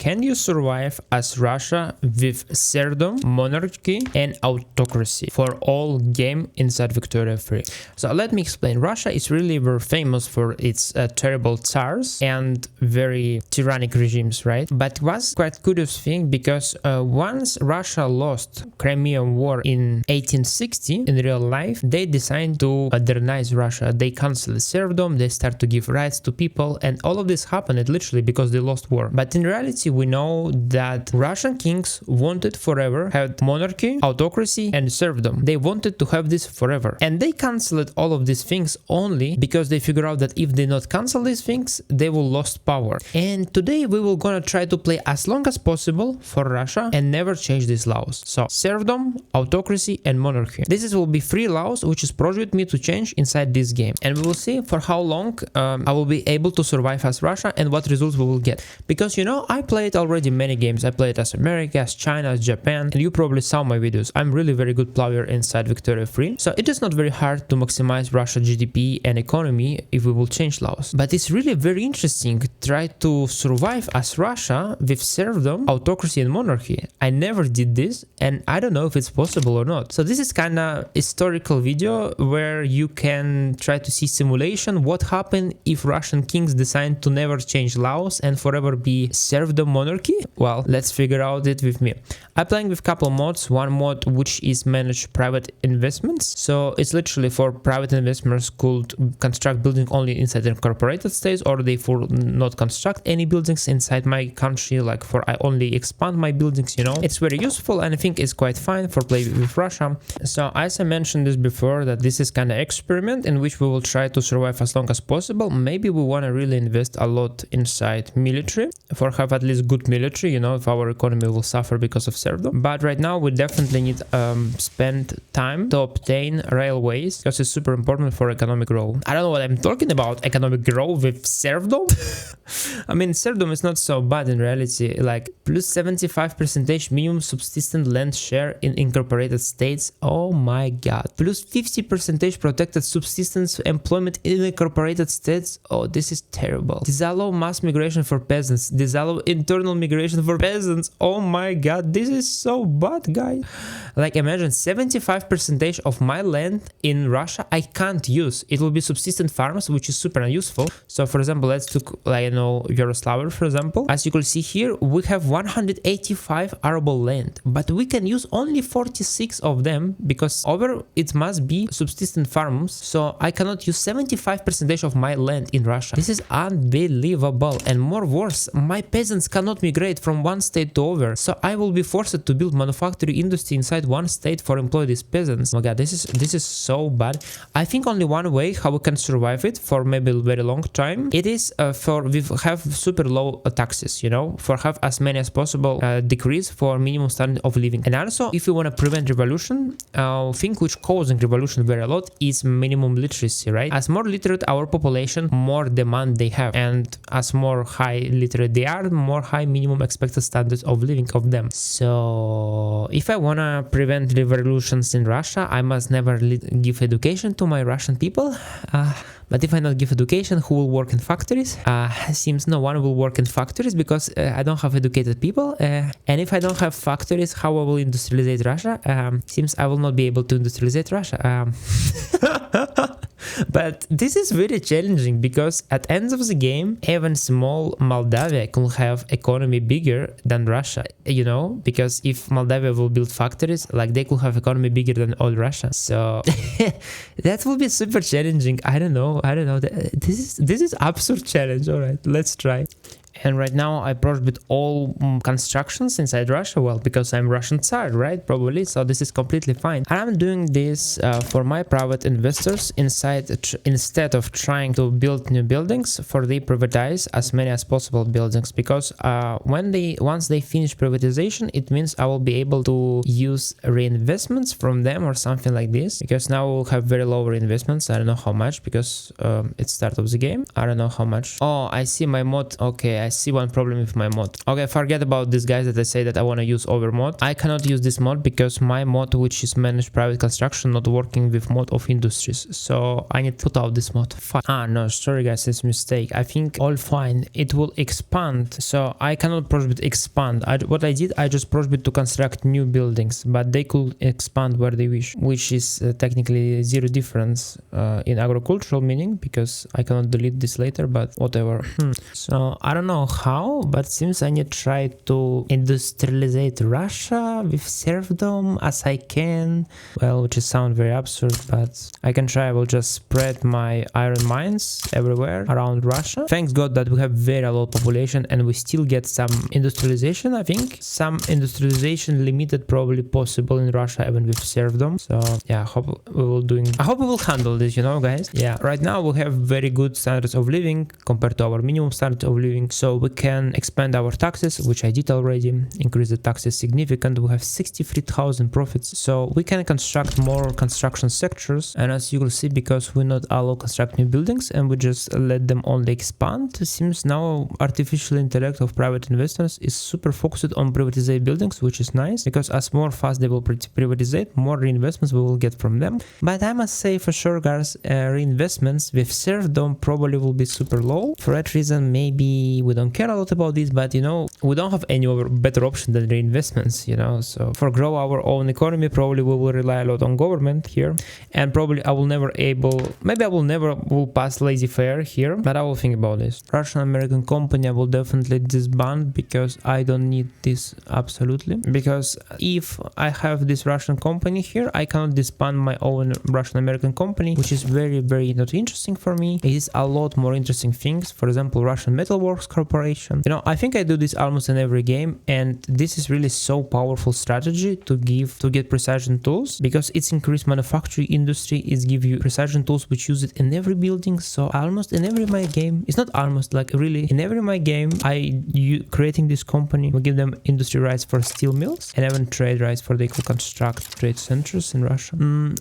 Can you survive as Russia with serfdom, monarchy, and autocracy for all game inside Victoria 3? So let me explain. Russia is really very famous for its terrible Tsars and very tyrannic regimes, right? But it was quite curious thing because once Russia lost Crimean War in 1860 in real life, they decided to modernize Russia. They canceled serfdom, they start to give rights to people, and all of this happened literally because they lost war. But in reality, we know that Russian kings wanted forever had monarchy, autocracy, and serfdom. They wanted to have this forever. And they cancelled all of these things only because they figured out that if they not cancel these things, they will lost power. And today we will gonna try to play as long as possible for Russia and never change these laws. So serfdom, autocracy, and monarchy. This will be 3 laws which is project me to change inside this game. And we will see for how long I will be able to survive as Russia and what results we will get. Because you know, I played already many games. I played as America, as China, as Japan, and you probably saw my videos. I'm really very good player inside Victoria 3. So it is not very hard to maximize Russia GDP and economy if we will change laws. But it's really very interesting try to survive as Russia with serfdom, autocracy, and monarchy. I never did this and I don't know if it's possible or not. So this is kind of historical video where you can try to see simulation what happened if Russian kings decide to never change laws and forever be serfdom monarchy. Well, let's figure out it with me. I'm playing with couple mods. One mod which is manage private investments. So it's literally for private investors could construct building only inside incorporated states, or they for not construct any buildings inside my country, like for I only expand my buildings, you know. It's very useful and I think it's quite fine for play with Russia. So as I mentioned this before, that this is kind of experiment in which we will try to survive as long as possible. Maybe we want to really invest a lot inside military for have at least good military, you know, if our economy will suffer because of serfdom. But right now we definitely need spend time to obtain railways because it's super important for economic growth. I don't know what I'm talking about, economic growth with serfdom. I mean, serfdom is not so bad in reality, like plus 75% minimum subsistent land share in incorporated states. Oh my god. Plus 50% protected subsistence employment in incorporated states. Oh, this is terrible. Disallow mass migration for peasants. Disallow internal migration for peasants. Oh my god, this is so bad, guys. Like imagine 75% of my land in Russia I can't use. It will be subsistent farms, which is super unuseful. So for example, let's take, like, you know, Yaroslavl, for example. As you can see here, we have 185 arable land, but we can use only 46 of them because over it must be subsistent farms. So I cannot use 75% of my land in Russia. This is unbelievable. And more worse, my peasants cannot migrate from one state to over. So I will be forced to build manufacturing industry inside one state for employ these peasants. Oh my god, this is so bad. I think only one way how we can survive it for maybe a very long time. It is for we have super low taxes, you know, for have as many as possible decrease for minimum standard of living. And also, if you want to prevent revolution, thing which causing revolution very a lot is minimum literacy, right? As more literate our population, more demand they have, and as more high literate they are, more high minimum expected standards of living of them. So if I wanna prevent revolutions in Russia, I must never give education to my Russian people. But if I not give education, who will work in factories? Seems no one will work in factories because I don't have educated people. And if I don't have factories, how I will industrialize Russia? Seems I will not be able to industrialize Russia. But this is very challenging because at end of the game, even small Moldavia could have economy bigger than Russia, you know, because if Moldavia will build factories, like they could have economy bigger than all Russia. So that will be super challenging. I don't know. This is absurd challenge. All right, let's try. And right now I prohibit all constructions inside Russia, well, because I'm Russian Tsar, right? Probably, so this is completely fine. And I'm doing this for my private investors instead of trying to build new buildings, for they privatize as many as possible buildings, because once they finish privatization, it means I will be able to use reinvestments from them or something like this, because now we'll have very low reinvestments. I don't know how much, because it's start of the game. I don't know how much. Oh, I see my mod. Okay, Okay, I see one problem with my mod. Okay, forget about these guys that I say that I want to use overmod. I cannot use this mod because my mod, which is managed private construction, not working with mod of industries. So I need to put out this mod. Fuck. Ah, no, sorry guys, it's a mistake. I think all fine. It will expand. So I cannot prohibit expand. What I did, I just prohibit to construct new buildings, but they could expand where they wish, which is technically zero difference in agricultural meaning, because I cannot delete this later, but whatever. So I don't know how, but seems I need to try to industrialize Russia with serfdom as I can. Well, which is sound very absurd, but I can try. I will just spread my iron mines everywhere around Russia. Thanks God that we have very low population and we still get some industrialization. I think some industrialization limited probably possible in Russia even with serfdom. So yeah, I hope we will handle this, you know, guys. Yeah, right now we have very good standards of living compared to our minimum standard of living, so we can expand our taxes, which I did already, increase the taxes significant. We have 63,000 profits, so we can construct more construction sectors. And as you will see, because we not allow construct new buildings and we just let them only expand, it seems now artificial intellect of private investors is super focused on privatized buildings, which is nice, because as more fast they will privatize, more reinvestments we will get from them. But I must say for sure, guys, reinvestments with serfdom probably will be super low. For that reason, maybe we don't care a lot about this, but you know, we don't have any other better option than reinvestments, you know. So for grow our own economy, probably we will rely a lot on government here, and probably I will never will pass laissez-faire here, but I will think about this. Russian American company I will definitely disband, because I don't need this absolutely, because if I have this Russian company here, I cannot disband my own Russian American company, which is very not interesting for me. It is a lot more interesting things, for example Russian Metalworks Corporation. You know, I think I do this almost in every game, and this is really so powerful strategy to get precision tools, because it's increased manufacturing industry, is give you precision tools which use it in every building. So almost in every my game, it's not almost, like really in every my game, creating this company, we give them industry rights for steel mills and even trade rights for they could construct trade centers in Russia.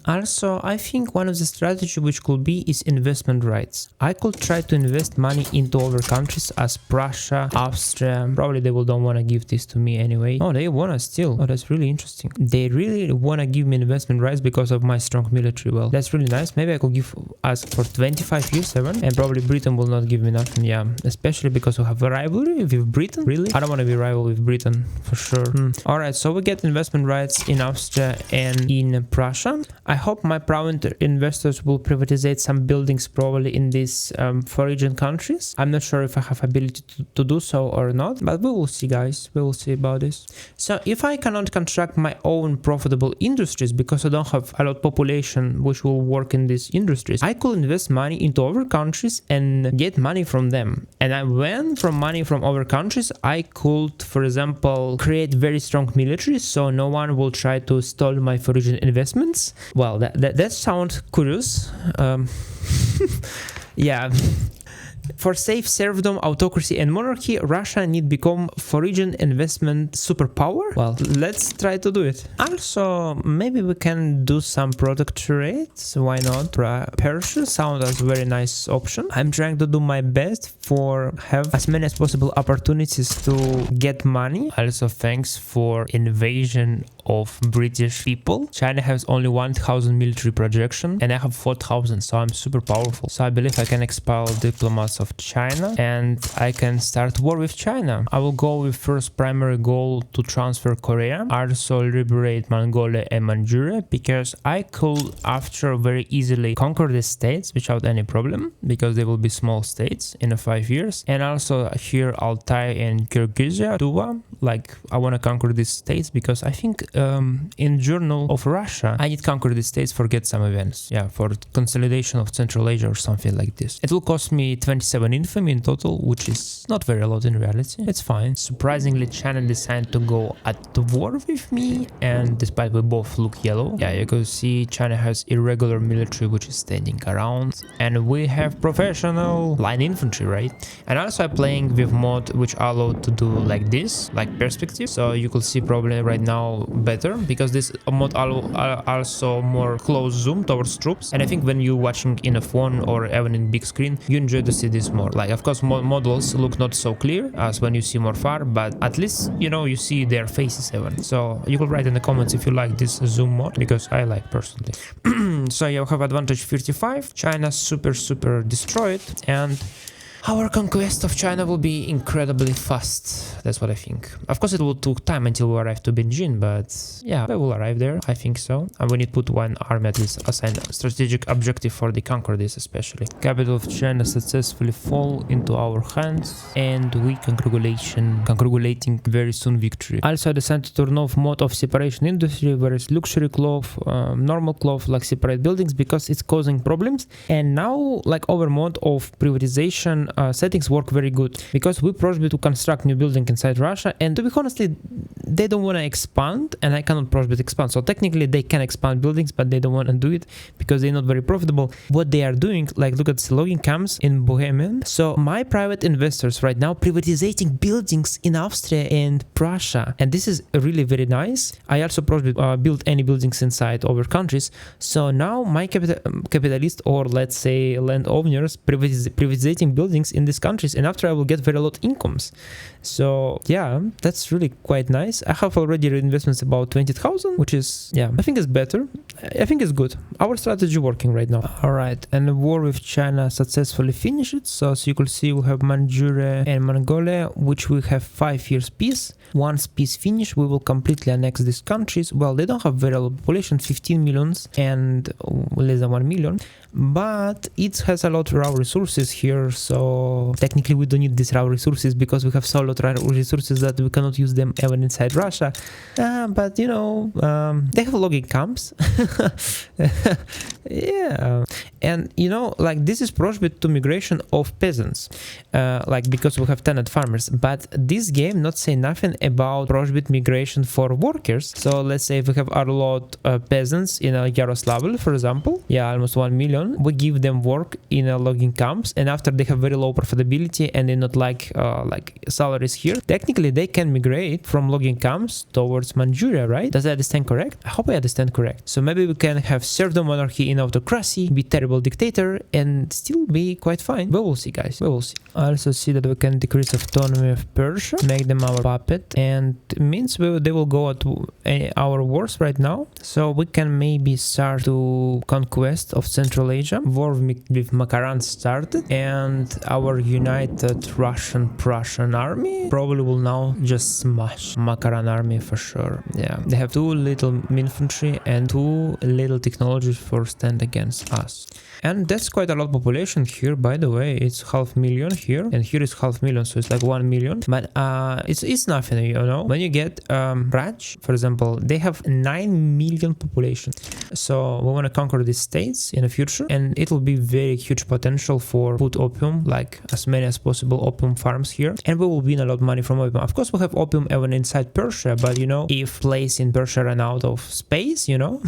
Also, I think one of the strategy which could be is investment rights. I could try to invest money into other countries as Prussia, Austria. Probably they will don't want to give this to me anyway. Oh, they want to still. Oh, that's really interesting. They really want to give me investment rights because of my strong military. Well, that's really nice. Maybe I could ask for 25 years even, and probably Britain will not give me nothing. Yeah, especially because we have a rivalry with Britain. Really, I don't want to be rival with Britain for sure. All right, so we get investment rights in Austria and in Prussia. I hope my private investors will privatize some buildings probably in these foreign countries. I'm not sure if I have ability to do so or not, but we will see, guys. We will see about this. So if I cannot construct my own profitable industries because I don't have a lot of population which will work in these industries, I could invest money into other countries and get money from them. And when from money from other countries, I could, for example, create very strong military, so no one will try to steal my foreign investments. Well, that sounds curious. Yeah. For safe serfdom, autocracy and monarchy, Russia need become foreign investment superpower? Well, let's try to do it. Also, maybe we can do some protectorates. Why not? Persia sound as a very nice option. I'm trying to do my best for have as many as possible opportunities to get money. Also, thanks for invasion of British people. China has only 1,000 military projection and I have 4,000, so I'm super powerful. So I believe I can expel diplomats of China and I can start war with China. I will go with first primary goal to transfer Korea, also liberate Mongolia and Manchuria, because I could after very easily conquer the states without any problem, because they will be small states in 5 years. And also here Altai and Kyrgyzia, Tuva, like I want to conquer these states because I think in Journal of Russia I need to conquer the states for get some events, yeah, for consolidation of Central Asia or something like this. It will cost me 27 infamy in total, which is not very a lot in reality. It's fine. Surprisingly, China decided to go at war with me, and despite we both look yellow, yeah, you can see China has irregular military which is standing around, and we have professional line infantry, right? And also I'm playing with mod which allow to do like this, like perspective, so you could see probably right now better, because this mod allow also more close zoom towards troops, and I think when you're watching in a phone or even in big screen, you enjoy to see this more. Like, of course, models look not so clear as when you see more far, but at least, you know, you see their faces even. So you could write in the comments if you like this zoom mode, because I like personally. So you have advantage 35. China super destroyed, and our conquest of China will be incredibly fast. That's what I think. Of course, it will take time until we arrive to Beijing, but yeah, we will arrive there. I think so. And we need to put one army at least assign a strategic objective for the conquer this especially. Capital of China successfully fall into our hands, and we congratulating very soon victory. Also, I decided to turn off mode of separation industry, whereas luxury cloth, normal cloth, like separate buildings, because it's causing problems. And now, like over mode of privatization, settings work very good, because we prohibit to construct new building inside Russia, and to be honestly, they don't want to expand, and I cannot prohibit expand. So technically they can expand buildings, but they don't want to do it because they're not very profitable. What they are doing, like look at the logging camps in Bohemian. So my private investors right now privatizing buildings in Austria and Prussia, and this is really very nice. I also prohibit build any buildings inside other countries. So now my capitalist, or let's say landowners, privatizing buildings in these countries, and after I will get very lot incomes. So yeah, that's really quite nice. I have already investments about 20,000, which is, yeah, I think it's better. I think it's good. Our strategy working right now. All right, and the war with China successfully finished. So as you can see, we have Manchuria and Mongolia, which we have 5 years peace. Once peace finish, we will completely annex these countries. Well, they don't have very low population, 15 millions and less than 1 million, but it has a lot of raw resources here. So technically we don't need these raw resources, because we have so lot of raw resources that we cannot use them even inside Russia. But you know, they have logging camps. Yeah, and you know, like this is prohibit to migration of peasants, like because we have tenant farmers. But this game not say nothing about prohibit migration for workers. So let's say if we have a lot peasants in Yaroslavl, for example, yeah, almost 1 million, we give them work in logging camps, and after they have very low profitability and they not like salaries here, technically they can migrate from logging camps towards Manchuria, right? Does I understand correct? I hope I understand correct. So maybe we can have serfdom monarchy in autocracy, be terrible dictator, and still be quite fine. We will see, guys. We will see. I also see that we can decrease autonomy of Persia, make them our puppet, and it means they will go at our wars right now. So we can maybe start to conquest of Central Asia. War with Makaran started, and our united Russian-Prussian army probably will now just smash Makaran army for sure. Yeah, they have 2 little infantry and 2 little technologies for stand against us. And that's quite a lot of population here, by the way. It's 500,000 here, and here is 500,000, so it's like 1 million. But it's nothing, you know. When you get Raj, for example, they have 9 million population. So we want to conquer these states in the future, and it will be very huge potential for put opium, like as many as possible opium farms here, and we will win a lot of money from opium. Of course, we have opium even inside Persia, but you know, if place in Persia run out of space, you know,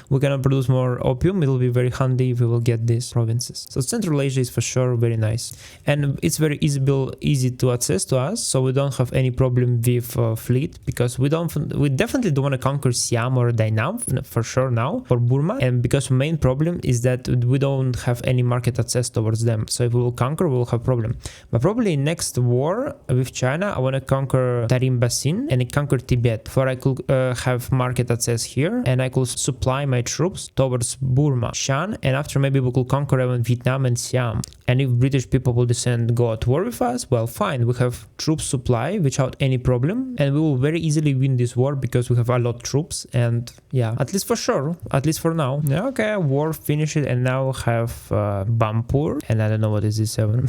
we cannot produce more opium. It will be very handy if we will get these provinces. So Central Asia is for sure very nice, and it's very easy to access to us, so we don't have any problem with fleet, because we definitely don't want to conquer Siam or Dainam for sure now, or Burma, and because main problem is that we don't have any market access towards them. So if we will conquer, we will have problem. But probably next war with China, I want to conquer Tarim Basin and conquer Tibet, for I could have market access here, and I could supply my troops towards Burma, Shan, and after maybe we could conquer even Vietnam and Siam. And if British people will go at war with us, well, fine, we have troop supply without any problem, and we will very easily win this war because we have a lot of troops. And yeah, at least for sure, at least for now. Yeah, okay, war finished, and now have Bampur, and I don't know what is this even.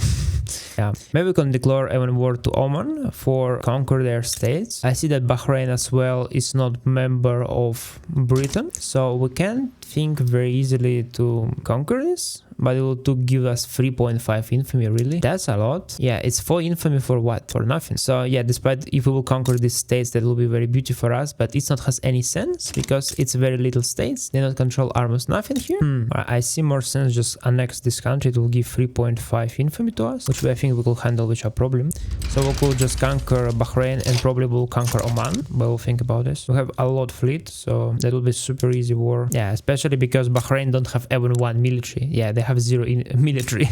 Yeah, maybe we can declare even war to Oman for conquer their states. I see that Bahrain as well is not member of Britain, so we can think very easily to conquer this, but it will give us 3.5 infamy. Really, that's a lot. Yeah, it's 4 infamy for what? For nothing. So yeah, despite if we will conquer these states, that will be very beautiful for us, but it's not has any sense because it's very little states. They don't control almost nothing here. I see more sense just annex this country. It will give 3.5 infamy to us, which I think we will handle without problem. So we could just conquer Bahrain, and probably we'll conquer Oman, but we'll think about this. We have a lot fleet, so that will be super easy war. Yeah, especially because Bahrain don't have even 1 military. Yeah, they have have 0 in military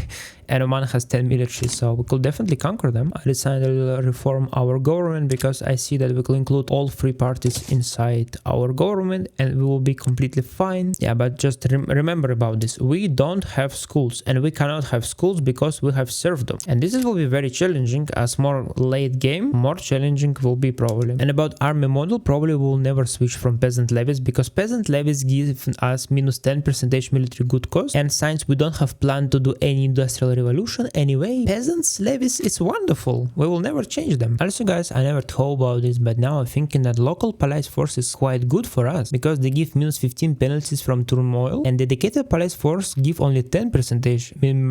and Oman has 10 military, so we could definitely conquer them. I decided to reform our government because I see that we could include all 3 parties inside our government and we will be completely fine. Yeah, but just remember about this. We don't have schools, and we cannot have schools because we have serfdom. And this will be very challenging, as more late game, more challenging will be probably. And about army model, probably we will never switch from peasant levies because peasant levies give us -10% military good cost. And since we don't have plan to do any industrial revolution anyway, peasants levies is wonderful. We will never change them. Also guys, I never thought about this, but now I'm thinking that local police force is quite good for us because they give -15 penalties from turmoil, and dedicated police force give only 10%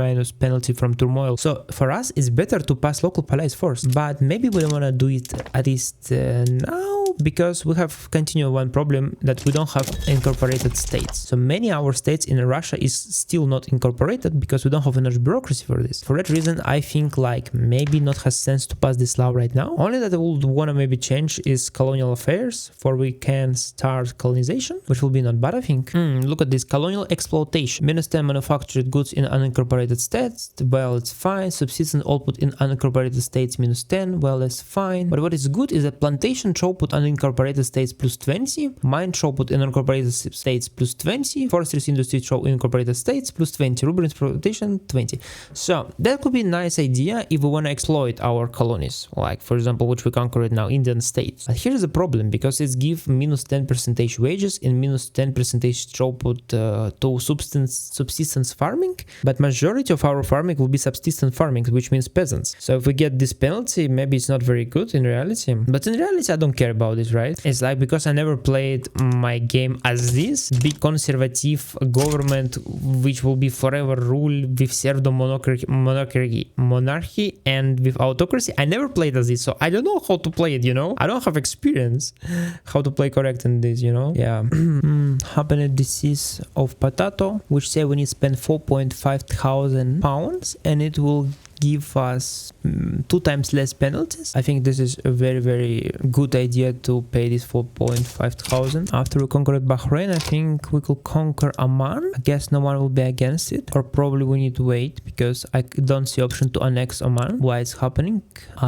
minus penalty from turmoil. So for us it's better to pass local police force, but maybe we don't want to do it at least now, because we have continued one problem, that we don't have incorporated states. So many our states in Russia is still not incorporated because we don't have enough bureaucracy for this. For that reason, I think like maybe not has sense to pass this law right now. Only that I would want to maybe change is colonial affairs, for we can start colonization, which will be not bad, I think. Look at this, colonial exploitation. -10 manufactured goods in unincorporated states, well, it's fine. Subsistence output in unincorporated states -10, well, that's fine. But what is good is that plantation throughput unincorporated states +20, mine throughput in unincorporated states +20, forestry industry through unincorporated states +20, rural exploitation 20. So that could be a nice idea if we want to exploit our colonies, like for example, which we conquered now, Indian states. But here's the problem, because it's give -10% wages and -10% throughput to subsistence farming, but majority of our farming will be subsistence farming, which means peasants. So if we get this penalty, maybe it's not very good in reality. But in reality, I don't care about this, right? It's like, because I never played my game as this big conservative government which will be forever rule with serfdom monarchy and with autocracy. I never played as this, so I don't know how to play it, you know? I don't have experience how to play correct in this, you know? Yeah. Happened disease of potato, which say we need to spend 4.5 thousand pounds and it will give us 2 times less penalties. I think this is a very good idea to pay this 4.5 thousand. After we conquered Bahrain, I think we could conquer Oman. I guess no one will be against it, or probably we need to wait because I don't see option to annex Oman. Why it's happening?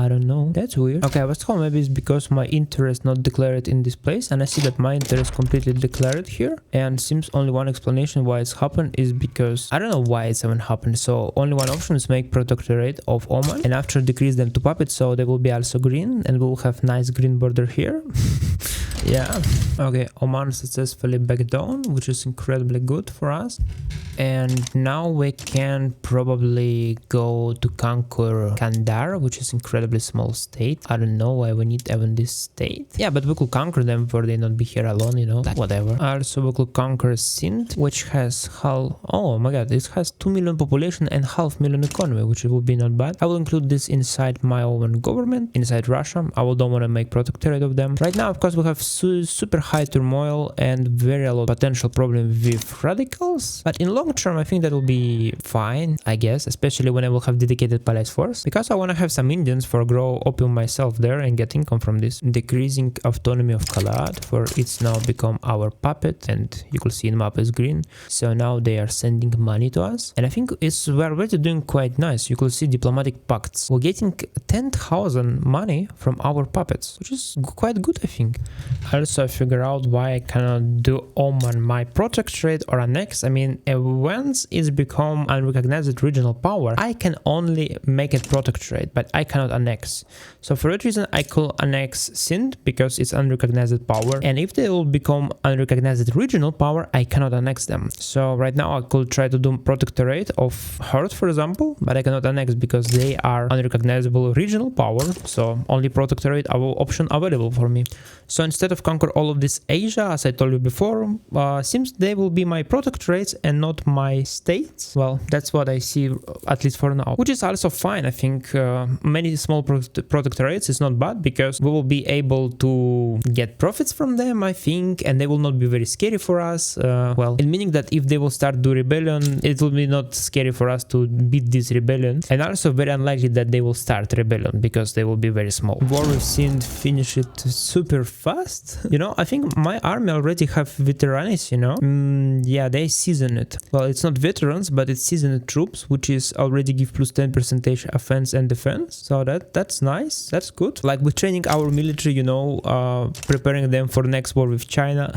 I don't know. That's weird. Okay, I was told maybe it's because my interest not declared in this place, and I see that my interest completely declared here, and seems only one explanation why it's happened is because I don't know why it's even happened. So only one option is make protectorate of Oman, and after decrease them to puppet, so they will be also green, and we'll have nice green border here. Yeah. Okay, Oman successfully back down, which is incredibly good for us. And now we can probably go to conquer Kandahar, which is incredibly small state. I don't know why we need even this state. Yeah, but we could conquer them for they not be here alone, you know, like whatever. Also, we could conquer Sindh, which has oh my god, it has 2 million population and 500,000 economy, which will be not bad. I will include this inside my own government, inside Russia. I don't want to make protectorate of them. Right now, of course, we have super high turmoil and very a lot of potential problem with radicals, but in long term I think that will be fine, I guess, especially when I will have dedicated police force, because I want to have some Indians for grow opium myself there and get income from this. Decreasing autonomy of Kalad, for it's now become our puppet, and you could see in map is green, so now they are sending money to us, and I think we're already doing quite nice. You could see diplomatic pacts. We're getting 10,000 money from our puppets, which is quite good, I think. Also, I figure out why I cannot do Oman my protectorate or annex. I mean, once it's become unrecognized regional power, I can only make it protectorate, but I cannot annex. So for that reason, I could annex Sindh because it's unrecognized power, and if they will become unrecognized regional power, I cannot annex them. So right now I could try to do protectorate of Hurt, for example, but I cannot annex because they are unrecognizable regional power, so only protectorate option available for me. So instead of conquer all of this Asia, as I told you before, seems they will be my protectorates and not my states. Well, that's what I see, at least for now, which is also fine. I think many small protectorates is not bad because we will be able to get profits from them, I think, and they will not be very scary for us. Well, it meaning that if they will start do rebellion, it will be not scary for us to beat this rebellion, and also very unlikely that they will start rebellion because they will be very small. War with Sindh finish it super fast. fast. You know, I think my army already have veteranis, you know? Yeah, they season it. Well, it's not veterans, but it's seasoned troops, which is already give plus 10% offense and defense. So that's nice. That's good. Like we're training our military, you know, preparing them for next war with China.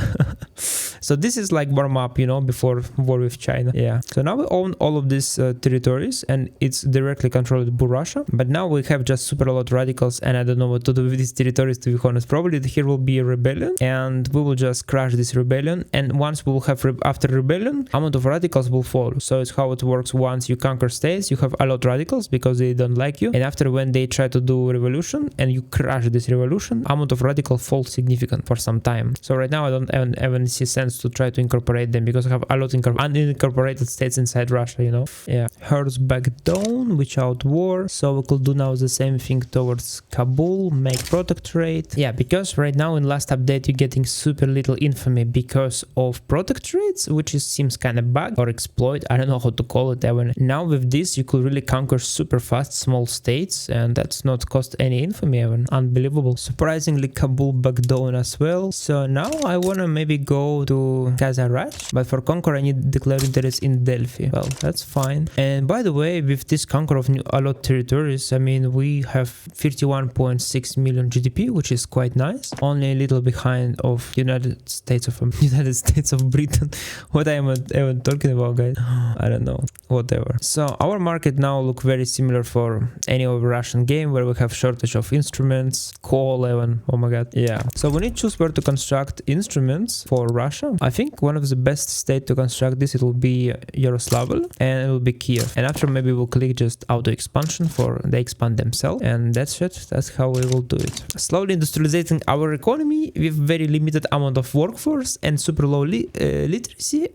So this is like warm up, you know, before war with China. Yeah. So now we own all of these territories and it's directly controlled by Russia. But now we have just super a lot of radicals and I don't know what to do with these territories, to be honest. Probably here will be a rebellion and we will just crash this rebellion. And once we will have, after rebellion, amount of radicals will follow. So it's how it works. Once you conquer states, you have a lot of radicals because they don't like you. And after when they try to do revolution and you crash this revolution, amount of radical falls significant for some time. So right now I don't even see sense to try to incorporate them because I have a lot of unincorporated states inside Russia, you know. Yeah. Herds back down without war. So we could do now the same thing towards Kabul, make protectorate. Yeah, because right now in last update you're getting super little infamy because of protectorates, which seems kind of bug or exploit. I don't know how to call it even. Now with this you could really conquer super fast small states and that's not cost any infamy even. Unbelievable. Surprisingly Kabul back down as well. So now I wanna maybe go to Kazaraj, but for conquer I need declare interest in Delphi. Well, that's fine. And by the way, with this conquer of a lot of territories, I mean we have 51.6 million GDP, which is quite nice. Only a little behind of United States of Britain. What I am talking about, guys? I don't know. Whatever. So our market now look very similar for any of Russian game where we have shortage of instruments, coal even. Oh my god. Yeah. So we need to choose where to construct instruments for Russia. I think one of the best state to construct this, it will be Yaroslavl and it will be Kiev. And after maybe we'll click just auto expansion for they expand themselves and that's it. That's how we will do it. Slowly industrializing our economy with very limited amount of workforce and super low literacy.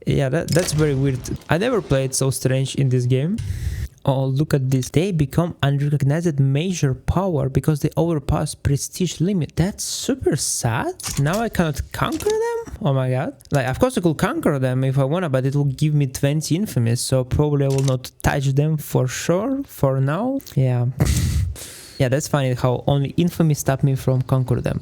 Yeah, that's very weird. I never played so strange in this game. Oh, look at this. They become unrecognized major power because they overpass prestige limit. That's super sad. Now I cannot conquer them? Oh my god. Like, of course I could conquer them if I wanna, but it will give me 20 infamy, so probably I will not touch them for sure for now. Yeah. Yeah, that's funny how only infamy stopped me from conquer them.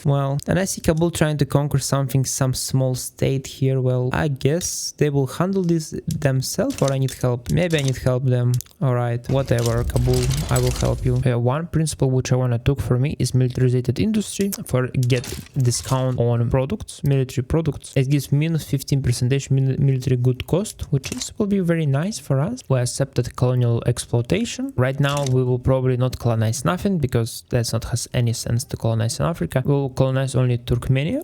Well, and I see Kabul trying to conquer something, some small state here. Well, I guess they will handle this themselves or I need help. Maybe I need help them. Alright, whatever, Kabul, I will help you. One principle which I wanna took for me is militarized industry for get discount on products, military products. It gives minus 15% military good cost, which will be very nice for us. We accepted colonial exploitation. Right now we will probably not colonize nothing because that's not has any sense to colonize in Africa. We will colonize only Turkmenia,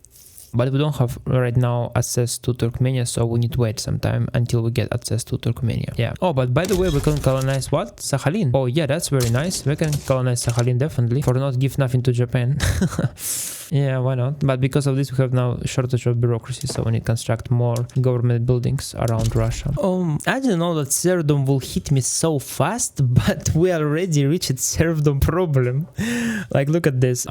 but we don't have right now access to Turkmenia, so we need to wait some time until we get access to Turkmenia. Yeah. Oh, but by the way, we can colonize what? Sakhalin. Oh yeah, that's very nice. We can colonize Sakhalin definitely for not give nothing to Japan. Yeah, why not? But because of this, we have now shortage of bureaucracy, so we need to construct more government buildings around Russia. I didn't know that serfdom will hit me so fast, but we already reached serfdom problem. Like, look at this.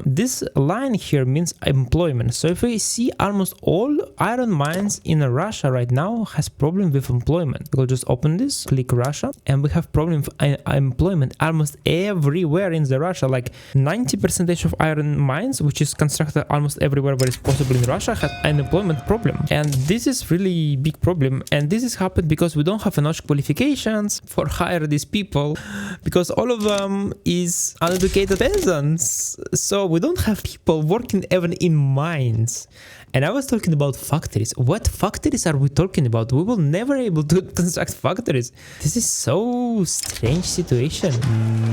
This line here means employment. So if we see almost all iron mines in Russia right now has problem with employment. We'll just open this, click Russia, and we have problem with employment almost everywhere in the Russia. Like 90% of iron mines, which is constructed almost everywhere where it's possible in Russia, has an employment problem. And this is really big problem. And this has happened because we don't have enough qualifications for hire these people, because all of them is uneducated peasants. So we don't have people working even in mines. And I was talking about factories. What factories are we talking about? We will never able to construct factories. This is so strange situation.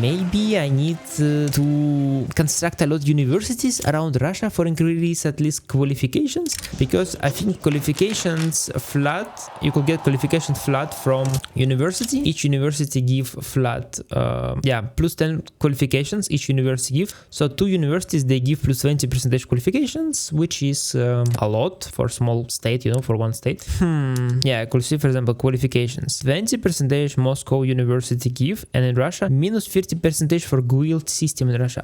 Maybe I need to construct a lot of universities around Russia for increase at least qualifications, because I think qualifications flat, you could get qualification flat from university. Each university give flat, plus 10 qualifications each university give. So 2 universities, they give plus 20% qualifications, which is a lot for small state, you know, for one state. Yeah, I could see, for example, qualifications. 20% Moscow University give, and in Russia, minus 50% for guild system in Russia.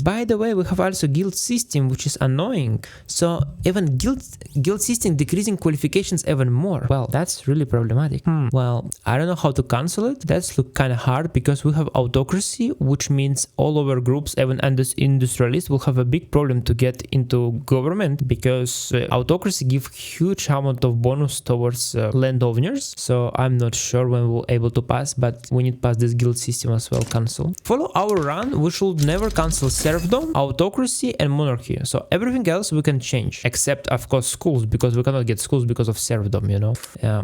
By the way, we have also guild system, which is annoying. So even guild system decreasing qualifications even more. Well, that's really problematic. Well, I don't know how to cancel it. That's look kind of hard because we have autocracy, which means all our groups, even industrialists, will have a big problem to get into government because autocracy give huge amount of bonus towards landowners. So I'm not sure when we'll able to pass, but we need to pass this guild system as well. Cancel. Follow our run. We should never cancel serfdom, autocracy, and monarchy. So everything else we can change, except of course schools, because we cannot get schools because of serfdom, you know. Yeah.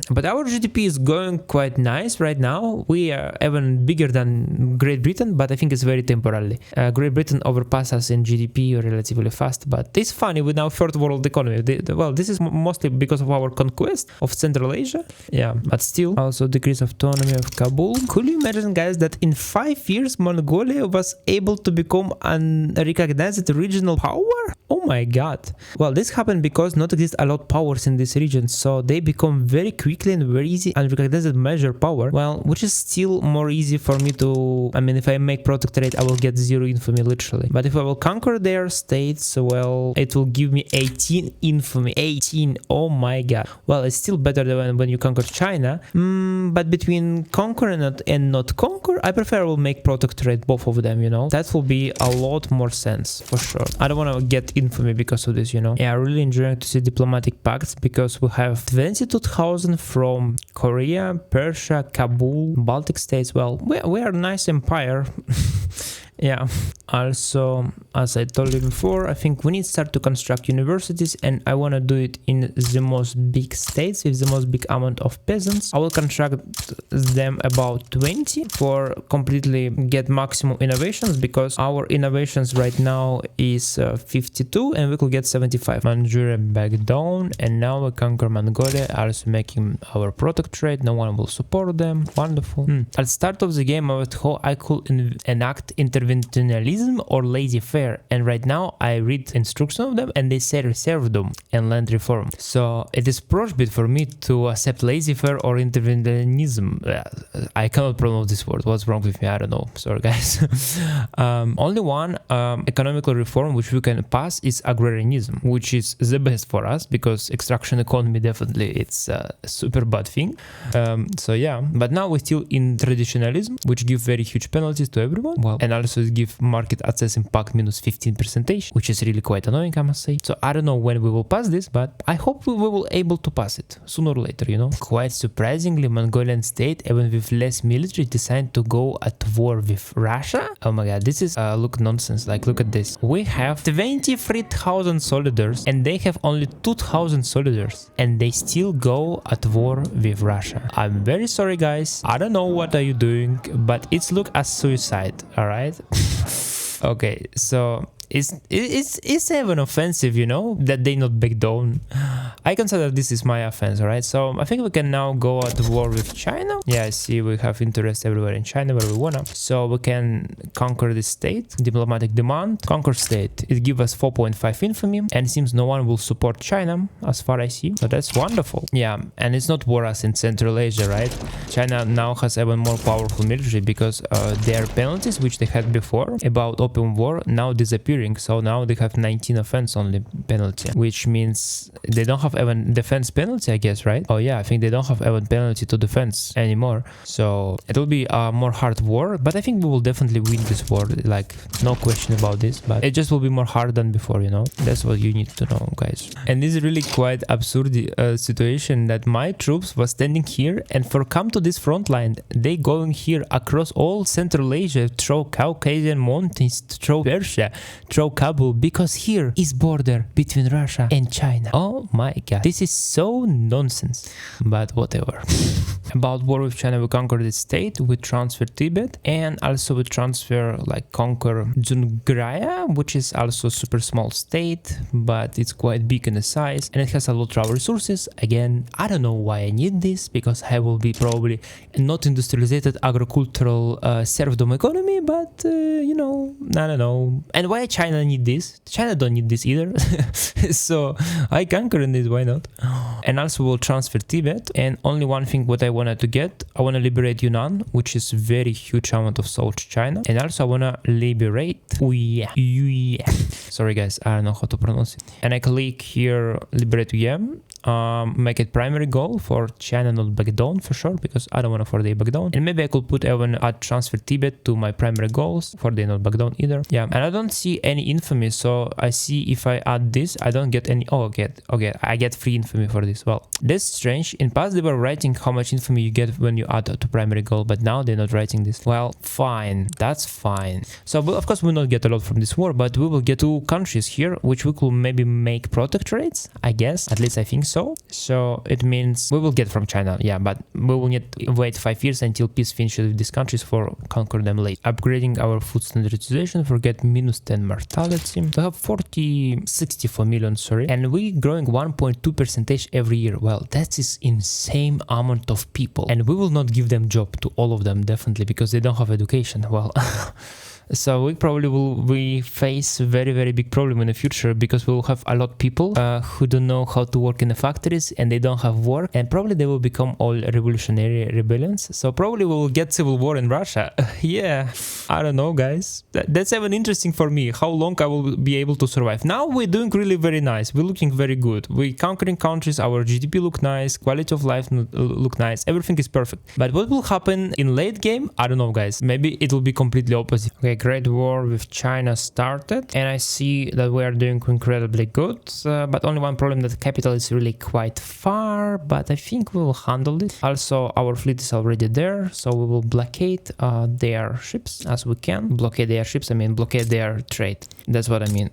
But our GDP is going quite nice right now. We are even bigger than Great Britain, but I think it's very temporarily. Great Britain overpass us in GDP relatively fast, but it's funny with now third world economy. Well, this is mostly because of our conquest of Central Asia. Yeah, but still also decrease autonomy of Kabul. Could you imagine, guys, that in 5 years Mongolia was able to become an recognized regional power? Oh my god. Well, this happened because not exist a lot of powers in this region, so they become very quickly and very easy unrecognized major power. Well, which is still more easy for me to, I mean, if I make protectorate, I will get 0 infamy literally. But if I will conquer their states, well, it will give me 18 infamy. 18. Oh my god. Well, it's still better than when you conquer China. But between conquer and not conquer, I prefer I will make protectorate both of them, you know. That will be a lot more sense for sure. I don't want to get infamy because of this, you know. Yeah, I really enjoying to see diplomatic pacts because we have 22,000 from Korea, Persia, Kabul, Baltic states. Well, we are a nice empire. Yeah, also, as I told you before, I think we need to start to construct universities, and I want to do it in the most big states with the most big amount of peasants. I will construct them about 20 for completely get maximum innovations, because our innovations right now is 52 and we could get 75. Manchuria back down, and now we conquer Mongolia, also making our protectorate. No one will support them. Wonderful. At the start of the game, I was how I could enact interventionalism or laissez-faire, and right now I read instructions of them and they say serfdom and land reform. So it is prohibit for me to accept laissez-faire or interventionism. I cannot pronounce this word. What's wrong with me? I don't know. Sorry, guys. Only one economical reform which we can pass is agrarianism, which is the best for us because extraction economy definitely it's a super bad thing. So yeah, but now we're still in traditionalism, which give very huge penalties to everyone. Well, and also give market access impact minus 15%, which is really quite annoying, I must say. So I don't know when we will pass this, but I hope we will able to pass it sooner or later, you know. Quite surprisingly, Mongolian state, even with less military, decided to go at war with Russia. Oh my god, this is look nonsense. Like, look at this. We have 23,000 soldiers and they have only 2,000 soldiers, and they still go at war with Russia. I'm very sorry, guys. I don't know what are you doing, but it's look as suicide. All right. Okay, so it's even offensive, you know, that they not back down. I consider this is my offense, alright? So I think we can now go at war with China. Yeah, I see we have interest everywhere in China where we wanna. So we can conquer this state, diplomatic demand, conquer state. It gives us 4.5 infamy, and it seems no one will support China as far as I see. So that's wonderful. Yeah, and it's not war as in Central Asia, right? China now has even more powerful military because their penalties, which they had before about open war, now disappearing. So now they have 19 offense only penalty, which means they don't have even defense penalty, I guess, right? Oh yeah, I think they don't have even penalty to defense anymore. So it will be a more hard war, but I think we will definitely win this war, like no question about this, but it just will be more hard than before, you know. That's what you need to know, guys. And this is really quite absurd situation that my troops was standing here, and for come to this front line, they going here across all Central Asia, through Caucasian mountains, through Persia, through Kabul, because here is border between Russia and China. Oh my god, this is so nonsense, but whatever. About war with China, we conquer this state, we transfer Tibet, and also we transfer, like, conquer Dzungraya, which is also a super small state, but it's quite big in the size, and it has a lot of resources. Again, I don't know why I need this, because I will be probably not industrialized agricultural serfdom economy, but you know, I don't know. And why China China need this. China don't need this either. So I conquer this, why not? And also we'll transfer Tibet. And only one thing what I wanted to get, I want to liberate Yunnan, which is very huge amount of South China. And also I want to liberate sorry guys, I don't know how to pronounce it. And I click here liberate Uyem. Make it primary goal for China not back down for sure, because I don't want to for they back down. And maybe I could put even add transfer Tibet to my primary goals for they not back down either. Yeah, and I don't see any infamy, so I see if I add this, I don't get any. Oh, okay, I get free infamy for this. Well, that's strange. In past they were writing how much infamy you get when you add to primary goal, but now they're not writing this. Well, fine, that's fine. So of course we will not get a lot from this war, but we will get 2 countries here, which we could maybe make protectorates, I guess. At least I think so. So it means we will get from China, yeah, but we will need to wait 5 years until peace finishes with these countries for conquer them late. Upgrading our food standardization, forget -10 mortality. We have 64 million, sorry, and we growing 1.2% every year. Well, that is insane amount of people, and we will not give them job to all of them, definitely, because they don't have education. Well, so we probably will face very big problem in the future, because we will have a lot of people who don't know how to work in the factories, and they don't have work, and probably they will become all revolutionary rebellions. So probably we will get civil war in Russia. Yeah, I don't know, guys. That's even interesting for me, how long I will be able to survive. Now we're doing really very nice. We're looking very good. We're conquering countries. Our GDP look nice. Quality of life look nice. Everything is perfect. But what will happen in late game? I don't know, guys. Maybe it will be completely opposite. Okay, Great War with China started, and I see that we are doing incredibly good, but only one problem, that capital is really quite far, but I think we will handle it. Also, our fleet is already there, so we will blockade their ships as we can. Blockade their ships, I mean blockade their trade. That's what I mean.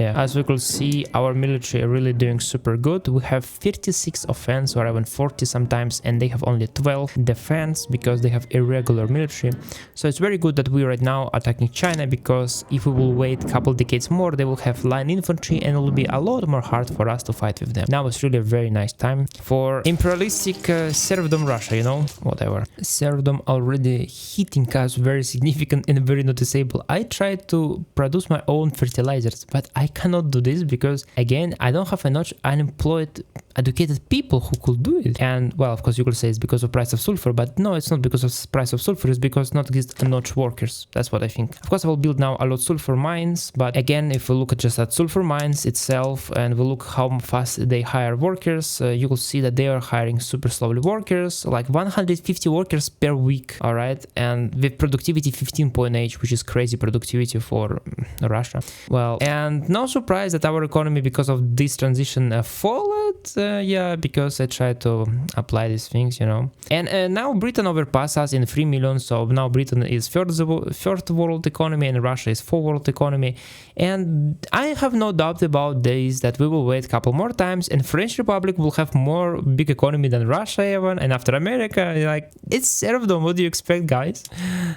Yeah, as we could see, our military are really doing super good. We have 36 offense or even 40 sometimes, and they have only 12 defense because they have irregular military. So it's very good that we right now attacking China, because if we will wait a couple decades more, they will have line infantry, and it will be a lot more hard for us to fight with them. Now it's really a very nice time for imperialistic serfdom Russia, you know, whatever. Serfdom already hitting us very significant and very noticeable. I tried to produce my own fertilizers, but I cannot do this because, again, I don't have enough unemployed educated people who could do it. And well, of course you could say it's because of price of sulfur, but no, it's not because of price of sulfur, it's because not exist enough workers. That's what I think. Of course I will build now a lot sulfur mines, but again, if we look at just at sulfur mines itself and we look how fast they hire workers, you will see that they are hiring super slowly workers, like 150 workers per week, all right, and with productivity 15.8, which is crazy productivity for Russia. Well, and no surprise that our economy, because of this transition, followed. Yeah, because I tried to apply these things, you know. And now Britain overpassed us in 3 million, so now Britain is third world economy and Russia is fourth world economy. And I have no doubt about this, that we will wait a couple more times and French Republic will have more big economy than Russia even, and after America, like, it's serfdom. What do you expect, guys?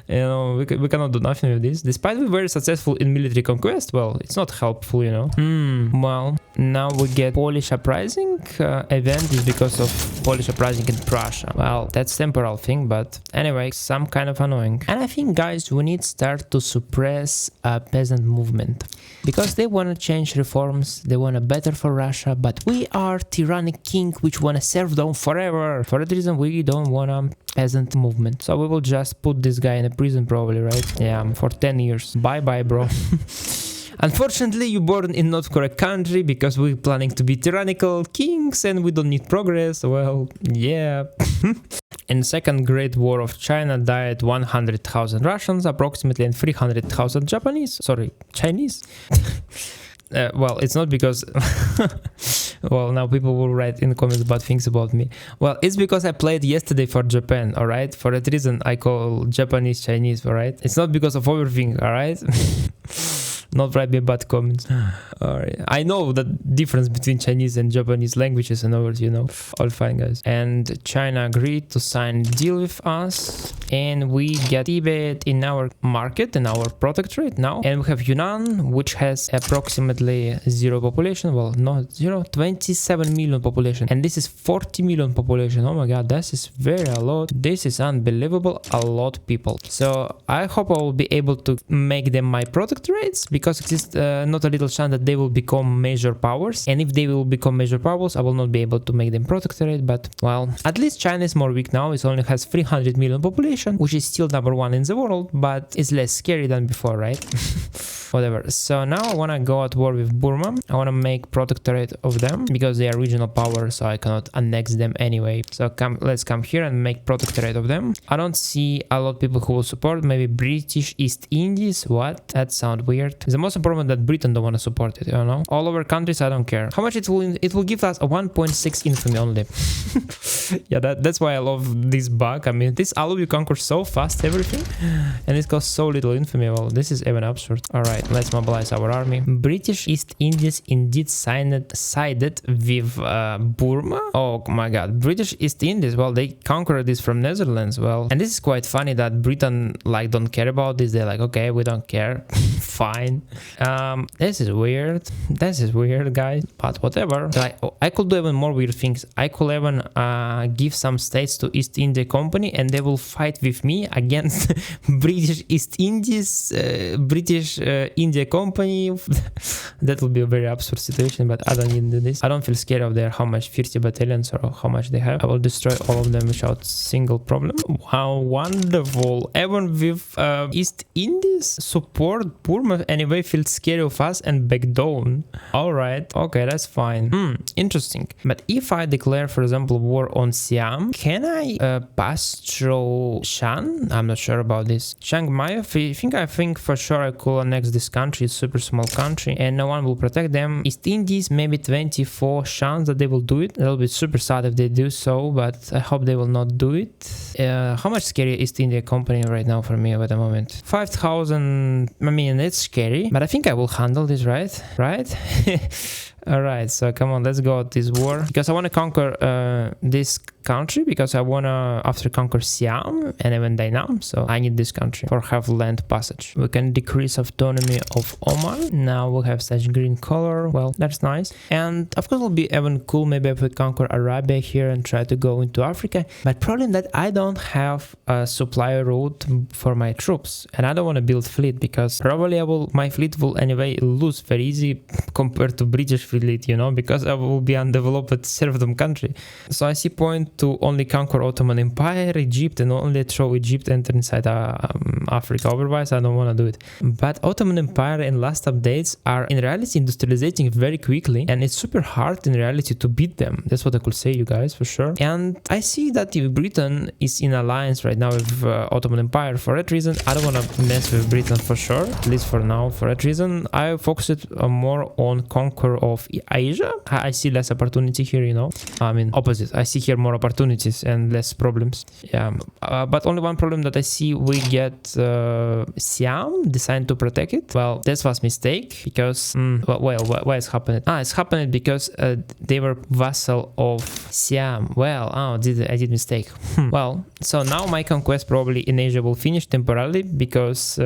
You know, we cannot do nothing with this. Despite we were successful in military conquest, well, it's not helpful, you know. Well, now we get Polish uprising. Event is because of Polish uprising in Prussia. Well, that's temporal thing, but anyway, some kind of annoying. And I think, guys, we need to start to suppress a peasant movement, because they want to change reforms, they want a better for Russia, but we are tyrannic king which want to serfdom forever. For that reason, we don't want a peasant movement. So we will just put this guy in a prison probably, right? Yeah, for 10 years. Bye bye, bro. Unfortunately, you're born in not correct country, because we're planning to be tyrannical kings and we don't need progress. Well, yeah. In Second Great War of China died 100,000 Russians approximately and 300,000 Japanese. Sorry, Chinese. Well, it's not because... Well, now people will write in the comments bad things about me. Well, it's because I played yesterday for Japan, alright? For that reason, I call Japanese Chinese, alright? It's not because of everything, alright? Not write me bad comments. Alright. I know the difference between Chinese and Japanese languages and others, you know. All fine, guys. And China agreed to sign a deal with us. and we get Tibet in our market, in our protectorate now, and we have Yunnan, which has approximately 0 population. Well, not 0, 27 million population, and this is 40 million population. Oh my god, this is very a lot. This is unbelievable, a lot of people. So I hope I will be able to make them my protectorates, because exists not a little chance that they will become major powers, and if they will become major powers, I will not be able to make them protectorate. But well, at least China is more weak now. It only has 300 million population, which is still #1 in the world, but it's less scary than before, right? Whatever. So now I want to go at war with Burma. I want to make protectorate of them because they are regional power, so I cannot annex them anyway. So let's come here and make protectorate of them. I don't see a lot of people who will support. Maybe British East Indies. What? That sounds weird. The most important that Britain don't want to support it, you know? All over countries, I don't care. How much it will give us? A 1.6 infamy only. Yeah, that's why I love this bug. I mean, this allows you conquer so fast everything, and it costs so little infamy. Well, this is even absurd. All right, let's mobilize our army. British East Indies indeed sided with Burma. Oh my god, British East Indies. Well, they conquered this from Netherlands. Well, and this is quite funny that Britain like don't care about this. They're like, okay, we don't care. Fine. This is weird. This is weird, guys. But whatever. Like, I could do even more weird things. I could even give some states to East India Company, and they will fight with me against British East Indies, British India Company. That will be a very absurd situation, but I don't need this. I don't feel scared of their how much 50 battalions or how much they have. I will destroy all of them without single problem. Wow, wonderful. Even with East Indies support, Burma anyway feels scary of us and back down. All right, okay, that's fine. Interesting. But if I declare, for example, war on Siam, can I pass through Shan? I'm not sure about this. Chiang Mai, I think for sure I could annex this country. It's a super small country and no one will protect them. East Indies, maybe 24 chance that they will do it. It'll be super sad if they do so, but I hope they will not do it. How much scary is East India Company right now for me at the moment? 5,000. I mean, it's scary, but I think I will handle this, right? Alright, so come on, let's go at this war. Because I want to conquer this country, because I want to after conquer Siam and even Dainam, so I need this country for have land passage. We can decrease autonomy of Oman. Now we have such green color. Well, that's nice. And of course it'll be even cool maybe if we conquer Arabia here and try to go into Africa. But problem that I don't have a supply route for my troops, and I don't want to build fleet because probably my fleet will anyway lose very easy compared to British fleet, you know, because I will be undeveloped serfdom country. So I see point to only conquer Ottoman Empire, Egypt, and only throw Egypt enter inside Africa. Otherwise, I don't want to do it. But Ottoman Empire in last updates are in reality industrializing very quickly, and it's super hard in reality to beat them. That's what I could say, you guys, for sure. And I see that if Britain is in alliance right now with Ottoman Empire, for that reason, I don't want to mess with Britain for sure, at least for now. For that reason, I focused more on conquer of Asia. I see less opportunity here, you know. I mean, opposite. I see here more opportunities and less problems. Yeah, but only one problem that I see, we get Siam decided to protect it. Well, that was mistake because why is happening? It's happening because they were vassal of Siam. Well, I did mistake. Well, so now my conquest probably in Asia will finish temporarily because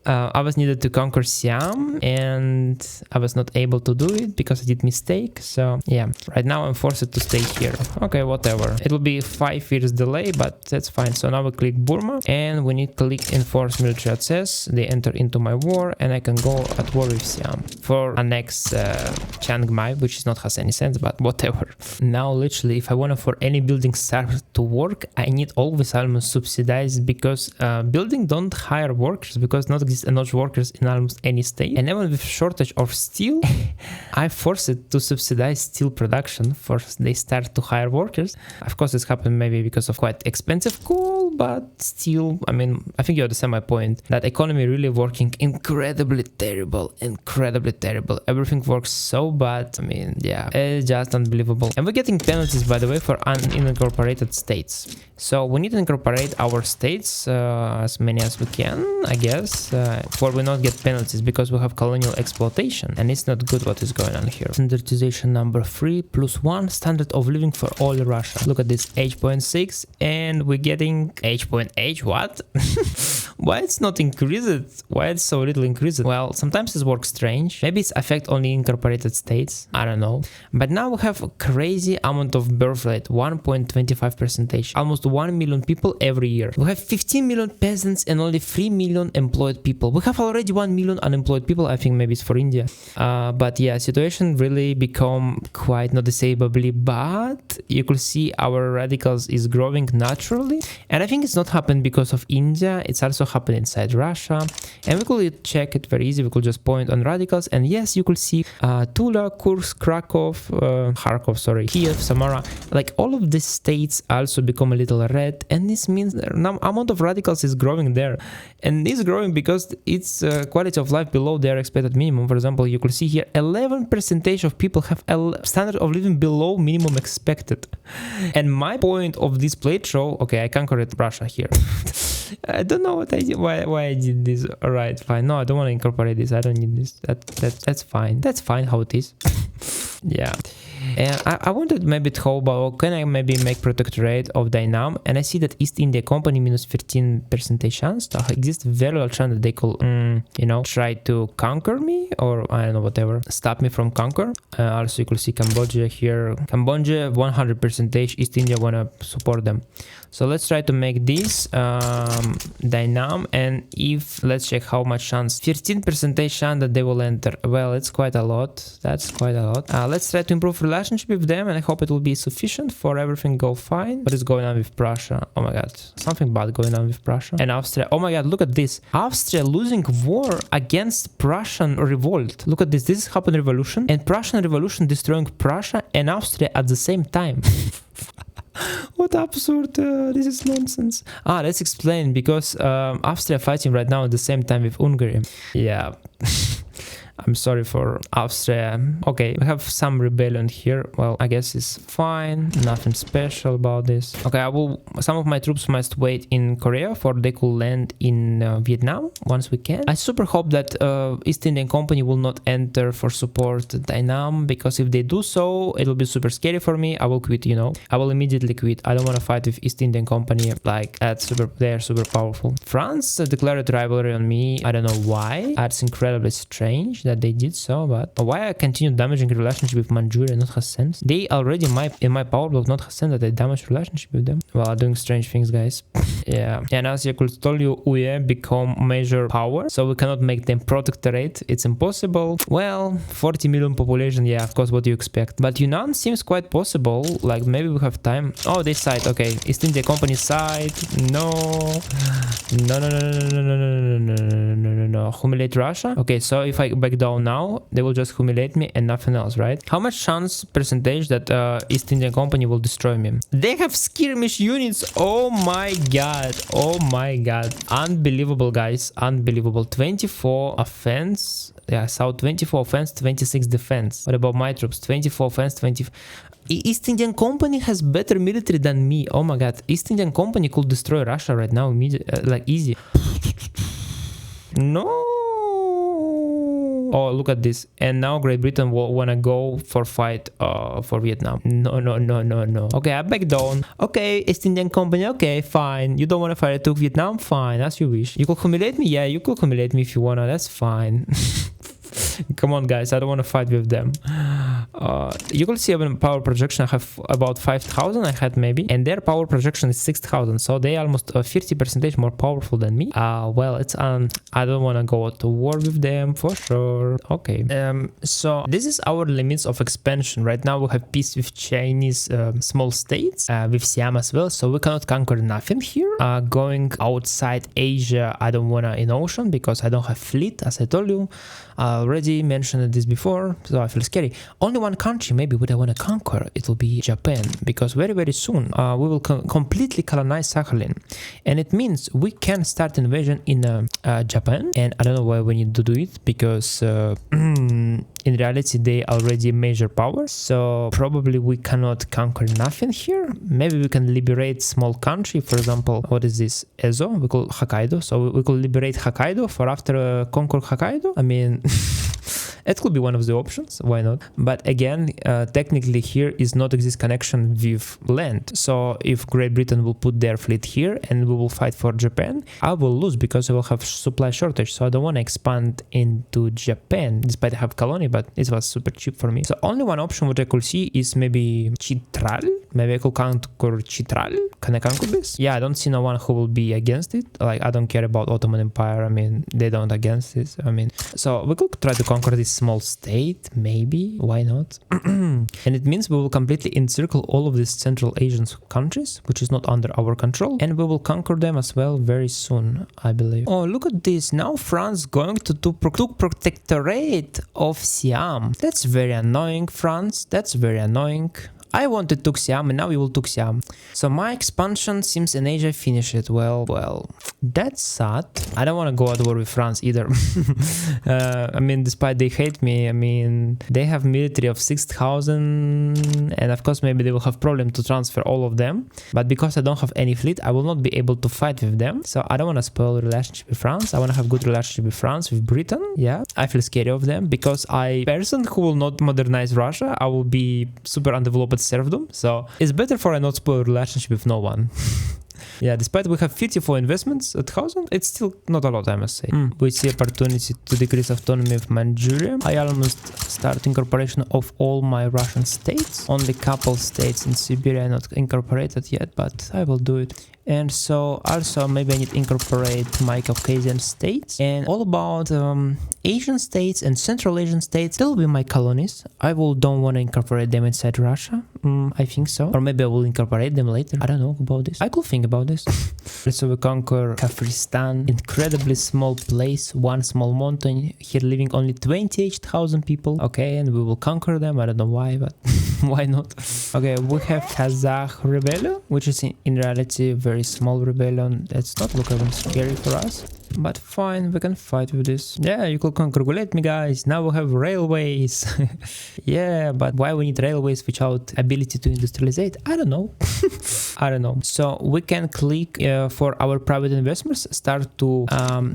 I was needed to conquer Siam and I was not able to do it because I did mistake. So yeah, right now I'm forced to stay here. Okay, whatever. It will be 5 years delay, but that's fine. So now we click Burma and we need to click enforce military access. They enter into my war and I can go at war with Siam for annex Chiang Mai, which is not has any sense, but whatever. Now literally if I want for any building start to work, I need always almost subsidize because building don't hire workers because not exist enough workers in almost any state, and even with shortage of steel I forced it to subsidize steel production first they start to hire workers. Of course it's happened maybe because of quite expensive coal, but still, I mean, I think you understand my point, that economy really working incredibly terrible. Everything works so bad. I mean, yeah, it's just unbelievable. And we're getting penalties, by the way, for unincorporated states. So we need to incorporate our states as many as we can, I guess. for we not get penalties because we have colonial exploitation, and it's not good what is going on here. Standardization number 3 plus 1, standard of living for all Russia. Look at this, 8.6, and we're getting 8.8. What? Why it's not increased? Why it's so little increased? Well, sometimes it works strange. Maybe it's affect only incorporated states. I don't know. But now we have a crazy amount of birth rate, 1.25%, almost 1 million people every year. We have 15 million peasants and only 3 million employed people. We have already 1 million unemployed people. I think maybe it's for India. But yeah, situation really become quite noticeably bad. You could see our radicals is growing naturally. And I think it's not happened because of India. It's also happened inside Russia. And we could check it very easy. We could just point on radicals. And yes, you could see Tula, Kursk, Krakow, Kharkov, sorry, Kiev, Samara. Like all of these states also become a little red. And this means the amount of radicals is growing there. And it's growing because its quality of life below their expected minimum. For example, you could see here 11% of people have a standard of living below minimum expected. And my point of this playthrough, okay, I conquered Russia here. I don't know what I did, why I did this. Alright, fine. No, I don't want to incorporate this. I don't need this. That's fine. That's fine how it is. Yeah. And I wanted maybe to hope about, can I maybe make protectorate of Dynam? And I see that East India Company minus 13% chance. So exists very low chance that they could, you know, try to conquer me, or I don't know, whatever, stop me from conquer. Also, you could see Cambodia here. Cambodia 100%. East India wanna support them. So let's try to make this Dynam, and if let's check how much chance, 13% chance that they will enter. Well, it's quite a lot. That's quite a lot. Let's try to improve relationship with them, and I hope it will be sufficient for everything go fine. What is going on with Prussia? Oh my god, something bad going on with Prussia and Austria. Oh my god, look at this. Austria losing war against Prussian revolt. Look at this. This is happened revolution, and Prussian revolution destroying Prussia and Austria at the same time. What absurd, this is nonsense. Let's explain, because Austria fighting right now at the same time with Hungary. Yeah. I'm sorry for Austria. Okay, we have some rebellion here. Well, I guess it's fine. Nothing special about this. Okay, some of my troops must wait in Korea, for they could land in Vietnam once we can. I super hope that East Indian Company will not enter for support Dynam, because if they do so, it will be super scary for me. I will quit, you know. I will immediately quit. I don't want to fight with East Indian Company. Like, they're super powerful. France declared rivalry on me. I don't know why. It's incredibly strange that they did so, but why I continue damaging relationship with Manchuria not has sense. They already in my power block not has sense that I damage relationship with them. Well, I'm doing strange things, guys. Yeah. And as I could tell you, UE become major power, so we cannot make them protectorate. It's impossible. Well, 40 million population, yeah, of course, what do you expect? But Yunnan seems quite possible. Like, maybe we have time. Oh, this side, okay. East India Company side. No. No. Humiliate Russia. Okay, so if I back down now, they will just humiliate me and nothing else, right? How much chance percentage that East Indian Company will destroy me? They have skirmish units. Oh my god. Oh my god. Unbelievable, guys. Unbelievable. 24 offense. Yeah, so 24 offense, 26 defense. What about my troops? 24 offense, 20... East Indian Company has better military than me. Oh my god. East Indian Company could destroy Russia right now, like easy. No. Oh, look at this. And now Great Britain will wanna go for fight for Vietnam. No. Okay, I back down. Okay, East Indian Company, okay, fine. You don't wanna fight to Vietnam? Fine, as you wish. You could humiliate me? Yeah, you could humiliate me if you wanna, that's fine. Come on, guys, I don't wanna fight with them. You could see even power projection. I have about 5,000 I had maybe, and their power projection is 6,000, so they almost 50% more powerful than me. Well, it's I don't want to go to war with them for sure. Okay, so this is our limits of expansion. Right now we have peace with Chinese small states, with Siam as well, so we cannot conquer nothing here. Going outside Asia, I don't want to in ocean because I don't have fleet, as I told you. I already mentioned this before, so I feel scary. Only one country maybe would I want to conquer, it will be Japan, because very soon we will completely colonize Sakhalin, and it means we can start invasion in Japan. And I don't know why we need to do it, because in reality they already major power, so probably we cannot conquer nothing here. Maybe we can liberate small country, for example, what is this, Ezo, we call Hokkaido, so we could liberate Hokkaido for after conquer Hokkaido. I mean it could be one of the options, why not? But again, technically here is not exist connection with land, so if Great Britain will put their fleet here and we will fight for Japan, I will lose because I will have supply shortage, so I don't want to expand into Japan despite I have colony, but it was super cheap for me. So only one option what I could see is maybe Chitral. Maybe I could conquer Chitral. Can I conquer this? Yeah, I don't see no one who will be against it. Like, I don't care about Ottoman Empire, I mean they don't against this, I mean, so we could try to conquer this small state, maybe, why not? And it means we will completely encircle all of these Central Asian countries, which is not under our control, and we will conquer them as well very soon, I believe. Oh, look at this, now France going to took protectorate of Siam. That's very annoying, France, that's very annoying. I wanted to Siam and now we will took Siam. So my expansion seems in Asia finish it. Well, that's sad. I don't want to go at war with France either. I mean, despite they hate me, I mean, they have military of 6,000 and of course maybe they will have problem to transfer all of them. But because I don't have any fleet, I will not be able to fight with them. So I don't want to spoil relationship with France. I want to have good relationship with France, with Britain. Yeah, I feel scary of them because person who will not modernize Russia, I will be super undeveloped serfdom, so it's better for a not spoil relationship with no one. Yeah, despite we have 54 investments at 1,000, it's still not a lot, I must say. We see opportunity to decrease autonomy of Manchuria. I almost start incorporation of all my Russian states. Only couple states in Siberia are not incorporated yet, but I will do it. And so also maybe I need to incorporate my Caucasian states, and all about Asian states and Central Asian states, they'll be my colonies. I don't want to incorporate them inside Russia. I think so. Or maybe I will incorporate them later. I don't know about this. I could think about this. So we conquer Kafiristan, incredibly small place, one small mountain, here living only 28,000 people. Okay, and we will conquer them. I don't know why, but why not? Okay, we have Kazakh rebellion, which is in reality very small rebellion. That's not looking scary for us. But fine, we can fight with this. Yeah, you could congratulate me, guys. Now we have railways. Yeah, but why we need railways without ability to industrialize? I don't know. I don't know. So we can click for our private investors, start to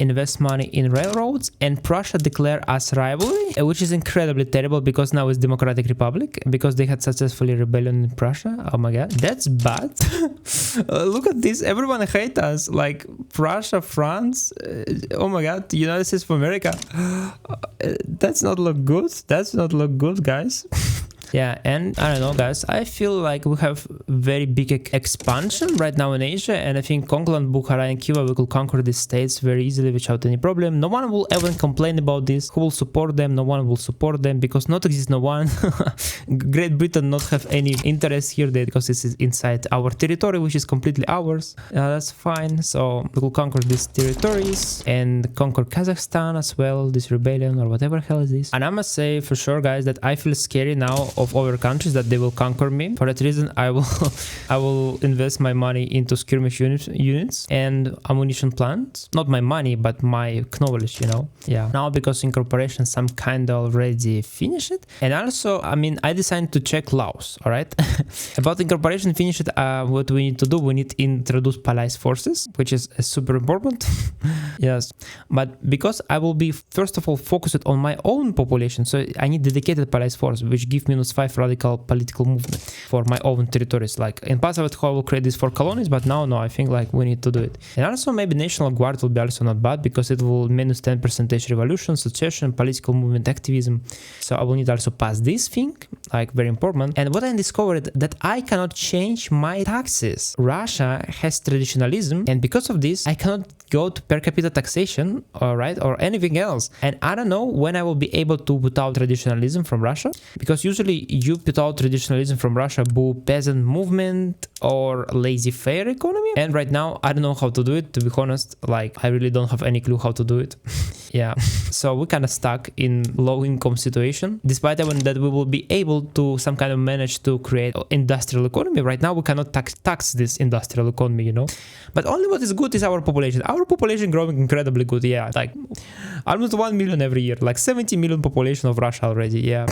invest money in railroads, and Prussia declare us rivalry, which is incredibly terrible because now it's Democratic Republic, because they had successfully rebellion in Prussia. Oh my god, that's bad. Look at this, everyone hates us, like Prussia, France, oh my god, United States of America. That's not look good. That's not look good, guys. Yeah, and I don't know, guys, I feel like we have very big expansion right now in Asia, and I think Congo, Bukhara and Kiva, we could conquer these states very easily without any problem. No one will ever complain about this. Who will support them? No one will support them because not exist no one. Great Britain not have any interest here because this is inside our territory, which is completely ours. That's fine. So we will conquer these territories and conquer Kazakhstan as well, this rebellion or whatever hell is this. And I must say for sure, guys, that I feel scary now of other countries that they will conquer me. For that reason, I will invest my money into skirmish units and ammunition plants. Not my money, but my knowledge, you know. Yeah. Now because incorporation some kind of already finished it. And also, I mean, I decided to check laws, all right? About incorporation finished, what we need to do, we need to introduce police forces, which is super important. Yes. But because I will be, first of all, focused on my own population, so I need dedicated police force, which give me -5 radical political movement for my own territories. Like in past I will create this for colonies, but now no, I think like we need to do it. And also maybe National Guard will be also not bad because it will -10% revolution, secession, political movement activism. So I will need also pass this thing, like very important. And what I discovered that I cannot change my taxes. Russia has traditionalism, and because of this I cannot go to per capita taxation, right, or anything else. And I don't know when I will be able to put out traditionalism from Russia, because usually you put out traditionalism from Russia, boo peasant movement or laissez-faire economy. And right now, I don't know how to do it, to be honest. Like, I really don't have any clue how to do it. Yeah, so we're kind of stuck in low-income situation, despite even that we will be able to some kind of manage to create industrial economy. Right now, we cannot tax this industrial economy, you know. But only what is good is our population. Our population growing incredibly good, yeah. Like, almost 1 million every year, like 70 million population of Russia already, yeah.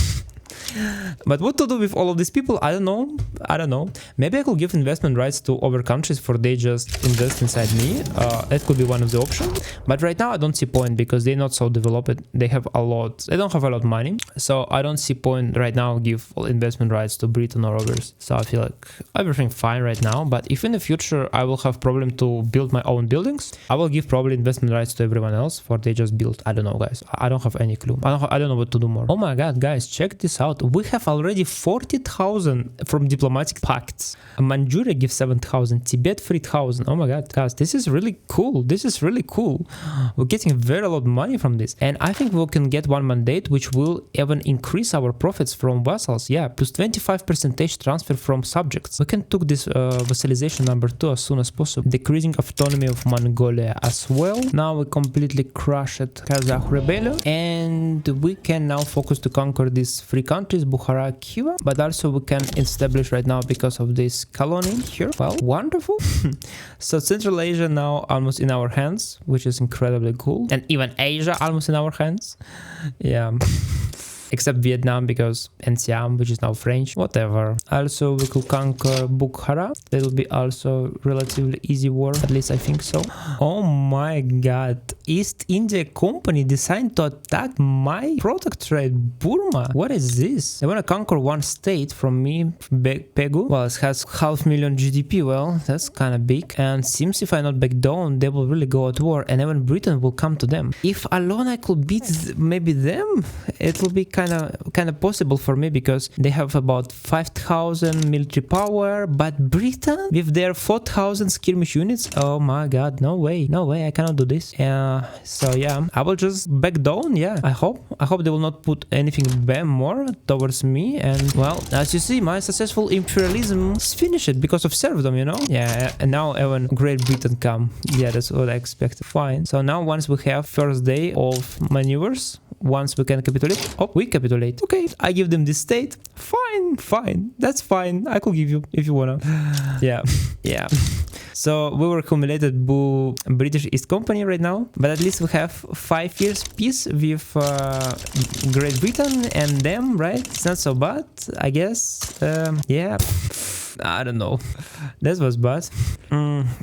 But what to do with all of these people? I don't know. Maybe I could give investment rights to other countries for they just invest inside me. That could be one of the options. But right now I don't see point, because they're not so developed. They have a lot. They don't have a lot of money. So I don't see point right now give all investment rights to Britain or others. So I feel like everything fine right now. But if in the future I will have problem to build my own buildings, I will give probably investment rights to everyone else for they just build. I don't know, guys. I don't have any clue. I don't know what to do more. Oh my god, guys, check this out. We have already 40,000 from diplomatic pacts. Manchuria gives 7,000, Tibet 3,000. Oh my god, guys, this is really cool. This is really cool. We're getting very lot of money from this. And I think we can get one mandate which will even increase our profits from vassals. Yeah, plus 25% transfer from subjects. We can take this vassalization number 2 as soon as possible. Decreasing autonomy of Mongolia as well. Now we completely crushed Kazakh rebellion. And we can now focus to conquer these 3 countries, Bukhara, Khiva, but also we can establish right now because of this colony here. Well, wonderful. So Central Asia now almost in our hands, which is incredibly cool. And even Asia almost in our hands. Yeah. Except Vietnam, because NCM, which is now French, whatever. Also, we could conquer Bukhara. That will be also relatively easy war, at least I think so. Oh my god. East India Company designed to attack my protectorate, Burma. What is this? They want to conquer one state from me, Pegu. Well, it has 500,000 GDP. Well, that's kind of big. And seems if I not back down, they will really go at war, and even Britain will come to them. If alone I could beat maybe them, it will be kind of possible for me, because they have about 5,000 military power, but Britain with their 4,000 skirmish units, oh my god, no way, I cannot do this. So yeah, I will just back down. Yeah, I hope they will not put anything bad more towards me. And well, as you see, my successful imperialism is finished because of serfdom, you know. Yeah, and now even Great Britain come. Yeah, that's what I expected. Fine. So now once we have first day of maneuvers, once we can capitulate, oh, we capitulate. Okay, I give them this state. Fine, that's fine. I could give you if you wanna. Yeah. So we were accumulated British East Company right now, but at least we have 5 years peace with Great Britain and them, right? It's not so bad, I guess. Yeah. I don't know. That was bad.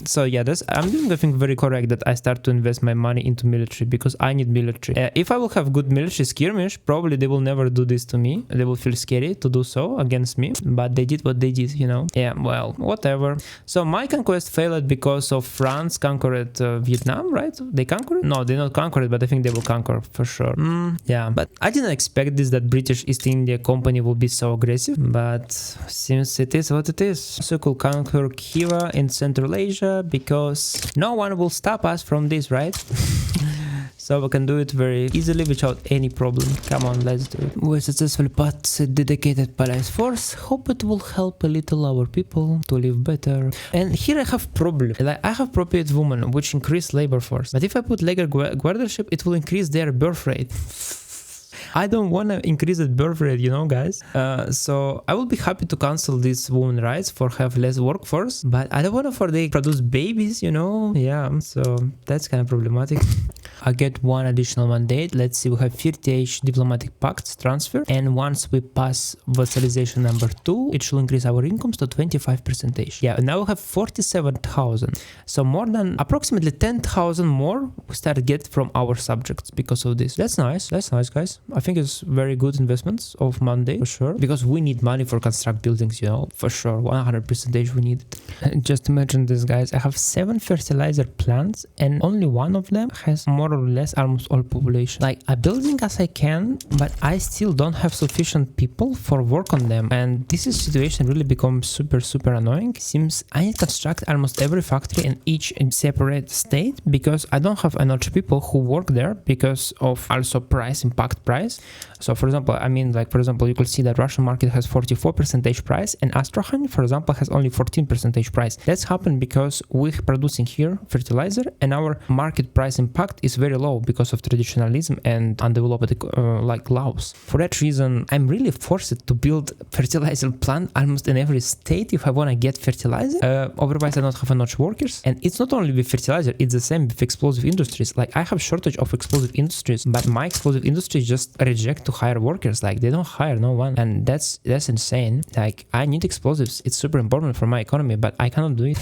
So yeah, I'm doing I think very correct that I start to invest my money into military, because I need military. If I will have good military skirmish, probably they will never do this to me. They will feel scary to do so against me, but they did what they did, you know. Yeah, well, whatever. So my conquest failed because of France conquered Vietnam, right? They conquered? No, they not conquered, but I think they will conquer for sure. Yeah, but I didn't expect this, that British East India Company will be so aggressive, but since it is what it is. So we'll conquer Khiva in Central Asia, because no one will stop us from this, right? So we can do it very easily without any problem. Come on, let's do it. We successfully put dedicated police force. Hope it will help a little our people to live better. And here I have problem. Like, I have appropriate women, which increase labor force. But if I put legal guardianship, it will increase their birth rate. I don't want to increase the birth rate, you know, guys. So I will be happy to cancel these women rights for have less workforce, but I don't want to for they produce babies, you know. Yeah, so that's kind of problematic. I get one additional mandate. Let's see, we have 30 diplomatic pacts transfer, and once we pass vassalization number 2, it should increase our incomes to 25%. Yeah, and now we have 47,000. So more than approximately 10,000 more we start get from our subjects because of this. That's nice, guys. I think it's very good investments of Monday for sure, because we need money for construct buildings, you know, for sure, 100% we need it. Just imagine this, guys. I have 7 fertilizer plants and only one of them has more more or less almost all population. Like, I'm building as I can, but I still don't have sufficient people for work on them. And this is situation really becomes super annoying. Seems I need to construct almost every factory in each separate state because I don't have enough people who work there because of also impact price. So for example, I mean, like, for example, you could see that Russian market has 44% price and Astrakhan, for example, has only 14% price. That's happened because we're producing here fertilizer and our market price impact is very low because of traditionalism and undeveloped like laws. For that reason, I'm really forced to build fertilizer plant almost in every state if I want to get fertilizer. Otherwise, I don't have enough workers. And it's not only with fertilizer, it's the same with explosive industries. Like, I have shortage of explosive industries, but my explosive industries just reject to hire workers. Like, they don't hire no one. And that's insane. Like, I need explosives. It's super important for my economy, but I cannot do it.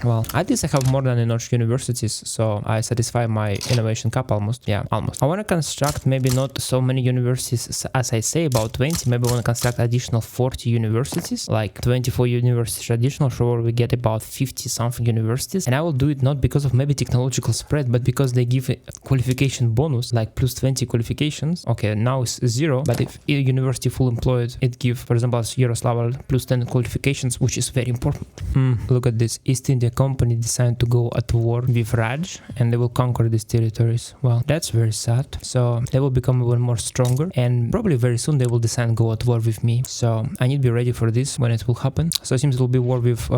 Well, at least I have more than enough universities, so I satisfy my innovation cap almost. Yeah, almost. I want to construct maybe not so many universities as I say, about 20. Maybe I want to construct additional 40 universities, like 24 universities additional, so we get about 50 something universities. And I will do it not because of maybe technological spread, but because they give a qualification bonus, like plus 20 qualifications. Okay, now it's 0, but if a university full employed, it give, for example, as Yaroslav plus 10 qualifications, which is very important. Look at this. East India Company decided to go at war with Raj and they will conquer these territories. Well, that's very sad. So they will become even more stronger and probably very soon they will decide to go at war with me. So I need to be ready for this when it will happen. So it seems it will be war with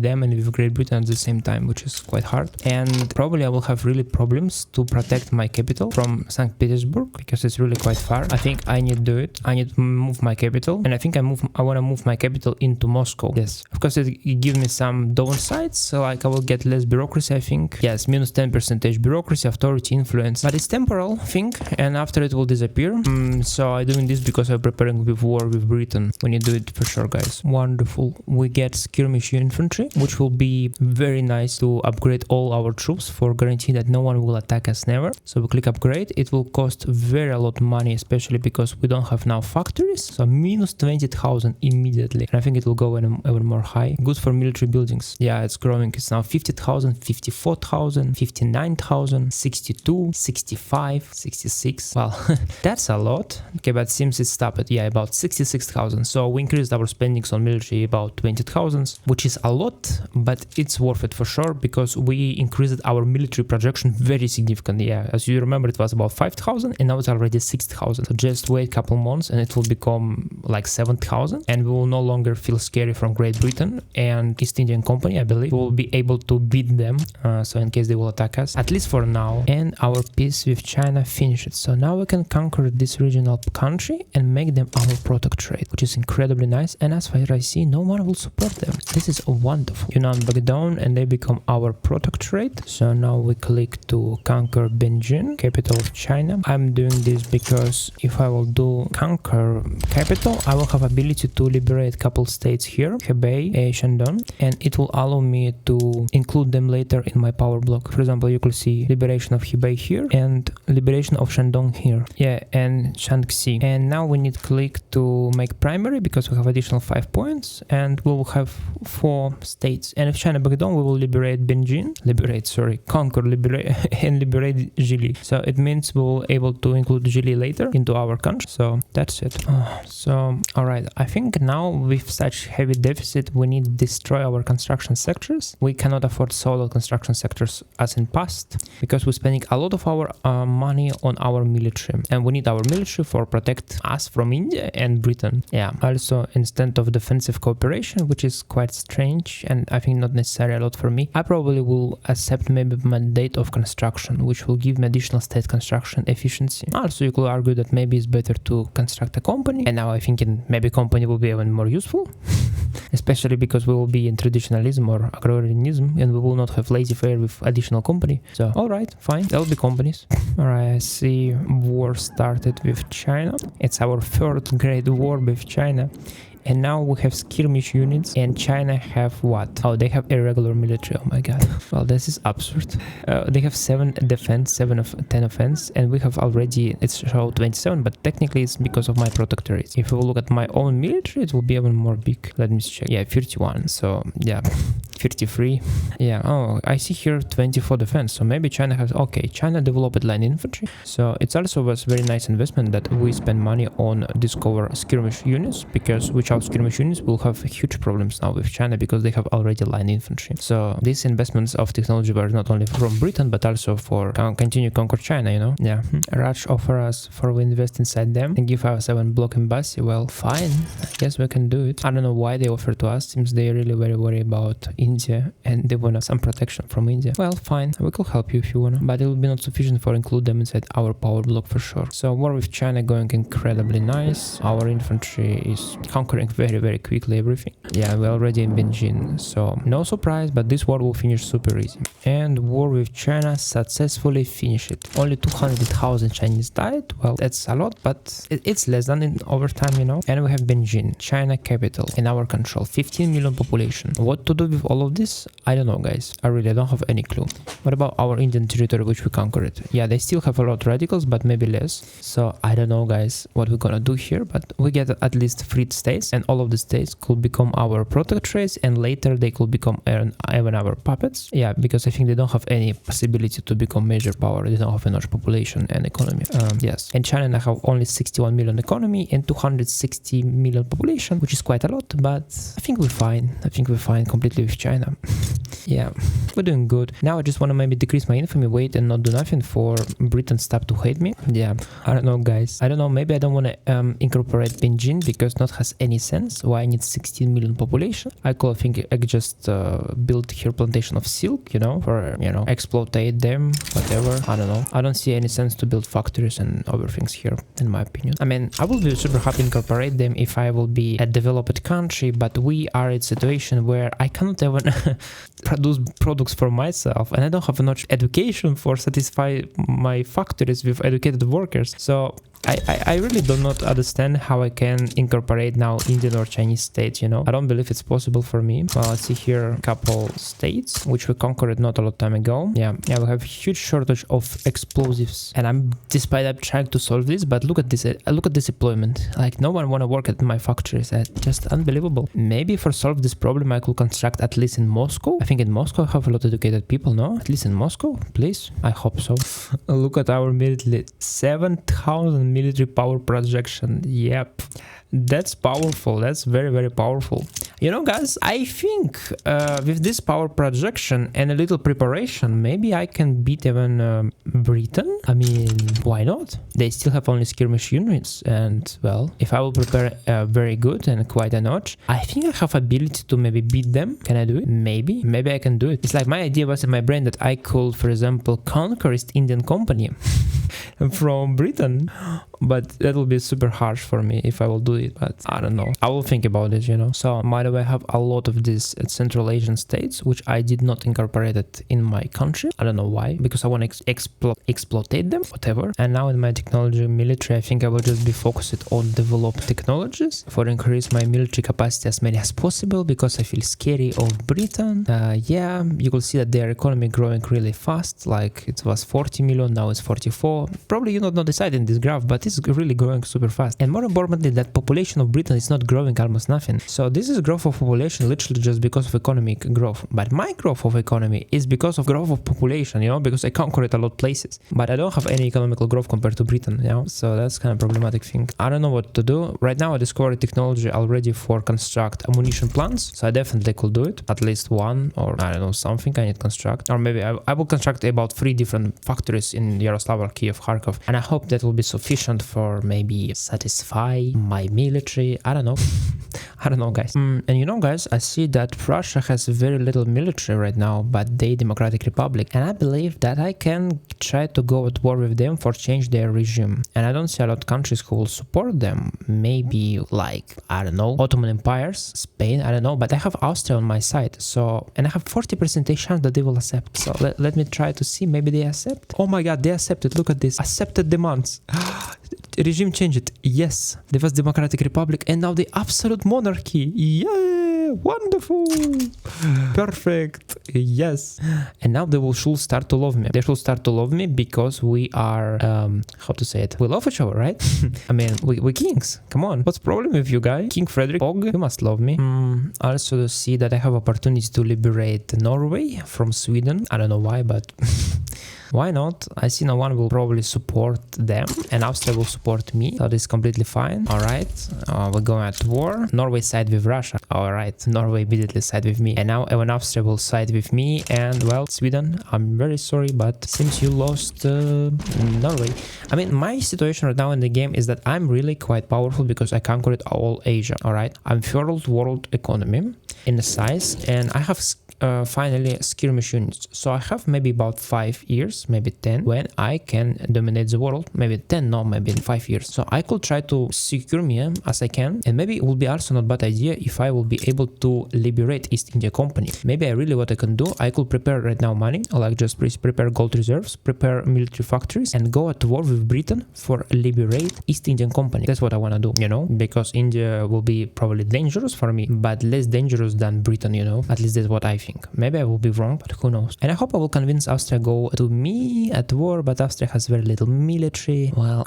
them and with Great Britain at the same time, which is quite hard. And probably I will have really problems to protect my capital from St. Petersburg because it's really quite far. I think I need to do it. I need to move my capital and I think I want to move my capital into Moscow. Yes, of course it gives me some downsides. So like I will get less bureaucracy, I think. Yes, minus 10% bureaucracy, authority, influence. But it's temporal thing and after it will disappear. So I'm doing this because I'm preparing with war with Britain. We need to do it for sure, guys. Wonderful. We get skirmish infantry, which will be very nice to upgrade all our troops for guarantee that no one will attack us never. So we click upgrade. It will cost very a lot of money, especially because we don't have now factories. So minus 20,000 immediately. And I think it will go even more high. Good for military buildings. Yeah, it's growing. It's now 50,000, 54,000, 59,000, 62, 65, 66. Well, that's a lot. Okay, but it seems it stopped. Yeah, about 66,000. So we increased our spendings on military about 20,000, which is a lot, but it's worth it for sure because we increased our military projection very significantly. Yeah, as you remember, it was about 5,000 and now it's already 6,000. So just wait a couple months and it will become like 7,000 and we will no longer feel scary from Great Britain and East Indian Company, I believe. We will be able to beat them, so in case they will attack us, at least for now. And our peace with China finished. So now we can conquer this regional country and make them our protectorate, which is incredibly nice. And as far as I see, no one will support them. This is wonderful. Yunnan back down and they become our protectorate. So now we click to conquer Beijing, capital of China. I'm doing this because if I will do conquer capital, I will have ability to liberate a couple states here, Hebei, Shandong, and it will allow me to include them later in my power block. For example, you could see liberation of Hebei here and liberation of Shandong here. Yeah, and Shaanxi. And now we need click to make primary because we have additional 5 points and we will have 4 states. And if China back down, we will liberate Beijing, conquer, liberate and liberate Zhili. So it means we will able to include Zhili later into our country. So that's it. So all right, I think now with such heavy deficit, we need to destroy our construction sectors. We cannot afford solo construction sectors as in past because we're spending a lot of our money on our military and we need our military for protect us from India and Britain. Yeah, also instead of defensive cooperation, which is quite strange and I think not necessarily a lot for me, I probably will accept maybe mandate of construction, which will give me additional state construction efficiency. Also, you could argue that maybe it's better to construct a company, and now I think maybe company will be even more useful, especially because we will be in traditionalism or agrarianism and we will not have laissez-faire with additional company. So all right, fine, that'll be companies. All right, I see war started with China. It's our third great war with China. And now we have skirmish units and China have what? Oh, they have irregular military. Oh my god. Well, this is absurd. They have 7 defense, 7 of 10 offense, and we have already, it's show 27, but technically it's because of my protectorate. If we look at my own military, it will be even more big. Let me check. Yeah, 31. So yeah. 33. Yeah, oh, I see here 24 defense, so maybe China has, okay, China developed line infantry, so it's also was very nice investment that we spend money on discover skirmish units, because without skirmish units we'll have huge problems now with China because they have already line infantry. So these investments of technology were not only from Britain but also for continue conquer China, you know. Yeah, Raj offer us for we invest inside them and give us 7 block embassy. Well, fine, I guess we can do it. I don't know why they offer to us, seems they really very worried about India and they want some protection from India. Well, fine, we could help you if you wanna, but it will be not sufficient for include them inside our power block for sure. So war with China going incredibly nice. Our infantry is conquering very quickly everything. Yeah, we're already in Beijing, so no surprise, but this war will finish super easy. And war with China successfully finished it. Only 200,000 Chinese died. Well, that's a lot, but it's less than in overtime, you know. And we have Beijing, China capital, in our control, 15 million population. What to do with all of this? I don't know, guys. I really don't have any clue. What about our Indian territory which we conquered? Yeah, they still have a lot of radicals, but maybe less. So I don't know, guys, what we're gonna do here, but we get at least freed states, and all of the states could become our protectorates, and later they could become even our puppets. Yeah, because I think they don't have any possibility to become major power. They don't have enough population and economy. Yes, and China have only 61 million economy and 260 million population, which is quite a lot, but I think we're fine. I think we're fine completely with China. Yeah, we're doing good. Now I just want to maybe decrease my infamy weight and not do nothing for Britain stop to hate me. Yeah, I don't know, guys. I don't know, maybe I don't want to incorporate Beijing because not has any sense. Why I need 16 million population? I could think I could just build here plantation of silk, you know, for, you know, exploitate them, whatever. I don't know. I don't see any sense to build factories and other things here, in my opinion. I mean, I will be super happy to incorporate them if I will be a developed country, but we are in a situation where I cannot even produce products for myself, and I don't have enough education for satisfy my factories with educated workers. So I really do not understand how I can incorporate now Indian or Chinese states, you know. I don't believe it's possible for me. Well, let's see here a couple states which we conquered not a lot of time ago. Yeah, we have huge shortage of explosives, and despite I'm trying to solve this, but look at this deployment. Like, no one want to work at my factories. That's just unbelievable. Maybe for solve this problem I could construct at least in Moscow. I think in Moscow I have a lot of educated people, no? At least in Moscow, please. I hope so. Look at our military, 7,000 military power projection. Yep, that's powerful. That's very powerful. You know, guys, I think with this power projection and a little preparation, maybe I can beat even Britain. I mean, why not? They still have only skirmish units, and well, if I will prepare very good and quite a notch, I think I have ability to maybe beat them. Can I do it? Maybe I can do it. It's like my idea was in my brain that I could, for example, conquer East Indian Company from Britain, but that will be super harsh for me if I will do it. But I don't know, I will think about it, you know. So by the way, I have a lot of these Central Asian states which I did not incorporate it in my country. I don't know why, because I want to exploitate them, whatever. And now in my technology military, I think I will just be focused on developed technologies for increase my military capacity as many as possible, because I feel scary of Britain. Yeah, you will see that their economy growing really fast. Like, it was 40 million, now it's 44. Probably you not decide in this graph, but it's really growing super fast. And more importantly, that population of Britain is not growing almost nothing. So this is growth of population literally just because of economic growth. But my growth of economy is because of growth of population, you know, because I conquered a lot of places. But I don't have any economical growth compared to Britain, you know. So that's kind of problematic thing. I don't know what to do. Right now I discovered technology already for construct ammunition plants. So I definitely could do it. At least one, or I don't know, something I need to construct. Or maybe I will construct about 3 different factories in Yaroslavl, Kiev, Kharkov. And I hope that will be sufficient for maybe satisfy my military. I don't know. I don't know, guys. And you know, guys, I see that Russia has very little military right now, but they Democratic Republic. And I believe that I can try to go at war with them for change their regime. And I don't see a lot of countries who will support them. Maybe like, I don't know, Ottoman empires, Spain, I don't know. But I have Austria on my side. So, and I have 40% chance that they will accept. So let me try to see. Maybe they accept. Oh my God, they accepted. Look at this. Accepted demands. Regime changed. Yes, there was Democratic Republic and now the absolute monarchy. Yeah. Yeah, wonderful. Perfect. Yes. And now they should start to love me. They should start to love me because we are, how to say it? We love each other, right? I mean, we kings. Come on. What's the problem with you guys? King Frederick Og, you must love me. Also see that I have opportunity to liberate Norway from Sweden. I don't know why, but why not? I see no one will probably support them and Austria will support me. So this is completely fine. All right. We're going at war. Norway side with Russia. All right. Norway immediately side with me. And now even Austria will side with me. And well, Sweden, I'm very sorry, but since you lost Norway. I mean, my situation right now in the game is that I'm really quite powerful because I conquered all Asia. All right. I'm third world economy in the size and I have finally skirmish units. So I have maybe about 5 years, maybe 10, when I can dominate the world. Maybe 10, no, maybe in 5 years. So I could try to secure me as I can. And maybe it will be also not bad idea if I will be able to liberate East India Company. Maybe I really what I can do, I could prepare right now money, like just prepare gold reserves, prepare military factories, and go at war with Britain for liberate East Indian Company. That's what I want to do, you know, because India will be probably dangerous for me, but less dangerous than Britain, you know. At least that's what I think. Maybe I will be wrong, but who knows. And I hope I will convince Austria go to me at war, but Austria has very little military. Well,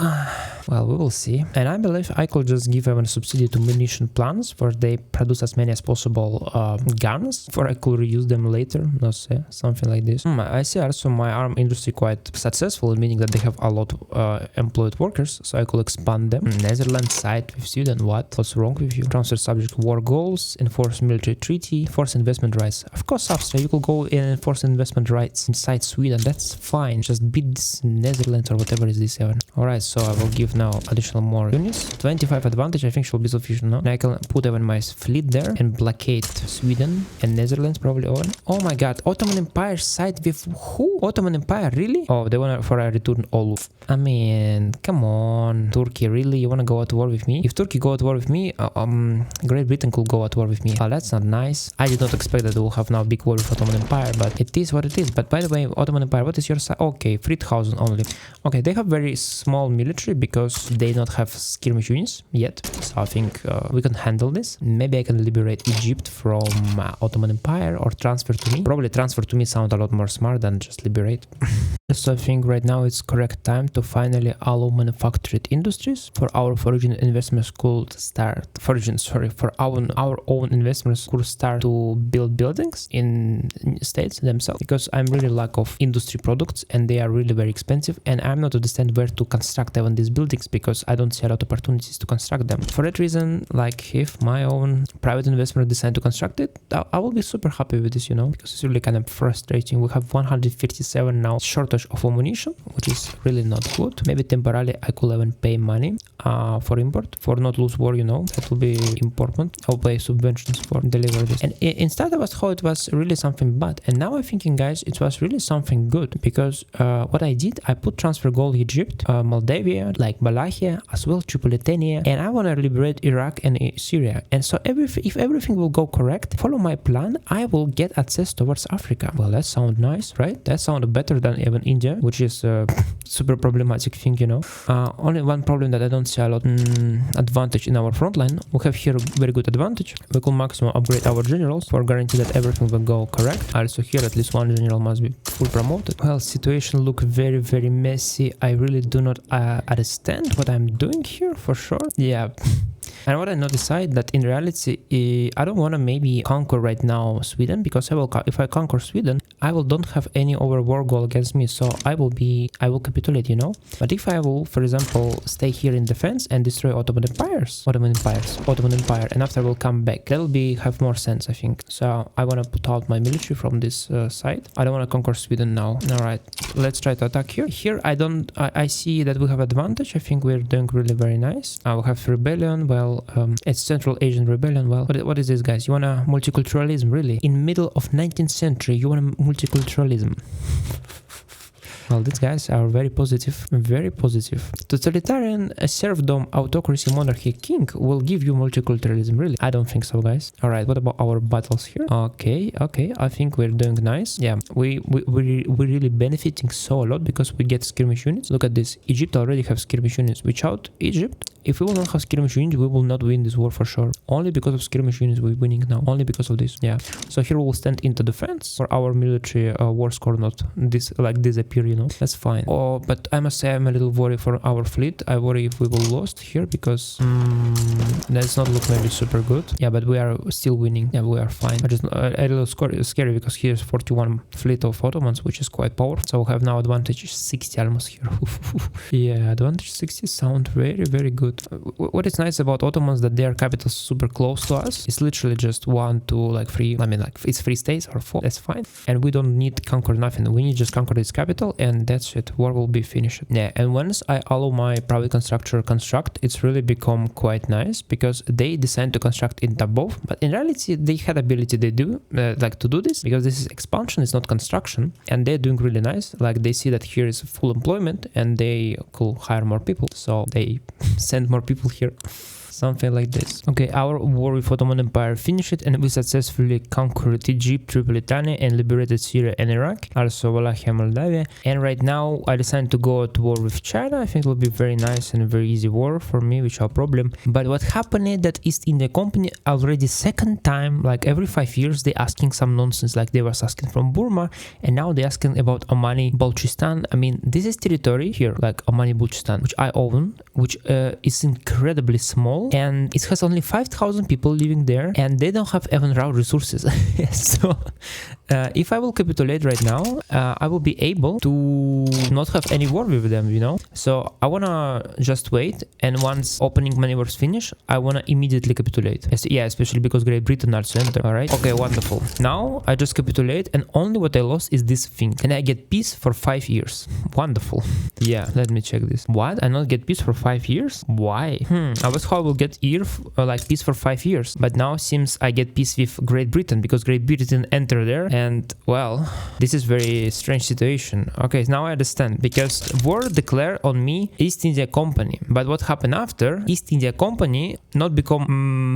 we will see. And I believe I could just give them a subsidy to munition plants for they produce as many as possible guns, for I could reuse them later. No say, something like this. I see also my arm industry quite successful, meaning that they have a lot of employed workers, so I could expand them. Netherlands side with Sweden. What's wrong with you? Transfer subject war goals, enforce military treaty, force investment rights. Of course, Austria, you could go and enforce investment rights inside Sweden. That's fine. Just beat this Netherlands or whatever is this even. Alright, so I will give now additional more units. 25 advantage, I think should be sufficient, no? And I can put even my fleet there and blockade Sweden and Netherlands probably on. Oh my god, Ottoman Empire side with who? Ottoman Empire, really? Oh, they want for a return all. I mean, come on. Turkey, really? You want to go at war with me? If Turkey go at war with me, Great Britain could go at war with me. Oh, that's not nice. I did not expect that we'll have now big war with Ottoman Empire, but it is what it is. But by the way, Ottoman Empire, what is your side? Okay, 3,000 only. Okay, they have very small military because they don't have skirmish units yet. So I think we can handle this. Maybe I can liberate Egypt from Ottoman Empire or transfer to me. Probably transfer to me sound a lot more smart than just liberate. So I think right now it's correct time to finally allow manufactured industries for our foreign investments could start. For our own investments could start to build buildings in states themselves, because I'm really lack of industry products and they are really very expensive, and I'm not understand where to construct even these buildings because I don't see a lot of opportunities to construct them. For that reason, like if my own private investor decide to construct it, I will be super happy with this, you know, because it's really kind of frustrating. We have 157 now shortage of ammunition, which is really not good. Maybe temporarily I could even pay money for import for not lose war, you know, that will be important. I'll pay subventions for deliver this. And instead of how it was really something bad, and now I'm thinking, guys, it was really something good, because what I did, I put transfer goal Egypt, Moldavia, like Wallachia, as well Tripolitania, and I want to liberate Iraq and Syria. And so if everything will go correct, follow my plan, I will get access towards Africa. Well, that sounds nice, right? That sounds better than even India, which is a super problematic thing, you know. Only one problem that I don't see a lot advantage in our front line. We have here a very good advantage. We could maximum upgrade our generals for guarantee that everything will go correct. Also here at least one general must be full promoted. Well, situation look very, very messy. I really do not understand what I'm doing here for sure. Yeah. And what I now decide that in reality, I don't want to maybe conquer right now Sweden, because if I conquer Sweden, I don't have any war goal against me, so I will capitulate, you know. But if I will, for example, stay here in defense and destroy Ottoman Empire, and after I will come back, that will have more sense, I think. So I want to put out my military from this side. I don't want to conquer Sweden now. All right, let's try to attack here. Here I see that we have advantage. I think we're doing really very nice. We have rebellion. Well, it's Central Asian rebellion. Well, what is this, guys? You want a multiculturalism, really? In middle of 19th century, you want a multiculturalism? Well, these guys are very positive, very positive. Totalitarian serfdom autocracy monarchy king will give you multiculturalism. Really? I don't think so, guys. All right, what about our battles here? Okay, I think we're doing nice. Yeah, we're really benefiting so a lot because we get skirmish units. Look at this. Egypt already have skirmish units. Without Egypt, if we will not have skirmish units, we will not win this war for sure. Only because of skirmish units we're winning now. Only because of this. Yeah. So here we will stand into defense for our military war score not disappear, you know. That's fine. Oh, but I must say I'm a little worried for our fleet. I worry if we will lost here because that's not look maybe super good. Yeah, but we are still winning. Yeah, we are fine. I just a little scary because here's 41 fleet of Ottomans, which is quite powerful. So we have now advantage 60 almost here. Yeah, advantage 60 sound very good. What is nice about Ottomans that their capital is super close to us. It's literally just 1, 2, like 3. I mean, like it's 3 states or 4. That's fine. And we don't need to conquer nothing. We need just conquer this capital, and that's it. War will be finished. Yeah, and once I allow my private constructor construct, it's really become quite nice because they decide to construct in Tabov. But in reality, they had ability they do like to do this because this is expansion, it's not construction, and they're doing really nice. Like they see that here is full employment and they could hire more people, so they send more people here. Something like this. Okay, our war with Ottoman Empire finished and we successfully conquered Egypt, Tripolitania and liberated Syria and Iraq, also Wallachia, Moldavia. And right now I decided to go to war with China. I think it will be very nice and very easy war for me, which no problem. But what happened is that East India Company already second time, like every 5 years, they asking some nonsense, like they was asking from Burma, and now they asking about Omani Balochistan. I mean, this is territory here, like Omani Balochistan, which I own, which is incredibly small. And it has only 5,000 people living there, and they don't have even raw resources. So if I will capitulate right now, I will be able to not have any war with them, you know. So I wanna just wait, and once opening maneuvers finish, I wanna immediately capitulate. Yeah, especially because Great Britain also enter. All right. Okay, wonderful. Now I just capitulate, and only what I lost is this thing, and I get peace for 5 years. Wonderful. Yeah, let me check this. What? I not get peace for 5 years? Why? I was how I will get like peace for 5 years, but now seems I get peace with Great Britain because Great Britain enter there, and well, this is very strange situation. Okay, now I understand, because war declared on me East India Company, but what happened after? East India Company not become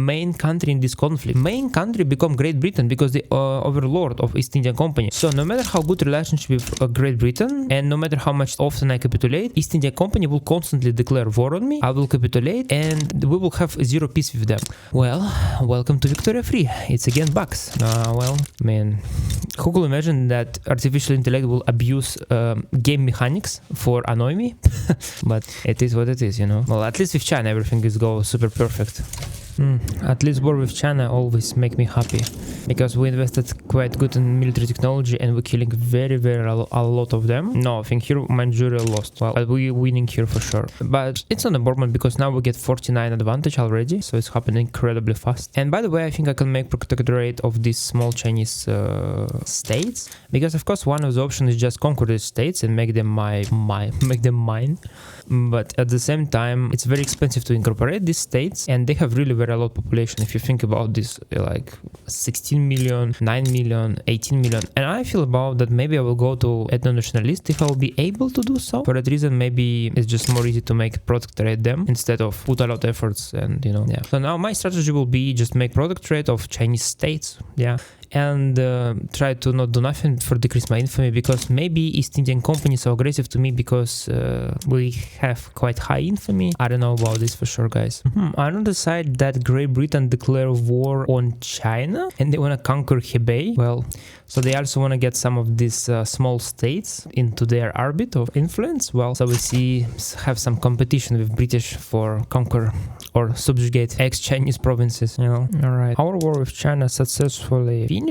main country in this conflict. Main country become Great Britain because the overlord of East India Company. So no matter how good relationship with Great Britain, and no matter how much often I capitulate, East India Company will constantly declare war on me. I will capitulate, and we will have zero peace with them. Well, welcome to Victoria Free. It's again bugs. Well, man, who could imagine that artificial intellect will abuse game mechanics for annoy me? But it is what it is, you know. Well, at least with China everything is go super perfect. At least war with China always make me happy, because we invested quite good in military technology and we're killing very a lot of them. No, I think here Manchuria lost. Well, but we're winning here for sure. But it's not important because now we get 49 advantage already, so it's happening incredibly fast. And by the way, I think I can make protectorate of these small Chinese states, because of course one of the options is just conquer these states and make them mine. But at the same time, it's very expensive to incorporate these states, and they have really very low population. If you think about this, like 16 million, 9 million, 18 million, and I feel about that maybe I will go to ethno-nationalist if I will be able to do so. For that reason, maybe it's just more easy to make protectorate them instead of put a lot of efforts, and you know, yeah. So now my strategy will be just make protectorate of Chinese states, yeah. And try to not do nothing for decrease my infamy, because maybe East Indian Company is so aggressive to me because we have quite high infamy. I don't know about this for sure, guys. On the side that Great Britain declare war on China and they want to conquer Hebei. Well, so they also want to get some of these small states into their orbit of influence. Well, so we have some competition with British for conquer or subjugate ex-Chinese provinces, you know. All right, our war with China successfully finished.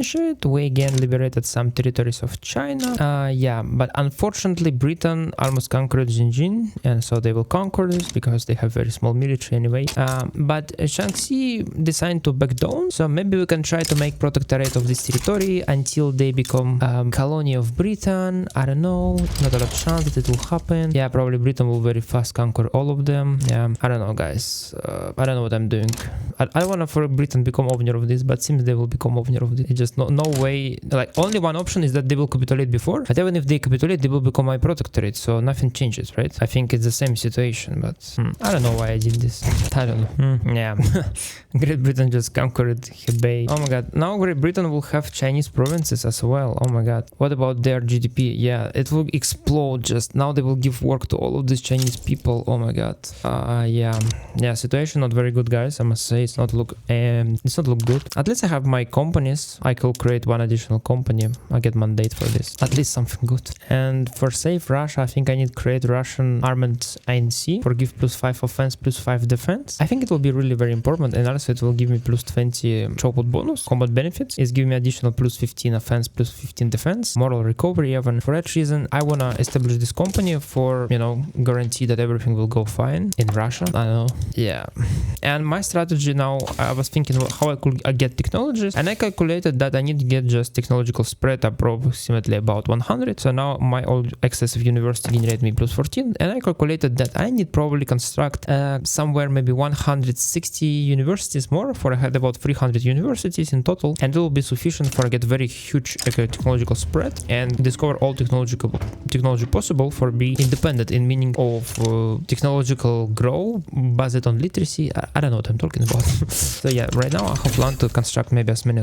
We again liberated some territories of China. Yeah, but unfortunately Britain almost conquered Xinjiang, and so they will conquer this because they have very small military anyway. But Shaanxi decided to back down, so maybe we can try to make protectorate of this territory until they become colony of Britain. I don't know, not a lot of chance that it will happen. Yeah, probably Britain will very fast conquer all of them. Yeah, I don't know, guys. I don't know what I'm doing. I don't want to for Britain become owner of this, but seems they will become owner of this. It's just no way. Like only one option is that they will capitulate before, but even if they capitulate, they will become my protectorate, so nothing changes, right? I think it's the same situation, but I don't know why I did this. I don't know. Yeah. Great Britain just conquered Hebei. Oh my god. Now Great Britain will have Chinese provinces as well. Oh my god. What about their GDP? Yeah, it will explode just. Now they will give work to all of these Chinese people. Oh my god. Yeah. Yeah, situation not very good, guys. I must say it's not look good. At least I have my companies. I could create one additional company. I get mandate for this. At least something good. And for safe Russia, I think I need to create Russian armed ANC for give +5 offense, +5 defense. I think it will be really very important, and also it will give me +20 chopot bonus. Combat benefits is giving me additional +15 offense, +15 defense, moral recovery even. For that reason, I wanna establish this company for, you know, guarantee that everything will go fine in Russia. I don't know. Yeah. And my strategy now, I was thinking how I could get technologies, and I calculated that I need to get just technological spread approximately about 100. So now my old excess of university generate me +14, and I calculated that I need probably construct somewhere maybe 160 universities more, for I had about 300 universities in total, and it will be sufficient for get very huge technological spread and discover all technology possible for be independent in meaning of technological growth based on literacy. I don't know what I'm talking about. So yeah, right now I have planned to construct maybe as many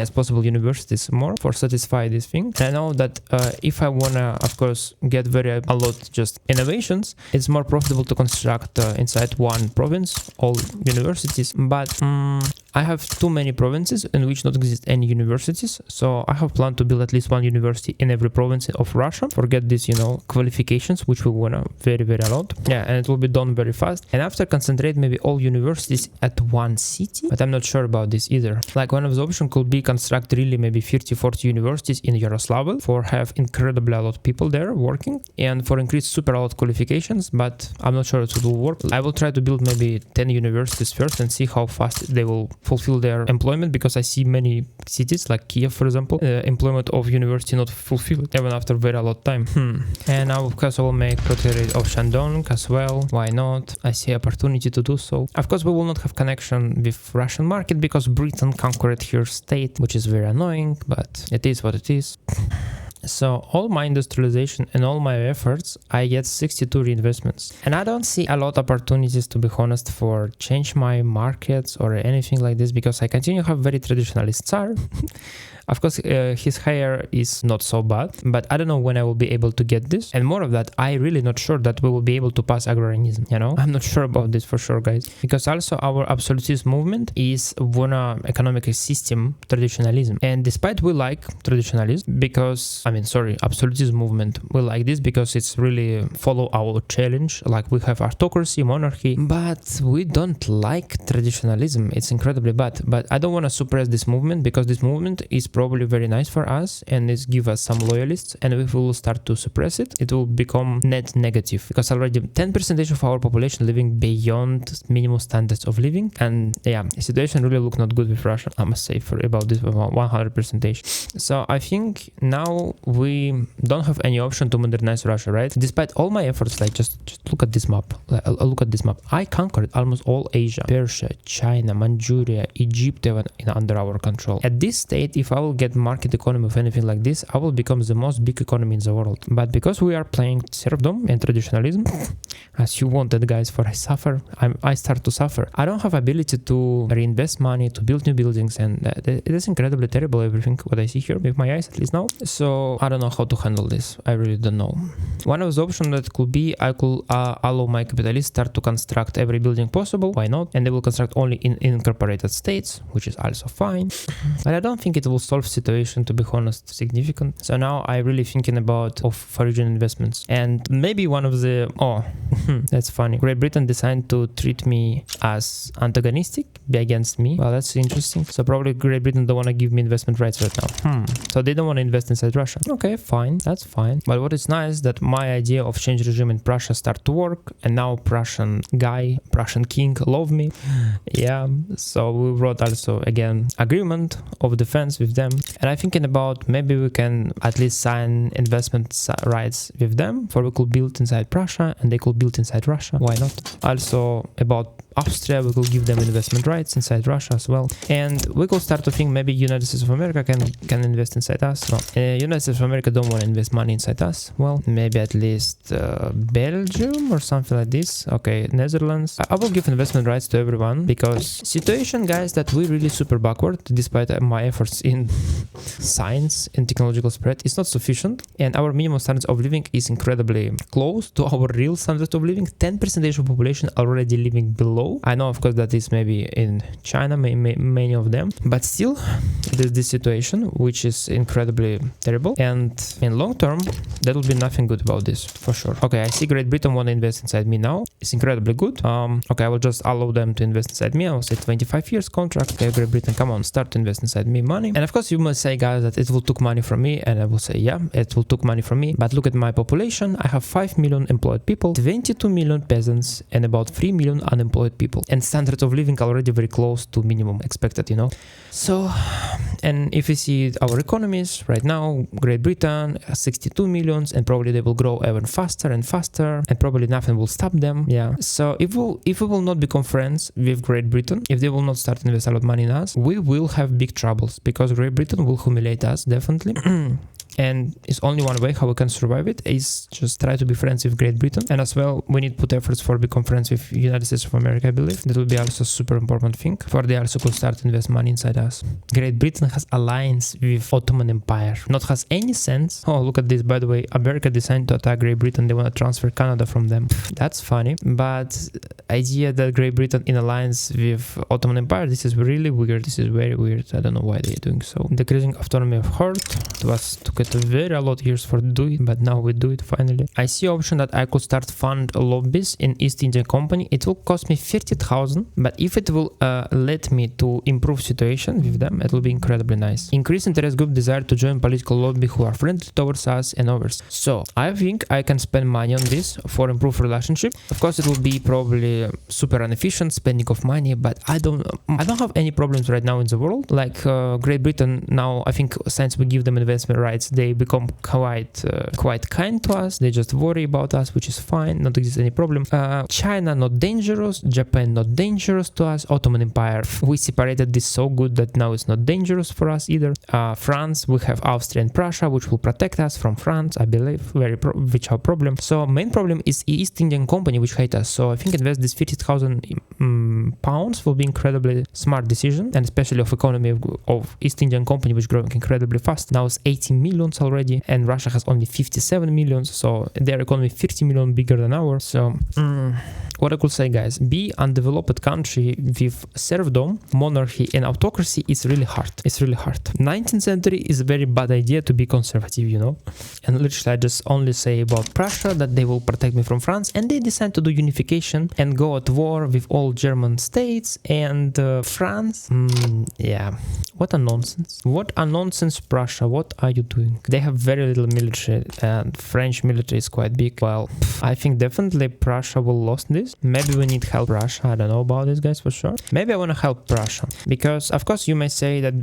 as possible universities more for satisfy this thing. And I know that if I wanna, of course, get a lot just innovations, it's more profitable to construct inside one province all universities. But I have too many provinces in which not exist any universities, so I have planned to build at least one university in every province of Russia. Forget this, you know, qualifications, which we wanna very a lot. Yeah, and it will be done very fast. And after concentrate maybe all universities at one city, but I'm not sure about this either. Like one of the options could be construct really maybe 30-40 universities in Yaroslavl for have incredibly a lot of people there working and for increase super a lot qualifications, but I'm not sure it will work. I will try to build maybe 10 universities first and see how fast they will fulfill their employment, because I see many cities like Kiev, for example, employment of university not fulfilled even after very a lot of time. And now of course I will make protectorate of Shandong as well. Why not? I see opportunity to do so. Of course we will not have connection with Russian market because Britain conquered her state, which is very annoying, but it is what it is. So all my industrialization and all my efforts, I get 62 reinvestments. And I don't see a lot of opportunities, to be honest, for change my markets or anything like this, because I continue to have very traditionalist Tsar. Of course, his hair is not so bad, but I don't know when I will be able to get this. And more of that, I really not sure that we will be able to pass agrarianism, you know? I'm not sure about this for sure, guys. Because also our absolutist movement is one economic system traditionalism. And despite we like traditionalism, because, absolutist movement, we like this because it's really follow our challenge. Like we have autocracy, monarchy, but we don't like traditionalism. It's incredibly bad. But I don't want to suppress this movement, because this movement is probably very nice for us and it give us some loyalists, and if we will start to suppress it, it will become net negative, because already 10% of our population living beyond minimum standards of living. And yeah, the situation really look not good with Russia, I must say, for about this 100%. So I think now we don't have any option to modernize Russia, right? Despite all my efforts, like just look at this map. Look at this map. I conquered almost all Asia, Persia, China, Manchuria, Egypt, even under our control. At this state, if I will get market economy of anything like this, I will become the most big economy in the world. But because we are playing serfdom and traditionalism, as you wanted, guys, for I suffer, I start to suffer. I don't have ability to reinvest money, to build new buildings, and it is incredibly terrible, everything what I see here with my eyes, at least now. So I don't know how to handle this. I really don't know. One of the options that could be, I could allow my capitalists start to construct every building possible. Why not? And they will construct only in incorporated states, which is also fine. But I don't think it will solve situation, to be honest, significant. So now I really thinking about foreign investments, and maybe one of the that's funny. Great Britain decided to treat me as antagonistic, be against me. Well, that's interesting. So probably Great Britain don't want to give me investment rights right now. So they don't want to invest inside Russia. Okay, fine, that's fine. But what is nice that my idea of change regime in Prussia start to work, and now Prussian king love me. Yeah. So we wrote also again agreement of defense with them. them. And I'm thinking about maybe we can at least sign investment rights with them, for we could build inside Prussia and they could build inside Russia. Why not? Also about Austria, we could give them investment rights inside Russia as well. And we could start to think maybe United States of America can invest inside us. Well, United States of America don't want to invest money inside us. Well, maybe at least Belgium or something like this. Okay, Netherlands. I will give investment rights to everyone because situation, guys, that we're really super backward despite my efforts in science and technological spread is not sufficient, and our minimum standards of living is incredibly close to our real standards of living. 10% of population already living below. I know, of course, that is maybe in China, many of them, but still there's this situation which is incredibly terrible, and in long term there will be nothing good about this for sure. Okay, I see Great Britain want to invest inside me now. It's incredibly good. Okay, I will just allow them to invest inside me. I will say 25 years contract. Okay, Great Britain, come on, start to invest inside me money. And of course you must say, guys, that it will took money from me, and I will say, yeah, it will took money from me, but look at my population. I have 5 million employed people, 22 million peasants, and about 3 million unemployed people, and standard of living already very close to minimum expected, you know. So, and if you see our economies right now, Great Britain has 62 millions, and probably they will grow even faster and faster, and probably nothing will stop them. Yeah. So if we will not become friends with Great Britain, if they will not start invest a lot of money in us, we will have big troubles because Great Britain will humiliate us definitely. And it's only one way how we can survive it is just try to be friends with Great Britain. And as well, we need to put efforts for become friends with United States of America, I believe. That will be also a super important thing. For they also could start to invest money inside us. Great Britain has alliance with Ottoman Empire. Not has any sense. Oh, look at this. By the way, America decided to attack Great Britain. They want to transfer Canada from them. That's funny. But idea that Great Britain in alliance with Ottoman Empire, this is really weird. This is very weird. I don't know why they're doing so. Decreasing autonomy of Horde. It took it a lot of years for do it, but now we do it finally. I see option that I could start fund lobbies in East India Company. It will cost me 50,000, but if it will let me to improve situation with them, it will be incredibly nice. Increase interest group desire to join political lobby who are friendly towards us and others. So I think I can spend money on this for improved relationship. Of course, it will be probably super inefficient spending of money, but I don't have any problems right now in the world. Like Great Britain now, I think since we give them investment rights, they become quite kind to us. They just worry about us, which is fine. Not exist any problem. China not dangerous. Japan not dangerous to us. Ottoman Empire, we separated this so good that now it's not dangerous for us either. France, we have Austria and Prussia, which will protect us from France, I believe. Which are problem. So main problem is East Indian Company, which hate us. So I think invest this 50,000 pounds will be incredibly smart decision, and especially of economy of East Indian Company, which growing incredibly fast. Now it's 80 millions already, and Russia has only 57 millions, so their economy 50 million bigger than ours. So what I could say, guys, be undeveloped country with serfdom, monarchy and autocracy is really hard. It's really hard. 19th century is a very bad idea to be conservative, you know. And literally I just only say about Prussia that they will protect me from France, and they decide to do unification and go at war with all German states and France. Yeah, what a nonsense. What a nonsense, Prussia. What are you doing? They have very little military, and French military is quite big. Well, I think definitely Prussia will lose this. Maybe we need help Russia. I don't know about this, guys, for sure. Maybe I want to help Prussia because, of course, you may say that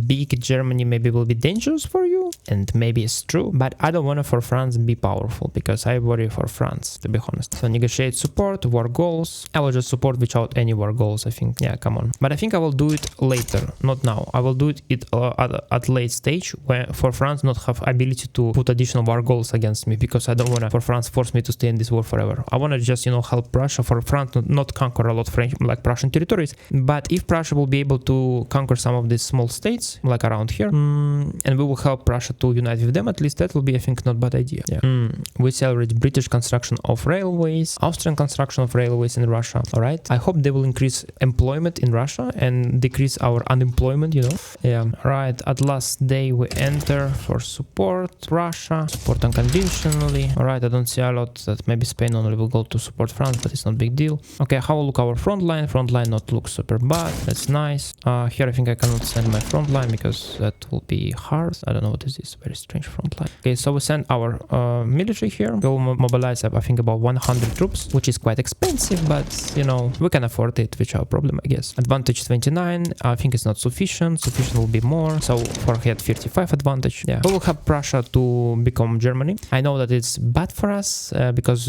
big Germany maybe will be dangerous for you, and maybe it's true, but I don't want to for France be powerful because I worry for France, to be honest. So negotiate support, war goals. I will just support without any war goals, I think. Yeah, come on. But I think I will do it later, not now. I will do it at late stage where for France not have ability to put additional war goals against me, because I don't want to for France force me to stay in this war forever. I want to just, you know, help Prussia for France not conquer a lot of French like Prussian territories. But if Prussia will be able to conquer some of these small states like around here, and we will help Prussia to unite with them, at least that will be, I think, not bad idea. Yeah. We celebrate British construction of railways, Austrian construction of railways in Russia. All right. I hope they will increase employment in Russia and decrease our unemployment, you know. Yeah. Right. At last day we enter for support Russia, support unconditionally. All right. I don't see a lot that maybe Spain only will go to support France, but it's not a big deal. Okay. How will look our front line? Front line not look super bad. That's nice. Here I think I cannot send my front line because that will be hard. I don't know what is this. is very strange front line. Okay, so we send our military here. We'll mobilize, I think, about 100 troops, which is quite expensive, but, you know, we can afford it, which is our problem, I guess. Advantage 29, I think it's not sufficient. Sufficient will be more. So for head 55 advantage. Yeah, we will have Prussia to become Germany. I know that it's bad for us because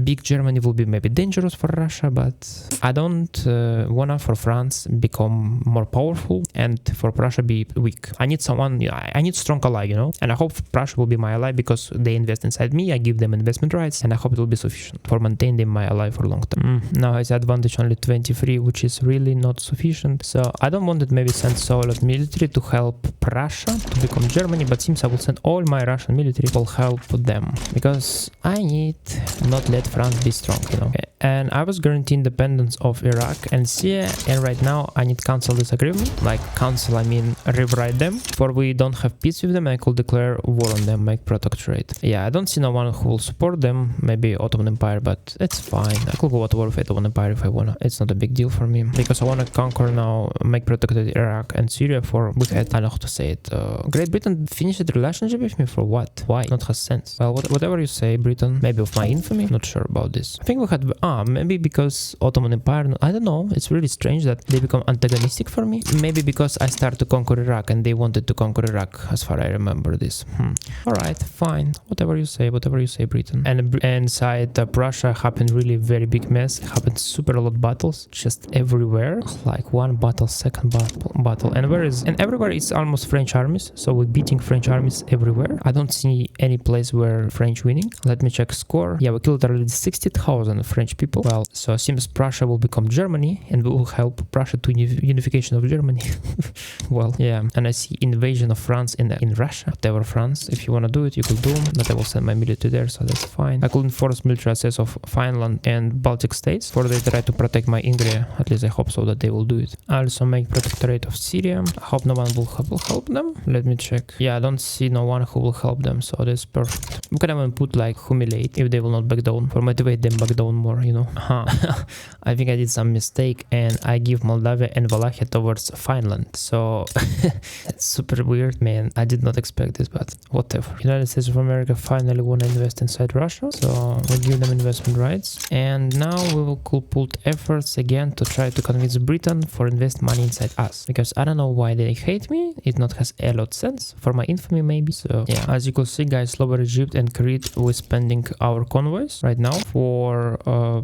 big Germany will be maybe dangerous for Russia, but I don't wanna for France become more powerful and for Prussia be weak. I need someone, I need strong ally, you know, and I hope Prussia will be my ally because they invest inside me. I give them investment rights, and I hope it will be sufficient for maintaining my ally for long term. Now it's advantage only 23, which is really not sufficient. So I don't want to maybe send so lot military to help Prussia to become Germany, but seems I will send all my Russian military will help them because I need not let France be strong, you know. Okay. And I was guaranteed independence of Iraq and Syria, and right now I need cancel this agreement. Like cancel, I mean rewrite them. For we don't have peace with them, I could declare war on them, make protectorate. Yeah, I don't see no one who will support them. Maybe Ottoman Empire, but it's fine. I could go to war with Ottoman Empire if I wanna. It's not a big deal for me because I wanna conquer now, make protectorate Iraq and Syria for with it. I don't know how to say it. Great Britain finished the relationship with me for what? Why? Not has sense. Well, whatever you say, Britain. Maybe of my infamy. Not sure about this. I think we had maybe because Ottoman Empire. I don't know. It's really strange that they become antagonistic for me. Maybe because I started to conquer Iraq and they wanted to conquer Iraq, as far as I remember this. All right, fine. Whatever you say, Britain. And inside Prussia happened really very big mess. It happened super a lot battles, just everywhere. Like one battle, second battle, and everywhere it's almost French armies. So we're beating French armies everywhere. I don't see any place where French winning. Let me check score. Yeah, we killed already 60,000 French people. Well, so it seems Prussia will become Germany and we will help Prussia to unification of Germany. Well, yeah, and I see invasion of France in Russia. Whatever France, if you want to do it, you could do them. But I will send my military there, so that's fine. I could enforce military access of Finland and Baltic states for they try to protect my Ingria. At least I hope so that they will do it. I also make protectorate of Syria. I hope no one will help them. Let me check. Yeah, I don't see no one who will help them, so that's perfect. We can even put like humiliate if they will not back down, for motivate them back down more, you know. I think I did some mistake and I give Moldavia and Wallachia towards Finland. So it's super weird, man. I did not expect this, but whatever. United States of America finally want to invest inside Russia, so we give them investment rights. And now we will put efforts again to try to convince Britain for invest money inside us, because I don't know why they hate me. It not has a lot of sense for my infamy maybe. So yeah, as you can see, guys, Slower Egypt and Crete, we're spending our convoys right now for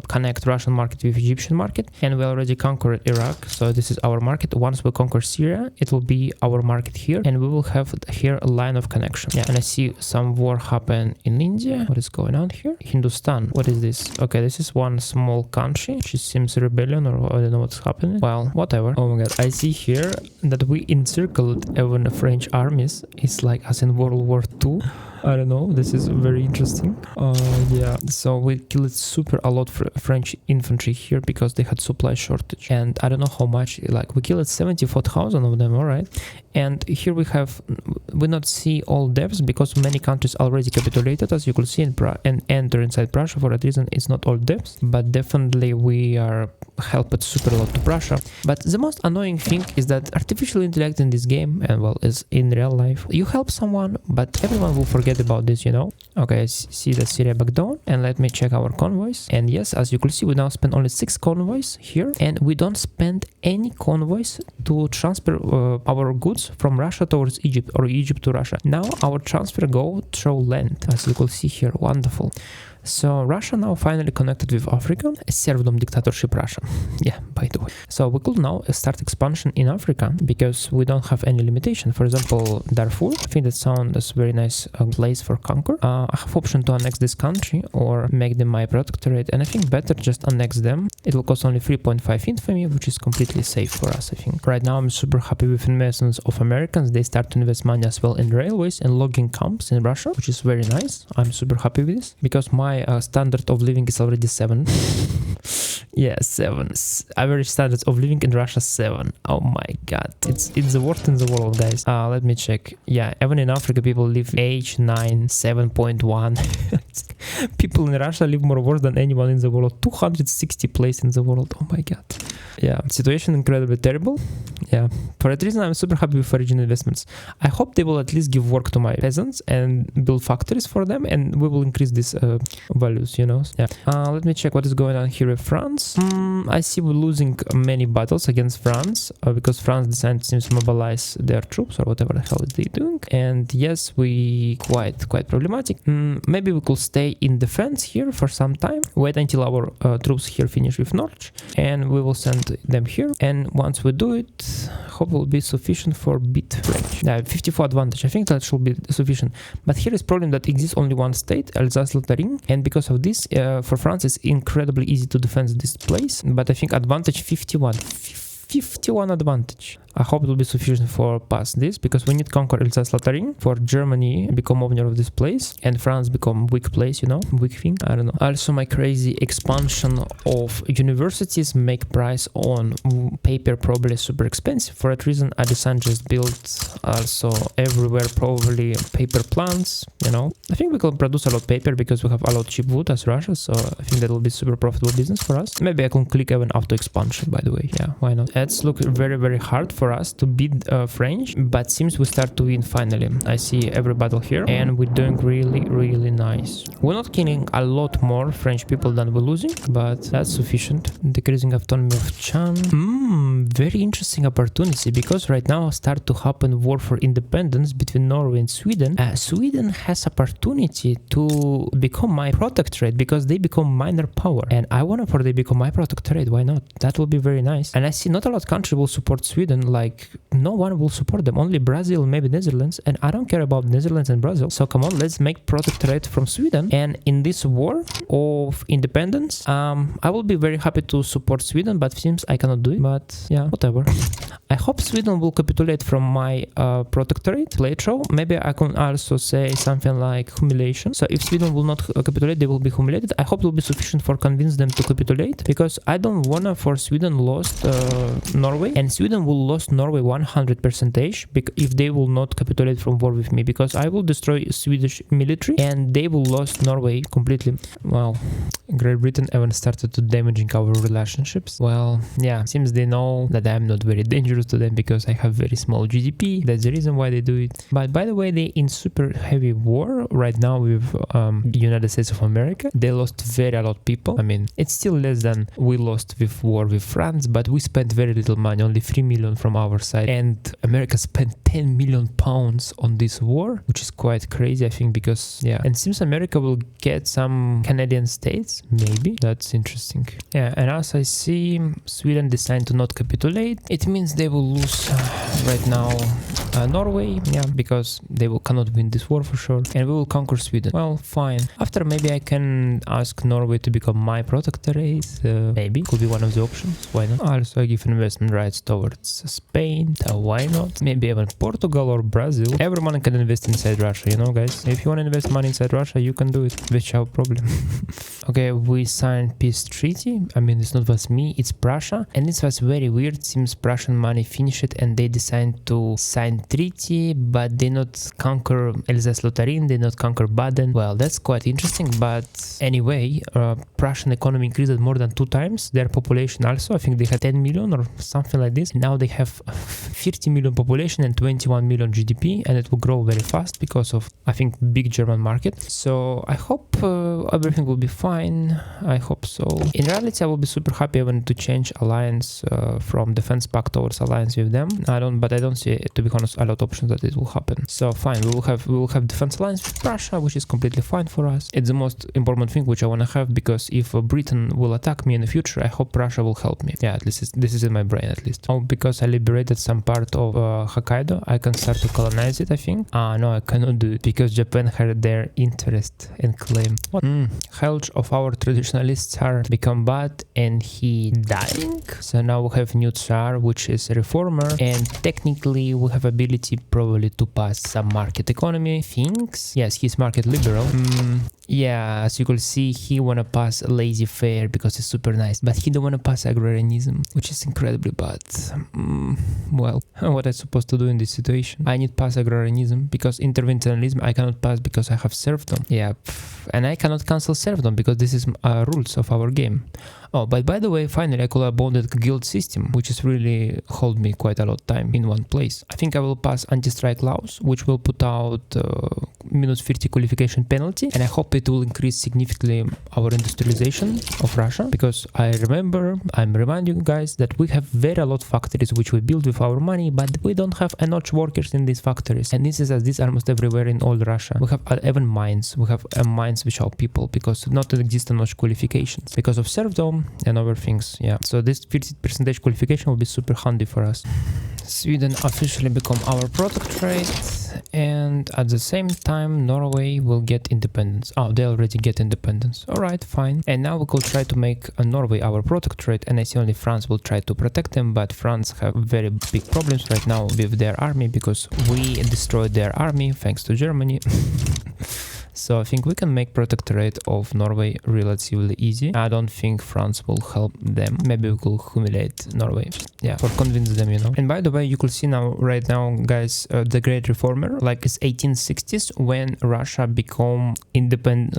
connect Russian market with Egyptian market, and we already conquered Iraq, so this is our market. Once we conquer Syria, it will be our market here, and we will have here a line of connection. Yeah, and I see some war happen in India. What is going on here? Hindustan. What is this? Okay, this is one small country. She seems rebellion, or I don't know what's happening. Well, whatever. Oh my god, I see here that we encircled even the French armies. It's like as in World War II. I don't know, this is very interesting. Yeah, so we killed super a lot French infantry here because they had supply shortage, and I don't know how much, like we killed 74,000 of them. All right, and here we not see all deaths because many countries already capitulated, as you could see, and enter inside Prussia. For that reason, it's not all deaths, but definitely we are helped super a lot to Prussia. But the most annoying thing is that artificial intellect in this game, and well, is in real life, you help someone, but everyone will forget about this, you know. Okay, I see that Syria back down, and let me check our convoys. And yes, as you can see, we now spend only 6 convoys here, and we don't spend any convoys to transfer our goods from Russia towards Egypt or Egypt to Russia. Now our transfer go through land, as you can see here. Wonderful. So Russia now finally connected with Africa. Serfdom dictatorship Russia. Yeah, by the way. So we could now start expansion in Africa because we don't have any limitation. For example, Darfur. I think that sounds as a very nice place for conquer. I have option to annex this country or make them my protectorate, and I think better just annex them. It will cost only 3.5 infamy, which is completely safe for us, I think. Right now I'm super happy with investments of Americans. They start to invest money as well in railways and logging camps in Russia, which is very nice. I'm super happy with this because my standard of living is already 7. Yeah, 7. Average standards of living in Russia 7. Oh my god, it's the worst in the world, guys. Let me check. Yeah, even in Africa people live age 9, 7.1. People in Russia live more worse than anyone in the world. 260 place in the world. Oh my god. Yeah, situation incredibly terrible. Yeah, for that reason, I'm super happy with foreign investments. I hope they will at least give work to my peasants and build factories for them, and we will increase these values, you know. Yeah. Let me check what is going on here with France. I see we're losing many battles against France because France decided to mobilize their troops or whatever the hell they doing. And yes, we quite problematic. Maybe we could stay in defense here for some time, wait until our troops here finish with Norwich, and we will send them here. And once we do it, hope will be sufficient for beat French. Yeah, 54 advantage. I think that should be sufficient. But here is problem that exists only one state, Alsace-Lotharing, and because of this, for France, it's incredibly easy to defend this place. But I think advantage 51. 51 advantage. I hope it will be sufficient for pass this, because we need conquer Alsace-Lotharing for Germany become owner of this place and France become weak place, you know, weak thing. I don't know. Also, my crazy expansion of universities make price on paper probably super expensive. For that reason, I decided just build also everywhere probably paper plants. You know, I think we can produce a lot of paper because we have a lot of cheap wood as Russia. So I think that will be super profitable business for us. Maybe I can click even auto expansion. By the way, yeah, why not? It's look very hard for us to beat French, but seems we start to win finally. I see every battle here and we're doing really nice. We're not killing a lot more French people than we're losing, but that's sufficient. Decreasing autonomy of Chan. Very interesting opportunity, because right now start to happen war for independence between Norway and Sweden. Sweden has opportunity to become my protectorate because they become minor power, and I want for they become my protectorate. Why not? That will be very nice. And I see not a lot of country will support Sweden, like no one will support them, only Brazil, maybe Netherlands, and I don't care about Netherlands and Brazil. So come on, let's make protectorate from Sweden. And in this war of independence, I will be very happy to support Sweden, but seems I cannot do it. But yeah, whatever. I hope Sweden will capitulate from my protectorate plate show. Maybe I can also say something like humiliation. So if Sweden will not capitulate, they will be humiliated. I hope it will be sufficient for convince them to capitulate, because I don't wanna for Sweden lost Norway, and Sweden will lose Norway 100% if they will not capitulate from war with me, because I will destroy Swedish military and they will lose Norway completely. Wow. Great Britain even started to damaging our relationships. Well, yeah, seems they know that I'm not very dangerous to them because I have very small GDP. That's the reason why they do it. But by the way, they in super heavy war right now with United States of America. They lost very a lot of people. I mean, it's still less than we lost with war with France, but we spent very little money, only 3 million from our side, and America spent 10 million pounds on this war, which is quite crazy, I think, because yeah, and seems America will get some Canadian states, maybe. That's interesting. Yeah, and as I see, Sweden decided to not capitulate. It means they will lose right now Norway, yeah, because they cannot win this war for sure, and we will conquer Sweden. Well, fine. After, maybe I can ask Norway to become my protectorate. Maybe could be one of the options. Why not? Also, I give investment rights towards Spain. Why not? Maybe even Portugal or Brazil. Everyone can invest inside Russia, you know, guys. If you want to invest money inside Russia, you can do it without problem. Okay, we signed peace treaty. I mean, it's not was me, it's Prussia, and this was very weird. Seems Prussian money finished it and they decided to sign treaty, but they not conquer Alsace-Lotharing, they not conquer Baden. Well, that's quite interesting, but anyway, Prussian economy increased more than 2 times. Their population also, I think they had 10 million or something like this. Now they have 50 million population and 21 million GDP, and it will grow very fast because of, I think, big German market. So I hope everything will be fine. I hope so. In reality, I will be super happy even to change alliance from defense pact towards alliance with them. I don't see, to be honest, a lot of options that it will happen. So fine, we will have defense alliance with Prussia, which is completely fine for us. It's the most important thing which I want to have, because if Britain will attack me in the future, I hope Prussia will help me. Yeah, this is in my brain at least. Oh, because I liberated some part of Hokkaido, I can start to colonize it, I think. No, I cannot do it because Japan had their interest and claim. What? Health of our traditionalist Tsar become bad and he dying. So now we have new Tsar, which is a reformer, and technically we have ability probably to pass some market economy things. Yes, he's market liberal. Yeah, as you can see, he wanna pass laissez-faire because it's super nice, but he don't wanna pass agrarianism, which is incredible. incredibly bad. Well, what I'm supposed to do in this situation? I need pass agrarianism because interventionism I cannot pass because I have serfdom. Yeah, and I cannot cancel serfdom because this is rules of our game. Oh, but by the way, finally I could abandon the guild system, which is really hold me quite a lot of time in one place. I think I will pass anti-strike laws, which will put out -50 qualification penalty, and I hope it will increase significantly our industrialization of Russia, because I'm reminding you guys that we have very a lot of factories which we build with our money, but we don't have enough workers in these factories, and this is almost everywhere in all Russia. We have even mines, mines without people, because not exist enough qualifications because of serfdom and other things. Yeah, so this 50% qualification will be super handy for us. Sweden officially become our protectorate, and at the same time Norway will get independence. Oh, they already get independence. Alright, fine. And now we could try to make Norway our protectorate, and I see only France will try to protect them, but France have very big problems right now with their army because we destroyed their army thanks to Germany. So I think we can make protectorate of Norway relatively easy. I don't think France will help them. Maybe we could humiliate Norway. Yeah, for convince them, you know. And by the way, you could see right now, guys, the Great Reformer, like it's 1860s when Russia become independent,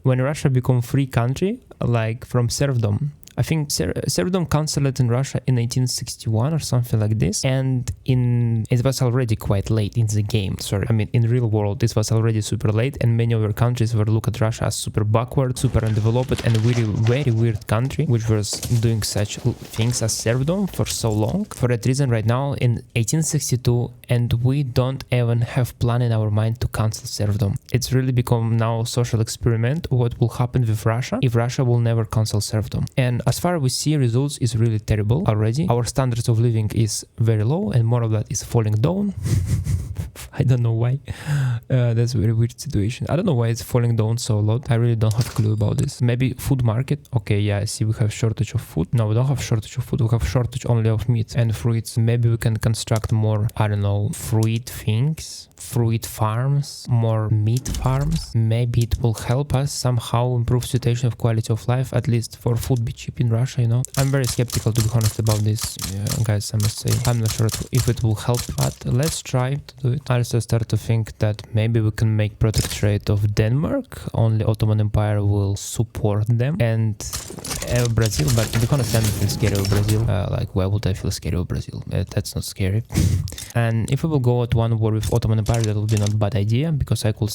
when Russia become free country, like from serfdom. I think serfdom cancelled in Russia in 1861 or something like this, and it was already quite late in the game. Sorry, I mean in real world this was already super late, and many other countries were look at Russia as super backward, super undeveloped, and very weird country which was doing such things as serfdom for so long. For that reason, right now in 1862, and we don't even have plan in our mind to cancel serfdom. It's really become now a social experiment what will happen with Russia if Russia will never cancel serfdom. And as far as we see, results is really terrible already. Our standards of living is very low, and more of that is falling down. I don't know why. That's a very weird situation. I don't know why it's falling down so a lot. I really don't have a clue about this. Maybe food market. Okay, yeah, I see we have shortage of food. No, we don't have shortage of food. We have shortage only of meat and fruits. Maybe we can construct more, I don't know, fruit things, fruit farms, more meat farms. Maybe it will help us somehow improve situation of quality of life, at least for food be cheap in Russia, you know. I'm very skeptical, to be honest, about this, guys, I must say. I'm not sure if it will help, but let's try to do it. I also start to think that maybe we can make protectorate of Denmark. Only Ottoman Empire will support them, and Brazil, but to be honest, I'm feeling scared of Brazil. Like, why would I feel scared of Brazil? That's not scary. And if we will go at one war with Ottoman Empire, that would be not a bad idea, because I could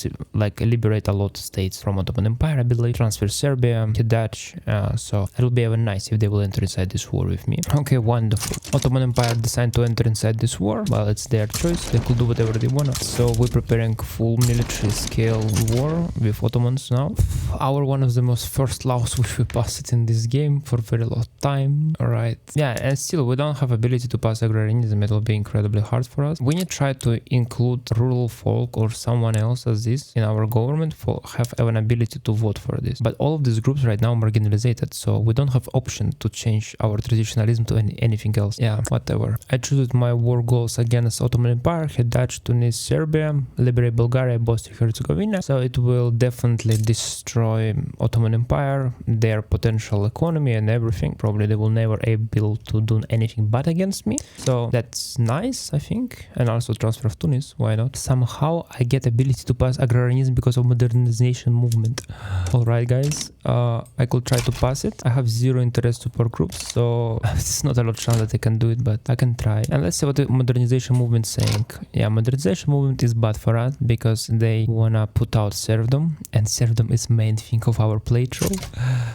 liberate a lot of states from Ottoman Empire, I believe, transfer Serbia to Dutch, so it'll be even nice if they will enter inside this war with me. Okay, wonderful. Ottoman Empire decided to enter inside this war. Well, it's their choice, they could do whatever they want. So we're preparing full military scale war with Ottomans now. One of the most first laws which we passed in this game for very long time. Alright, yeah, and still we don't have ability to pass agrarianism. It'll be incredibly hard for us. We need to try to include rural folk or someone else as this in our government for have an ability to vote for this. But all of these groups right now are marginalized, so we don't have option to change our traditionalism to anything else. Yeah, whatever. I choose my war goals against Ottoman Empire, head Dutch, Tunis, Serbia, liberate Bulgaria, Bosnia-Herzegovina. So it will definitely destroy Ottoman Empire, their potential economy and everything. Probably they will never able to do anything bad against me. So that's nice, I think. And also transfer of Tunis, why not? Somehow I get ability to pass agrarianism because of modernization movement. Alright, guys, I could try to pass it. I have zero interest support groups, so it's not a lot of chance that I can do it, but I can try. And let's see what the modernization movement is saying. Yeah, modernization movement is bad for us because they wanna put out serfdom, and serfdom is main thing of our playthrough.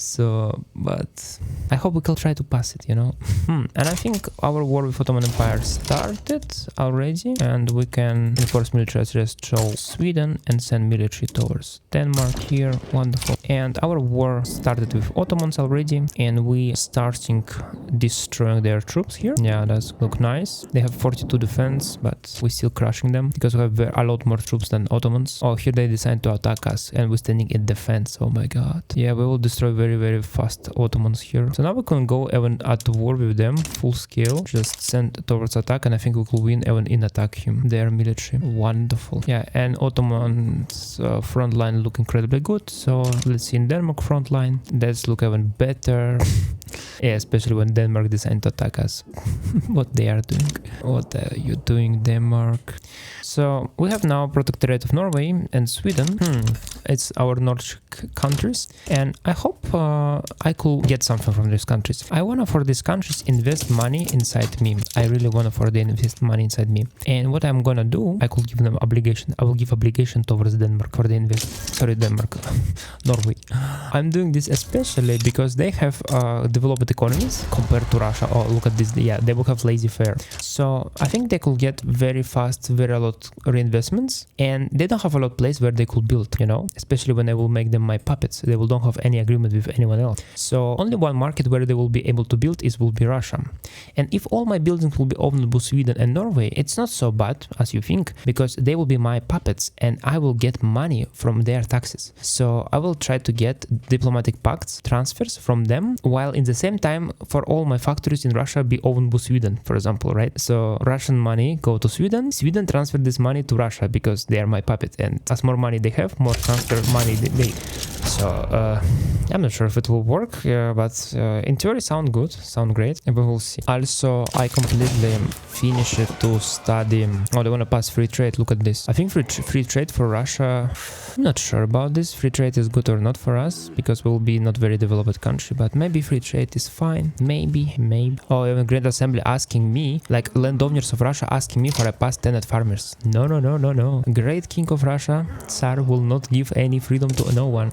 So, but I hope we can try to pass it, you know. And I think our war with Ottoman Empire started already, and we can enforce military arrest show Sweden and send military towards Denmark here. Wonderful. And our war started with Ottomans already, and we starting destroying their troops here. Yeah, that's look nice. They have 42 defense, but we still crushing them because we have a lot more troops than Ottomans. Oh, here they decide to attack us, and we're standing in defense. Oh my god. Yeah, we will destroy very fast Ottomans here. So now we can go even at war with them full scale, just send towards attack, and I think we will win even in attack him. Their military. Wonderful. Yeah, and Ottoman and front line look incredibly good. So let's see in Denmark front line. That's look even better. Yeah, especially when Denmark decided to attack us. What they are doing. What are you doing, Denmark? So we have now Protectorate of Norway and Sweden. It's our Nordic countries, and I hope I could get something from these countries. I wanna for these countries invest money inside me. I really wanna for them invest money inside me. And what I'm gonna do, I could give them obligation. I will give obligation towards Denmark for the invest. Sorry, Denmark, Norway. I'm doing this especially because they have developed economies compared to Russia. Oh, look at this. Yeah, they will have laissez-faire. So I think they could get very fast, very a lot reinvestments, and they don't have a lot of place where they could build, you know, especially when I will make them my puppets. They will don't have any agreement with anyone else. So only one market where they will be able to build will be Russia. And if all my buildings will be owned by Sweden and Norway, it's not so bad as you think, because they will be my puppets and I will get money from their taxes. So I will try to get diplomatic pacts, transfers from them, while in the same time for all my factories in Russia be owned by Sweden, for example, right? So Russian money go to Sweden, Sweden transfer this money to Russia because they are my puppet, and as more money they have, more transfer money they make. So I'm not sure if it will work, but in theory sound good, sound great, and we will see. Also, I completely finished to study. Oh, they want to pass free trade. Look at this. I think free trade for Russia. I'm not sure about this. Free trade is good or not for us because we'll be not very developed country, but maybe free trade is fine. Maybe. Oh, even Grand Assembly asking me, like landowners of Russia asking me for a pass tenant farmers. No. Great King of Russia, Tsar, will not give any freedom to no one.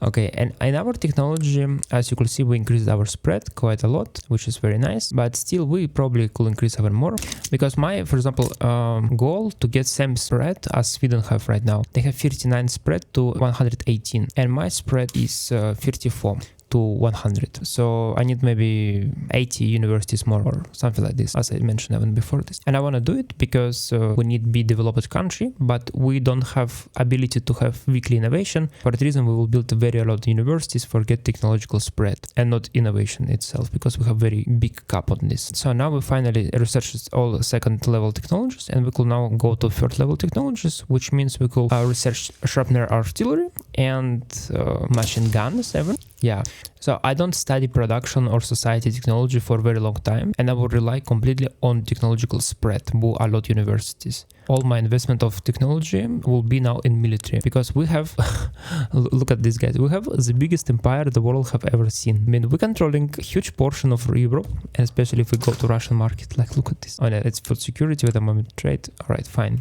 Okay, and in our technology, as you can see, we increased our spread quite a lot, which is very nice, but still we probably could increase even more, because my, for example, goal to get same spread as Sweden have right now. They have 39 spread to 118, and my spread is 34 to 100. So I need maybe 80 universities more or something like this, as I mentioned even before this. And I want to do it because we need to be developed country, but we don't have ability to have weekly innovation. For that reason, we will build very a lot of universities for get technological spread and not innovation itself, because we have very big cap on this. So now we finally researched all second level technologies, and we could now go to third level technologies, which means we could research sharpener artillery and machine guns even. Yeah, so I don't study production or society technology for a very long time, and I will rely completely on technological spread by a lot of universities. All my investment of technology will be now in military, because we have, look at this guys, we have the biggest empire the world have ever seen. I mean, we're controlling a huge portion of Europe, and especially if we go to Russian market, like look at this. Oh no, it's for security with a moment trade. All right, fine.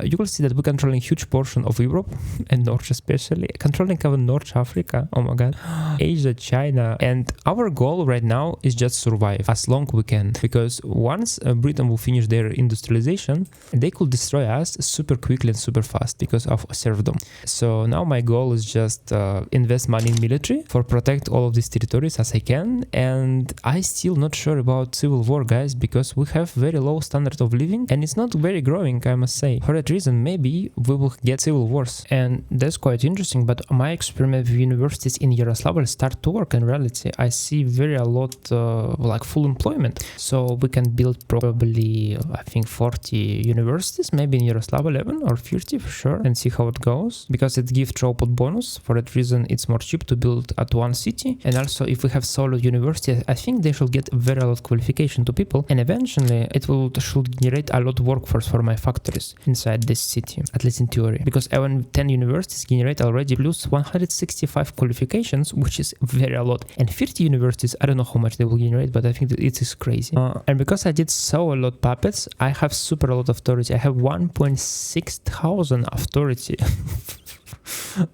You will see that we're controlling huge portion of Europe and North, especially controlling even North Africa. Oh my god, Asia, China, and our goal right now is just survive as long we can, because once Britain will finish their industrialization, they could destroy us super quickly and super fast because of serfdom. So now my goal is just invest money in military for protect all of these territories as I can, and I still not sure about civil war, guys, because we have very low standard of living and it's not very growing, I must say. For that reason, maybe we will get civil wars, and that's quite interesting. But my experiment with universities in Yaroslavl start to work in reality. I see very a lot like full employment, so we can build probably I think 40 universities, maybe in Yaroslavl 11 or 50 for sure, and see how it goes, because it gives throughput bonus. For that reason, it's more cheap to build at one city. And also, if we have solo university, I think they should get very a lot of qualification to people, and eventually it should generate a lot of workforce for my factories inside this city, at least in theory, because even 10 universities generate already plus 165 qualifications, which is very a lot, and 50 universities, I don't know how much they will generate, but I think that it is crazy. And because I did so a lot puppets, I have super a lot of authority. I have 1.6 thousand authority.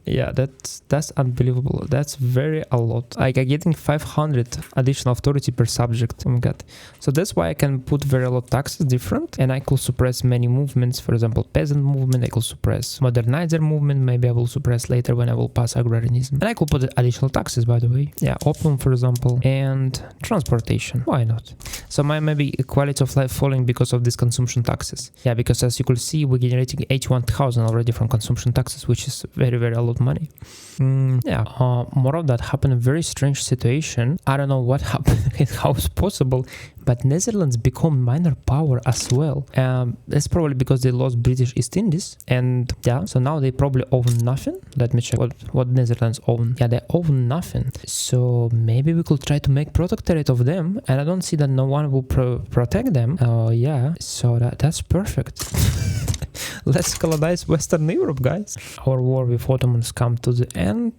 Yeah, that's unbelievable. That's very a lot. Like I'm getting 500 additional authority per subject. Oh my god. So that's why I can put very a lot taxes different, and I could suppress many movements. For example, peasant movement, I could suppress modernizer movement. Maybe I will suppress later when I will pass agrarianism. And I could put additional taxes, by the way. Yeah, opium, for example, and transportation. Why not? So my maybe quality of life falling because of these consumption taxes. Yeah, because as you could see, we're generating 81,000 already from consumption taxes, which is very very a lot of money. More of that happened. A very strange situation. I don't know what happened, how it's possible, but Netherlands become minor power as well. That's probably because they lost British East Indies, and so now they probably own nothing. Let me check what Netherlands own. Yeah, they own nothing. So maybe we could try to make protectorate of them, and I don't see that no one will protect them. So that's perfect. Let's colonize Western Europe, guys. Our war with Ottomans come to the end.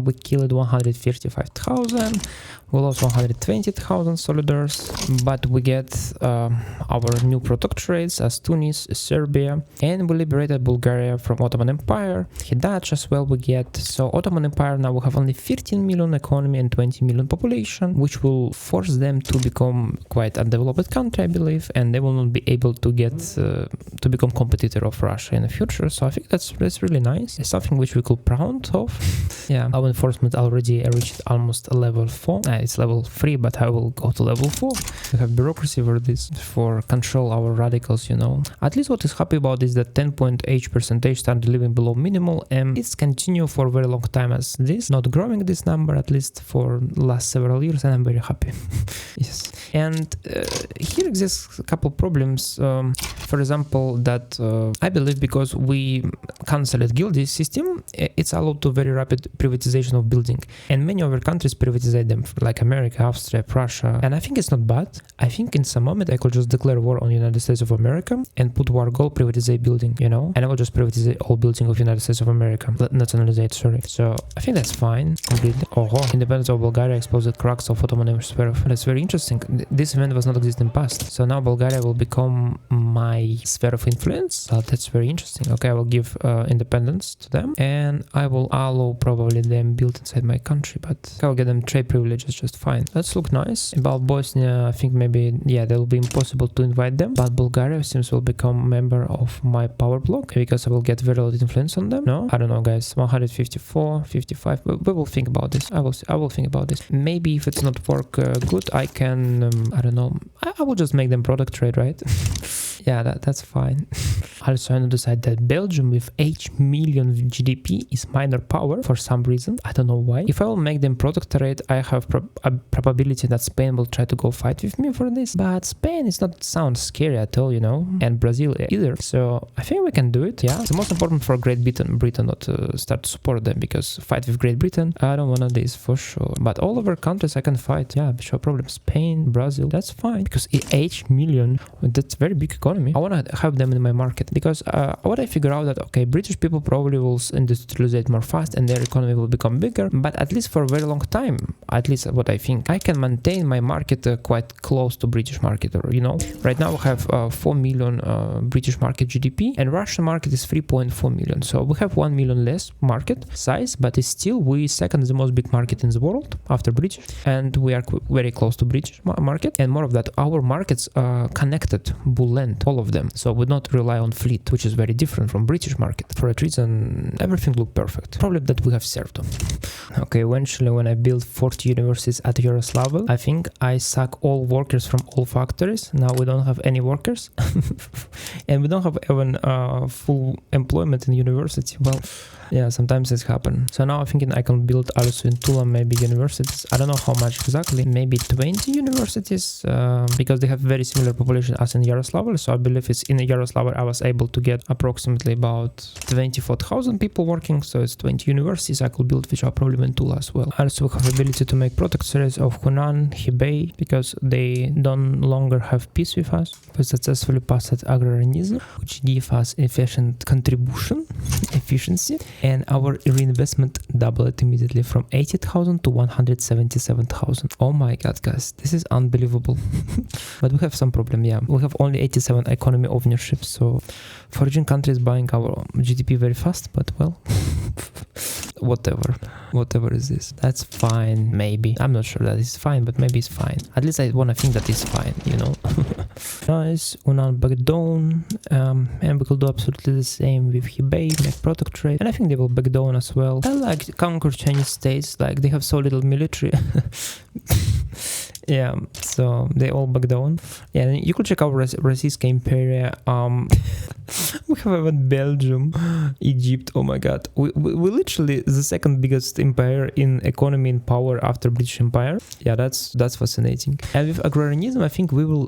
We killed 155,000. We lost 120,000 soldiers, but we get our new protectorates as Tunis, Serbia, and we liberated Bulgaria from Ottoman Empire. Hidach as well we get. So Ottoman Empire now will have only 15 million economy and 20 million population, which will force them to become quite a developed country, I believe, and they will not be able to get to become competitor of Russia in the future. So I think that's really nice. It's something which we could proud of. Our enforcement already reached almost level 4. It's level 3, but I will go to level 4. We have bureaucracy for this, for control our radicals, At least what is happy about is that 10.8% started living below minimal, and it's continue for a very long time as this, not growing this number, at least for last several years, and I'm very happy. Yes. And here exists a couple problems. For example, that I believe because we cancelled guildy system, it's allowed to very rapid privatization of building, and many other countries privatize them, like America, Austria, Prussia, and I think it's not bad. I think in some moment I could just declare war on United States of America and put war goal privatize building, and I will just privatize all building of United States of America, nationalize, sorry. So I think that's fine completely. Independence of Bulgaria exposed cracks of Ottoman sphere. That's very interesting. This event was not exist in past, so now Bulgaria will become my sphere of influence. That's very interesting. Okay, I will give independence to them, and I will allow probably them build inside my country, but I will get them trade privileges just fine. Let's look nice. About Bosnia, I think maybe that will be impossible to invite them, but Bulgaria seems will become member of my power block because I will get very little influence on them. No, I don't know, guys. 154, 55. We will think about this. I will think about this. Maybe if it's not work good, I can I don't know. I will just make them product trade, right? That's fine. Also, I decide that Belgium with 8 million GDP is minor power for some reason. I don't know why. If I will make them protectorate, I have a probability that Spain will try to go fight with me for this. But Spain is not sound scary at all, and Brazil either. So I think we can do it. It's the most important for Great Britain not to start to support them, because fight with Great Britain, I don't want this for sure. But all other countries I can fight. Sure problem. Spain, Brazil, that's fine, because 8 million, that's very big economy. I want to have them in my market, because what I figure out that, okay, British people probably will industrialize more fast and their economy will become bigger, but at least for a very long time, at least what I think, I can maintain my market quite close to British market, or right now we have 4 million British market GDP, and Russian market is 3.4 million, so we have 1 million less market size, but it's still we second the most big market in the world after British, and we are very close to British market, and more of that, our markets are connected, bullet, all of them, so we not rely on fleet, which is very different from British market. For that reason, everything look perfect. Problem that we have Serfdom. Okay, eventually when I build 40 universities at Yugoslavia, I think I suck all workers from all factories. Now we don't have any workers and we don't have even full employment in university. Well, sometimes it's happen. So now I'm thinking I can build also in Tula maybe universities. I don't know how much exactly, maybe 20 universities, because they have very similar population as in Yugoslavia. So I believe it's in Yugoslavia I was able to get approximately about 24,000 people working. So it's 20 universities I could build, which are probably in Tula as well. Also we have ability to make product series of Hunan, Hebei, because they don't longer have peace with us. We successfully passed agrarianism, which give us efficient contribution, efficiency. And our reinvestment doubled immediately from 80,000 to 177,000. Oh my god, guys, this is unbelievable. But we have some problem, we have only 87 economy ownership, so foreign countries buying our GDP very fast, but well, whatever is this, that's fine. Maybe I'm not sure that is fine, but maybe it's fine. At least I want to think that it's fine, Nice. Unan back down, and we could do absolutely the same with Hebei, make product trade, and I think they will back down as well. I like conquer Chinese states, like they have so little military. Yeah, so they all back down. Yeah, you could check out Российская империя. We have even Belgium, Egypt. Oh my god, we literally the second biggest empire in economy and power after British Empire. Yeah, that's fascinating. And with agrarianism, I think we will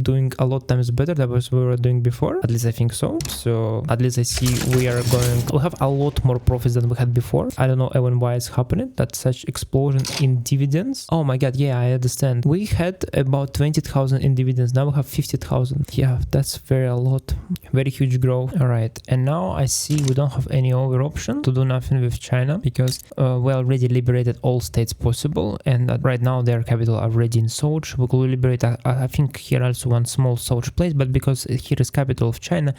doing a lot times better than what we were doing before. At least I think so. So at least I see we have a lot more profits than we had before. I don't know even why it's happening. That such explosion in dividends. Oh my god, yeah, I understand. We had about 20,000 in dividends. Now we have 50,000. Yeah, that's a lot. Very huge growth. All right, and now I see we don't have any other option to do nothing with China because we already liberated all states possible, and right now their capital are already in Sochi. We could liberate I think here also one small Sochi place, but because here is capital of China,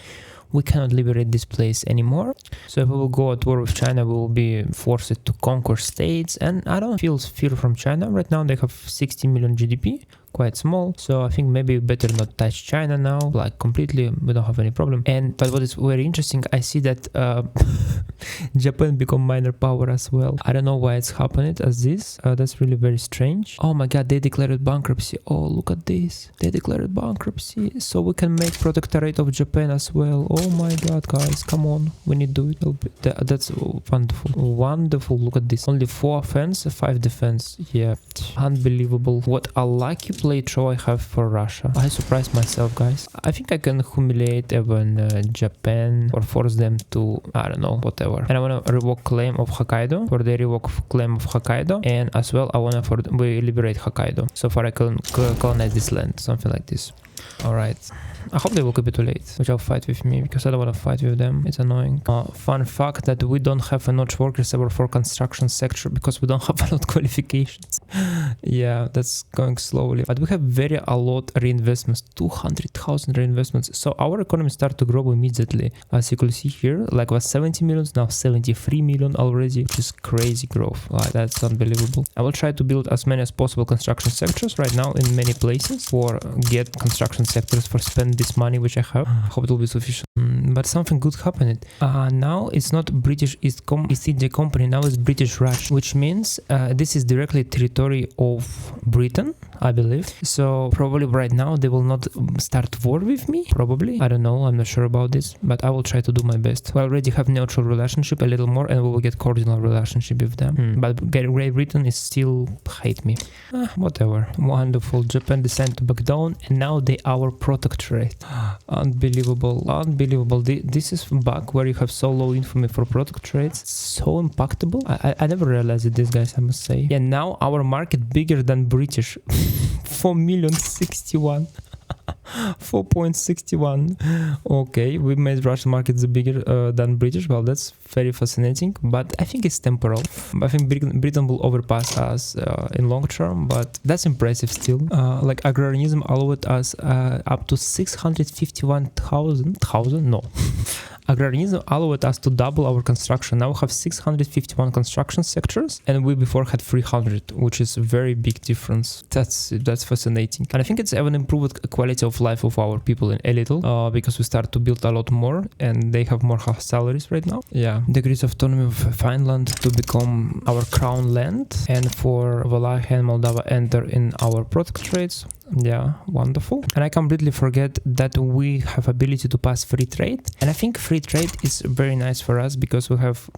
we cannot liberate this place anymore. So if we will go at war with China, we will be forced to conquer states, and I don't feel fear from China. Right now they have 60 million GDP, quite small, so I think maybe better not touch China now, like completely. We don't have any problem. But what is very interesting, I see that Japan become minor power as well. I don't know why it's happening as this. That's really very strange. Oh my god, they declared bankruptcy. Oh, look at this, they declared bankruptcy, so we can make protectorate of Japan as well. Oh my god, guys, come on, we need to do it. That's wonderful. Look at this, only 4 offense, 5 defense. Yeah, unbelievable. What a lucky play throw I have for Russia. I surprised myself, guys. I think I can humiliate even Japan or force them to, I don't know, whatever. And I want to revoke claim of Hokkaido, for they revoke claim of Hokkaido, and as well I want to we liberate Hokkaido, so far I can colonize this land, something like this. All right, I hope they will capitulate, which will fight with me because I don't want to fight with them. It's annoying. Fun fact that we don't have enough workers ever for construction sector because we don't have a lot of qualifications. Yeah, that's going slowly, but we have a lot reinvestments, 200,000 reinvestments. So our economy start to grow immediately. As you can see here, like was 70 million, now 73 million already, which is crazy growth. Like, that's unbelievable. I will try to build as many as possible construction sectors right now in many places for get construction sectors for spend this money which I have. Hope it will be sufficient. But something good happened. Now it's not British East India Company, now it's British Raj, which means this is directly territory of Britain, I believe. So probably right now they will not start war with me, probably. I don't know, I'm not sure about this, but I will try to do my best. We already have neutral relationship a little more, and we will get cordial relationship with them. But Great Britain is still hate me. Whatever. Wonderful. Japan decided to back down, and now they our protectorate. Unbelievable. Unbelievable. This is back where you have so low infamy for protectorates. So impactable. I never realized this, guys, I must say. Yeah, now our market bigger than British. 4,061,000. 4.61. Okay, we made Russian markets bigger than British. Well, that's very fascinating, but I think it's temporal. I think Britain will overpass us in long term, but that's impressive still. Like agrarianism allowed us up to 651,000. No. Agrarianism allowed us to double our construction. Now we have 651 construction sectors, and we before had 300, which is a very big difference. That's fascinating. And I think it's even improved quality of life of our people in a little, because we start to build a lot more, and they have more salaries right now. Yeah, degrees of autonomy of Finland to become our crown land, and for Wallachia and Moldova enter in our protectorates. Yeah, wonderful. And I completely forget that we have ability to pass free trade, and I think free trade is very nice for us because we have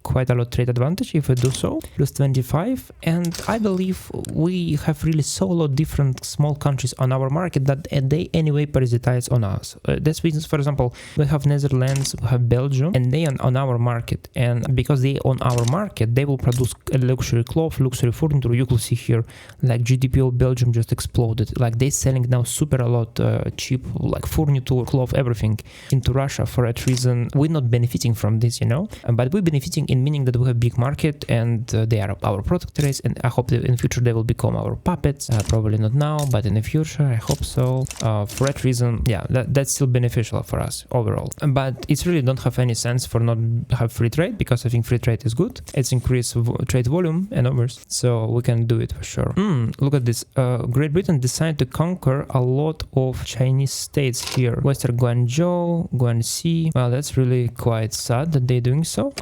quite a lot of trade advantage if we do so, plus 25, and I believe we have really so lot different small countries on our market that they anyway parasitize on us. That's reasons, for example, we have Netherlands, we have Belgium, and they on our market, and because they on our market, they will produce luxury cloth, luxury furniture. You can see here like GDP of Belgium just exploded. Like they selling now super a lot cheap like furniture, cloth, everything into Russia. For that reason, we're not benefiting from this, you know, but we're benefiting in meaning that we have big market, and they are our protectorates, and I hope that in future they will become our puppets. Probably not now, but in the future I hope so. For that reason, yeah, that's still beneficial for us overall, but it's really don't have any sense for not have free trade, because I think free trade is good. It's increased trade volume and others, so we can do it for sure. Look at this. Great Britain Britain decided to conquer a lot of Chinese states here. Western Guangzhou, Guangxi. Well, that's really quite sad that they're doing so.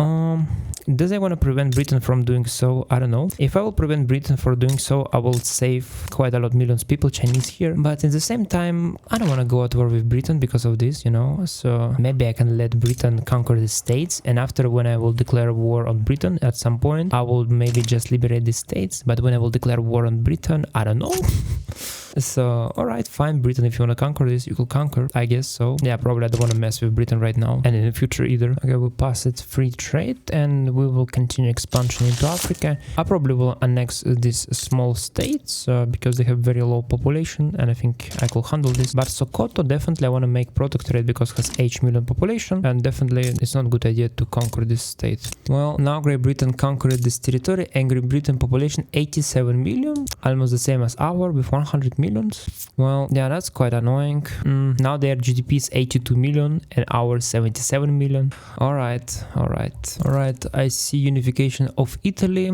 Does I want to prevent Britain from doing so? I don't know. If I will prevent Britain from doing so, I will save quite a lot millions people Chinese here. But at the same time, I don't want to go at war with Britain because of this, you know. So maybe I can let Britain conquer the states, and after, when I will declare war on Britain at some point, I will maybe just liberate the states. But when I will declare war on Britain, I don't know. So, alright, fine, Britain, if you want to conquer this, you could conquer, I guess so. Yeah, probably I don't want to mess with Britain right now, and in the future either. Okay, we'll pass it free trade, and we will continue expansion into Africa. I probably will annex these small states, because they have very low population, and I think I could handle this. But Sokoto, definitely I want to make protectorate because it has 8 million population, and definitely it's not a good idea to conquer this state. Well, now Great Britain conquered this territory, and Great Britain population 87 million, almost the same as our, with 100 million. Well, yeah, that's quite annoying. Now their GDP is 82 million and ours 77 million. Alright, I see unification of Italy,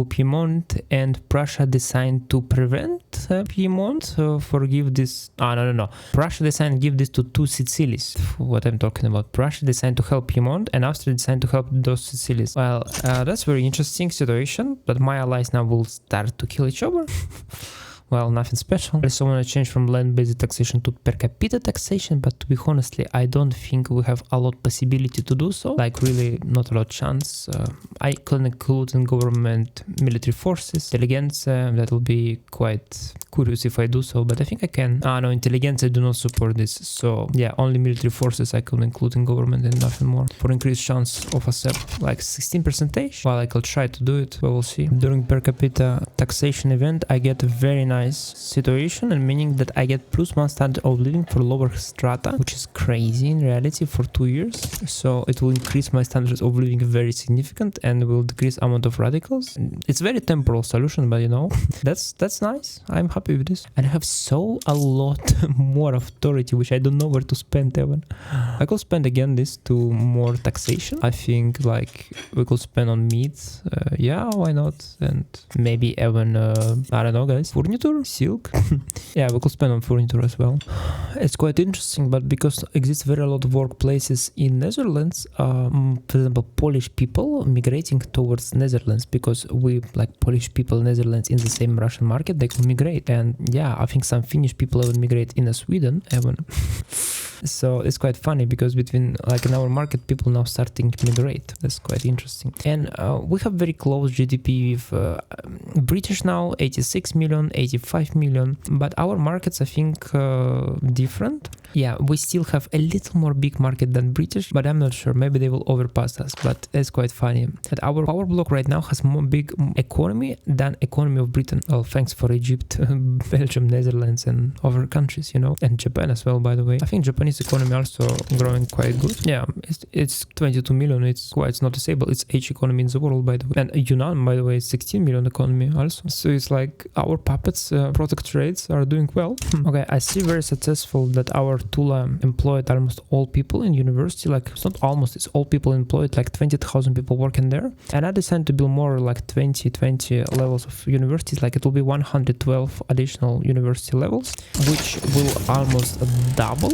Piedmont and Prussia designed to prevent Piedmont, forgive this. No. Prussia designed to give this to 2 Sicilies. What I'm talking about. Prussia designed to help Piedmont and Austria designed to help those Sicilies. Well, that's very interesting situation, that my allies now will start to kill each other. Well, nothing special. I also want to change from land-based taxation to per capita taxation, but to be honestly, I don't think we have a lot possibility to do so. Like, really, not a lot chance. I can include in government military forces, intelligence. That will be quite curious if I do so, but I think I can. No, intelligence, I do not support this. So, yeah, only military forces I could include in government and nothing more. For increased chance of accept, like 16%. Well, I could try to do it, but we'll see. During per capita taxation event, I get a very nice situation, and meaning that I get +1 standard of living for lower strata, which is crazy in reality for 2 years. So it will increase my standards of living very significant and will decrease amount of radicals. It's very temporal solution, but you know, that's nice. I'm happy with this. And I have a lot more authority, which I don't know where to spend even. I could spend again this to more taxation. I think like we could spend on meat. Yeah, why not? And maybe even, I don't know guys, furniture? Silk. Yeah, we could spend on furniture as well. It's quite interesting, but because exists very a lot of workplaces in Netherlands, for example, Polish people migrating towards Netherlands, because we, like Polish people, Netherlands in the same Russian market, they could migrate. And yeah, I think some Finnish people even migrate in Sweden even. So it's quite funny because between, like in our market, people now starting to migrate. That's quite interesting. And we have very close GDP with British now, 86 million, 85 million, but our markets, I think, different. Yeah, we still have a little more big market than British, but I'm not sure. Maybe they will overpass us, but it's quite funny that our power block right now has more big economy than economy of Britain. Well, thanks for Egypt, Belgium, Netherlands, and other countries, you know, and Japan as well, by the way. I think Japanese economy also growing quite good. Yeah, it's 22 million. It's quite noticeable. It's H economy in the world, by the way. And Yunnan, by the way, is 16 million economy also. So it's like our puppets, protectorates are doing well. Okay, I see very successful that our Tula employed almost all people in university. Like, it's not almost, it's all people employed, like 20,000 people working there. And I decided to build more like 20 levels of universities. Like it will be 112 additional university levels, which will almost double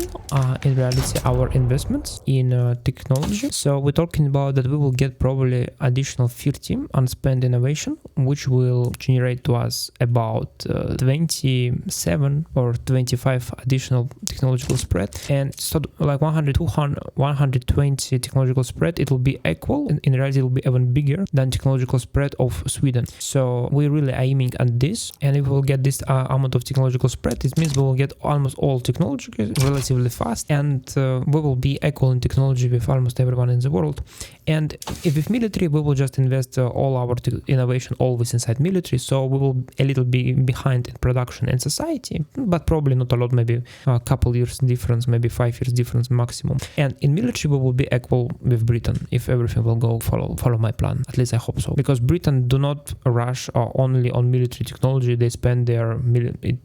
in reality our investments in technology. So we're talking about that we will get probably additional 30 unspent innovation, which will generate to us about 27 or 25 additional technological spread. And so like 120 technological spread, it will be equal. In reality, it will be even bigger than technological spread of Sweden. So we're really aiming at this, and if we'll get this amount of technological spread, it means we will get almost all technology relatively fast, and we will be equal in technology with almost everyone in the world. And if with military, we will just invest all our innovation always inside military, so we will a little bit behind in production and society, but probably not a lot, maybe a couple years difference, maybe 5 years difference maximum. And in military, we will be equal with Britain if everything will go follow my plan. At least I hope so, because Britain do not rush only on military technology. They spend their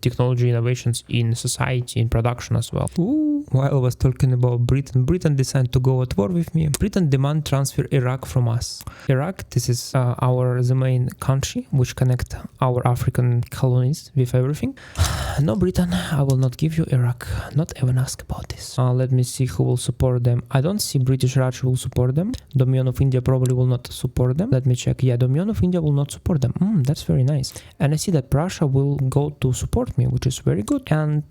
technology innovations in society, in production as well. Ooh, while I was talking about Britain decided to go at war with me. Britain demand transfer Iraq from us. Iraq, this is the main country which connect our African colonies with everything. No, Britain, I will not give you Iraq. Not even ask about this. Let me see who will support them. I don't see British Raj will support them. Dominion of India probably will not support them. Let me check. Yeah, Dominion of India will not support them. That's very nice. And I see that Prussia will go to support me, which is very good. And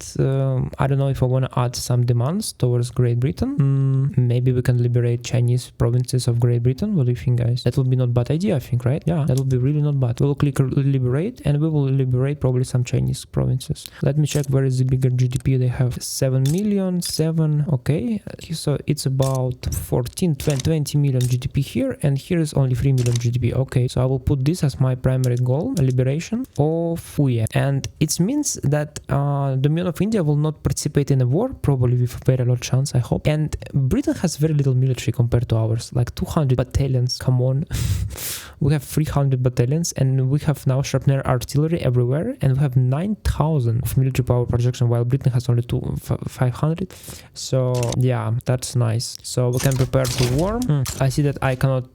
I don't know if I want to add some demands towards Great Britain. Maybe we can liberate Chinese provinces of Great Britain. What do you think, guys? That would be not bad idea, I think, right? Yeah, that would be really not bad. We'll click liberate, and we will liberate probably some Chinese provinces. Let me check where is the bigger GDP. They have 7 million, 7, okay. So it's about 14, 20 million GDP here, and here is only 3 million GDP. Okay, so I will put this as my primary goal, liberation of Fuye. And it means that the Dominion of India will not participate in a war, probably with a very low chance, I hope. And Britain has very little military compared to ours, like 200 battalions, come on. We have 300 battalions, and we have now sharpner artillery everywhere, and we have 9,000 of military power projection, while Britain has only 500. So yeah, that's nice. So we can prepare for war. I see that I cannot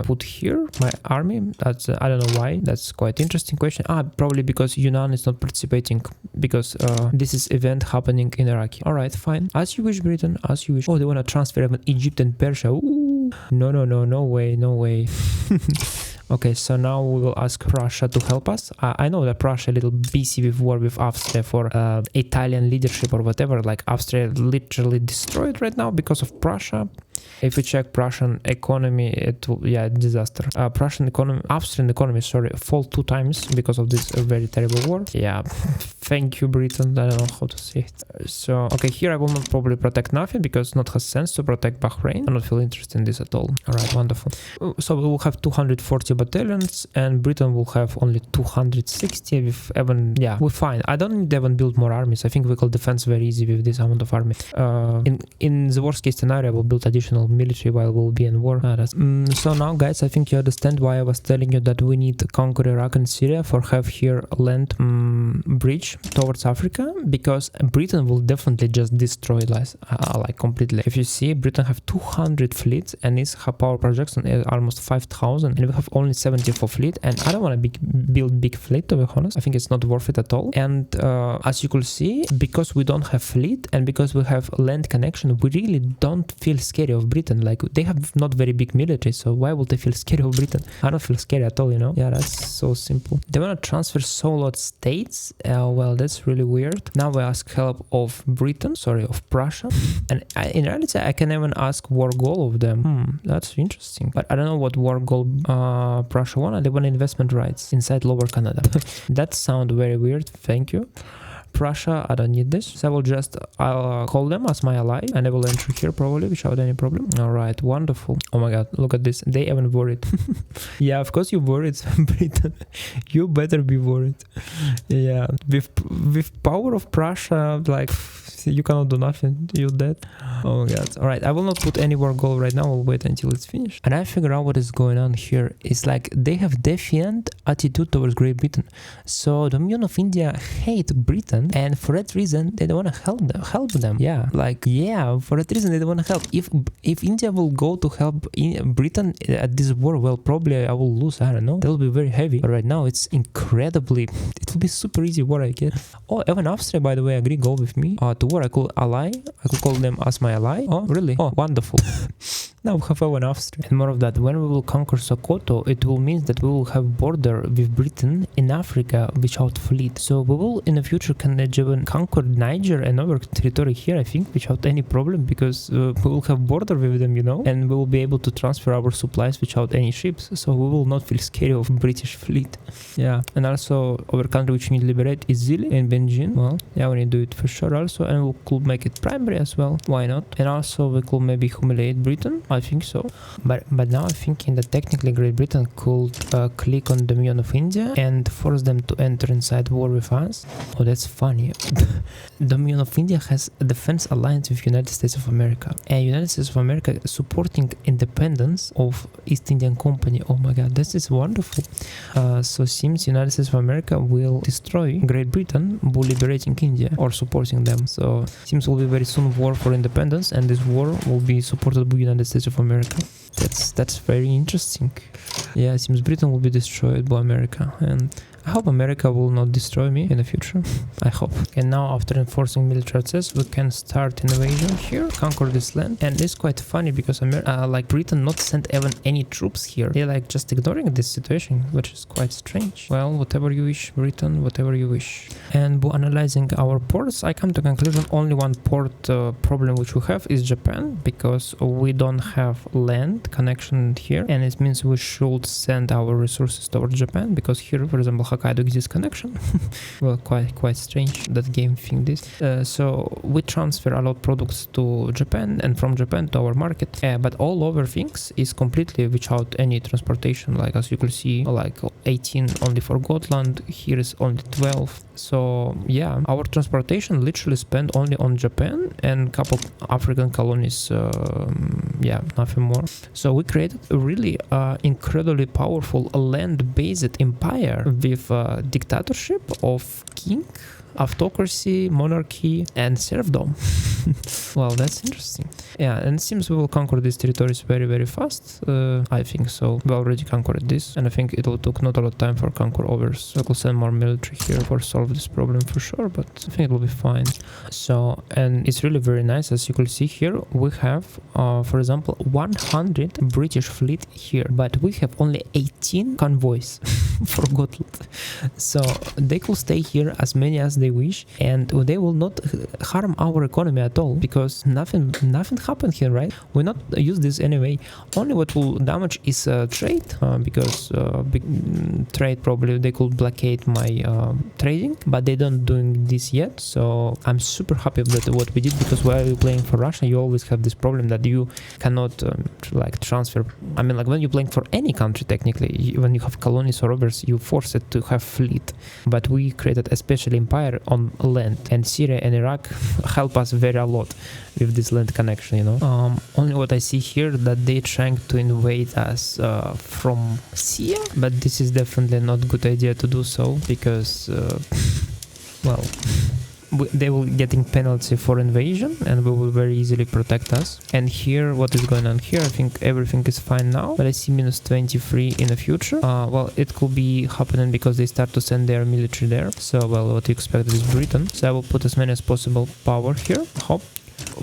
put here my army. That's I don't know why. That's quite interesting question. Probably because Yunnan is not participating, because this is event happening in Iraq. All right, fine. As you wish, Britain. As you wish. Oh, they want to transfer even Egypt and Persia. Ooh. No way, no way. Okay, so now we will ask Russia to help us. I know that Russia a little busy with war with Austria for Italian leadership or whatever. Like Austria literally destroyed right now because of Prussia. If we check Prussian economy, it will, yeah, disaster. Prussian economy, Austrian economy, sorry, fall 2 times because of this very terrible war. Yeah, thank you, Britain. I don't know how to say it. So, okay, here I will not probably protect nothing because it not has sense to protect Bahrain. I don't feel interested in this at all. All right, wonderful. So we will have 240 battalions, and Britain will have only 260 with even, yeah, we're fine. I don't need to even build more armies. I think we can defend very easy with this amount of army. In the worst case scenario, I will build additional military while we'll be in war. So now, guys, I think you understand why I was telling you that we need to conquer Iraq and Syria for have here land bridge towards Africa, because Britain will definitely just destroy us like completely. If you see, Britain have 200 fleets and its power projection is almost 5,000, and we have only 70 for fleet, and I don't want to build big fleet, to be honest. I think it's not worth it at all. And as you could see, because we don't have fleet and because we have land connection, we really don't feel scary of Britain. Like, they have not very big military, so why would they feel scary of Britain? I don't feel scary at all, you know? Yeah, that's so simple. They want to transfer solo states. Well, that's really weird. Now we ask help of Britain, sorry, of Prussia. And in reality, I can even ask war goal of them. That's interesting. But I don't know what war goal Prussia want. They want investment rights inside Lower Canada. That sounds very weird. Thank you. Prussia, I don't need this, so I will just call them as my ally, and I will enter here probably without any problem. All right, wonderful. Oh my god, look at this. They even worried. Yeah, of course you're worried, Britain. You better be worried. Yeah, with power of Prussia, like, you cannot do nothing. You're dead. Oh my god. All right, I will not put any war goal right now. I'll wait until it's finished. And I figure out what is going on here. It's like they have defiant attitude towards Great Britain. So the Dominion of India hate Britain, and for that reason they don't want to help them. Yeah, like, yeah, for that reason they don't want to help. If India will go to help Britain at this war, well, probably I will lose. I don't know. That will be very heavy. But right now it's incredibly. It will be super easy war, I guess. Oh, even Austria, by the way, agree go with me to war. I could ally. I could call them as my ally. Oh, really? Oh, wonderful. Now we have one Austria. And more of that, when we will conquer Sokoto, it will mean that we will have border with Britain in Africa without fleet. So we will in the future can even conquer Niger and other territory here, I think, without any problem, because we will have border with them, you know, and we will be able to transfer our supplies without any ships. So we will not feel scary of British fleet. Yeah. And also our country which we need to liberate is Zili and Benjin. Well, yeah, we need to do it for sure also, and we could make it primary as well. Why not? And also we could maybe humiliate Britain. I think so. But now I'm thinking that technically Great Britain could click on Dominion of India and force them to enter inside war with us. Oh, that's funny. Dominion of India has a defense alliance with United States of America, and United States of America supporting independence of East Indian Company. Oh my god, this is wonderful. So seems United States of America will destroy Great Britain by liberating India or supporting them. So seems will be very soon war for independence, and this war will be supported by United States of America. That's very interesting. Yeah, it seems Britain will be destroyed by America, and I hope America will not destroy me in the future. I hope. And now, after enforcing military access, we can start invasion here, conquer this land. And it's quite funny because like Britain not sent even any troops here. They're like just ignoring this situation, which is quite strange. Well, whatever you wish, Britain, whatever you wish. And by analyzing our ports, I come to conclusion only one port problem which we have is Japan, because we don't have land connection here, and it means we should send our resources towards Japan, because here, for example, Hokkaido exists connection. Well, quite strange that game think this. So we transfer a lot of products to Japan, and from Japan to our market. But all other things is completely without any transportation. Like as you can see, like 18 only for Gotland. Here is only 12. So yeah, our transportation literally spent only on Japan and couple African colonies. Yeah, nothing more. So we created a really incredibly powerful land-based empire with dictatorship of king, autocracy, monarchy, and serfdom. Well, that's interesting. Yeah, and it seems we will conquer these territories very, very fast. I think so. We already conquered this, and I think it will take not a lot of time for conquer others. We will send more military here for solve this problem for sure, but I think it will be fine. So, and it's really very nice. As you can see here, we have, for example, 100 British fleet here, but we have only 18 convoys for Gotland. So they could stay here as many as they wish, and they will not harm our economy at all, because nothing happened here, right? We not use this anyway. Only what will damage is trade, because big trade probably they could blockade my trading, but they don't doing this yet. So I'm super happy with what we did, because while you're playing for Russia, you always have this problem that you cannot like transfer. I mean, like when you're playing for any country, technically, when you have colonies or others, you force it to have fleet. But we created a special empire on land, and Syria and Iraq help us very a lot with this land connection, you know. Only what I see here that they trying to invade us from Syria, but this is definitely not a good idea to do so, because well, they will getting penalty for invasion, and we will very easily protect us. And here, what is going on here? I think everything is fine now, but I see minus 23 in the future. Well, it could be happening because they start to send their military there. So, well, what you expect is Britain. So I will put as many as possible power here. Hop.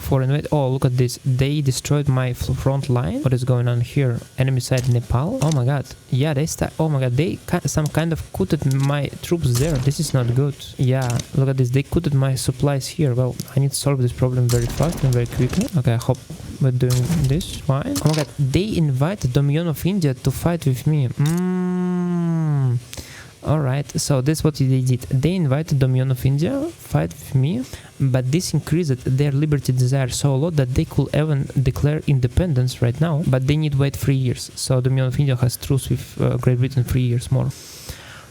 For invade. Oh, look at this. They destroyed my front line. What is going on here? Enemy side Nepal. Oh my god. Yeah, they start. Oh my god. They some kind of cutted my troops there. This is not good. Yeah, look at this. They cutted my supplies here. Well, I need to solve this problem very fast and very quickly. Okay, I hope we're doing this fine. Oh my god. They invited Dominion of India to fight with me. Alright, so that's what they did. They invited Dominion of India fight with me, but this increased their liberty desire so a lot that they could even declare independence right now, but they need to wait 3 years. So Dominion of India has truce with Great Britain 3 years more.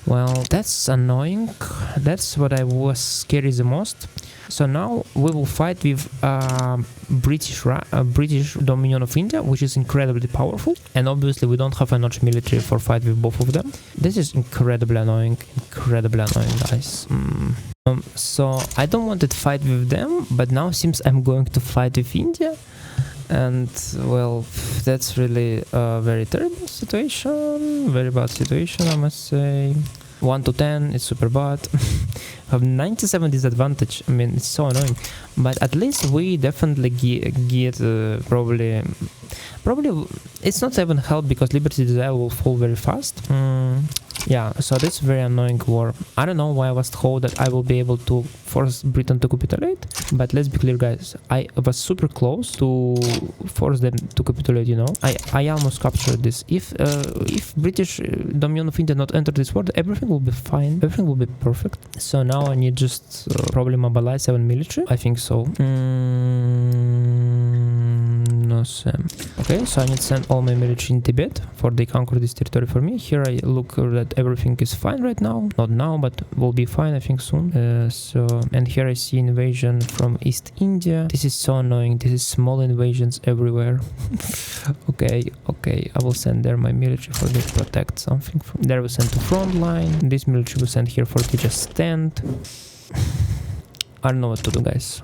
Well, that's annoying. That's what I was scared the most. So now we will fight with British Dominion of India, which is incredibly powerful, and obviously we don't have enough military for fight with both of them. This is incredibly annoying, guys. So I don't want to fight with them, but now seems I'm going to fight with India, and well, that's really a very terrible situation, very bad situation, I must say. 1 to 10 is super bad. Have 97 disadvantage. I mean, it's so annoying, but at least we definitely get probably it's not even help, because liberty desire will fall very fast. Yeah, so that's very annoying war. I don't know why I was told that I will be able to force Britain to capitulate, but let's be clear, guys. I was super close to force them to capitulate, you know. I almost captured this. If British Dominion of India not enter this war, everything will be fine. Everything will be perfect. So now I need just probably mobilize 7 military. I think so. No, No, Sam. Okay, so I need to send all my military in Tibet for they conquer this territory for me. Here I look that everything is fine right now. Not now, but will be fine, I think, soon. And here I see invasion from East India. This is so annoying. This is small invasions everywhere. Okay, I will send there my military for they protect something. There we send to front line. This military we send here for they just stand. I don't know what to do, guys.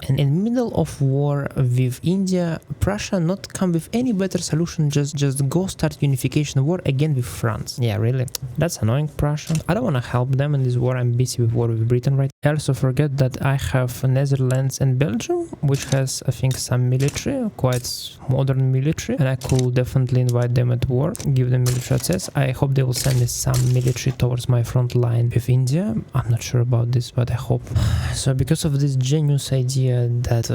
And in middle of war with India, Prussia not come with any better solution, just go start unification war again with France. Yeah, really? That's annoying, Prussia. I don't want to help them in this war. I'm busy with war with Britain right now. I also forget that I have Netherlands and Belgium, which has, I think, some military, quite modern military, and I could definitely invite them at war, give them military access. I hope they will send me some military towards my front line with India. I'm not sure about this, but I hope. So because of this genius idea that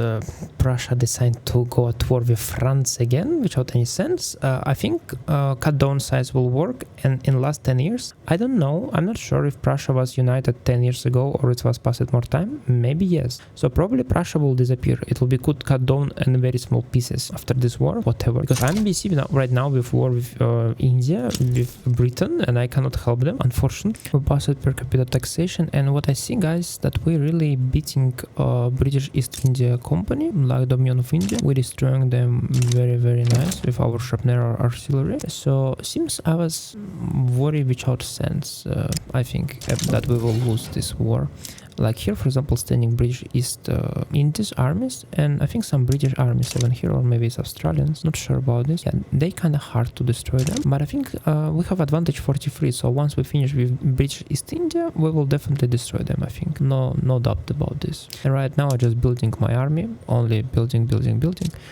Prussia decided to go at war with France again without any sense, I think cut down size will work. And in last 10 years, I don't know, I'm not sure if Prussia was united 10 years ago or it was passed more time. Maybe yes. So probably Prussia will disappear. It will be cut down in very small pieces after this war, whatever. Because I'm busy right now with war with India, with Britain, and I cannot help them, unfortunately. We passed per capita taxation, and what I see, guys, that we're really beating British East India Company, like Dominion of India. We're destroying them very nice with our shrapnel artillery. So seems I was worried without sense. I think that we will lose this war. Like here, for example, standing British East Indies armies, and I think some British armies even here, or maybe it's Australians, not sure about this. Yeah, they kind of hard to destroy them, but I think we have advantage 43, so once we finish with British East India, we will definitely destroy them, I think. No doubt about this. And right now I'm just building my army, only building.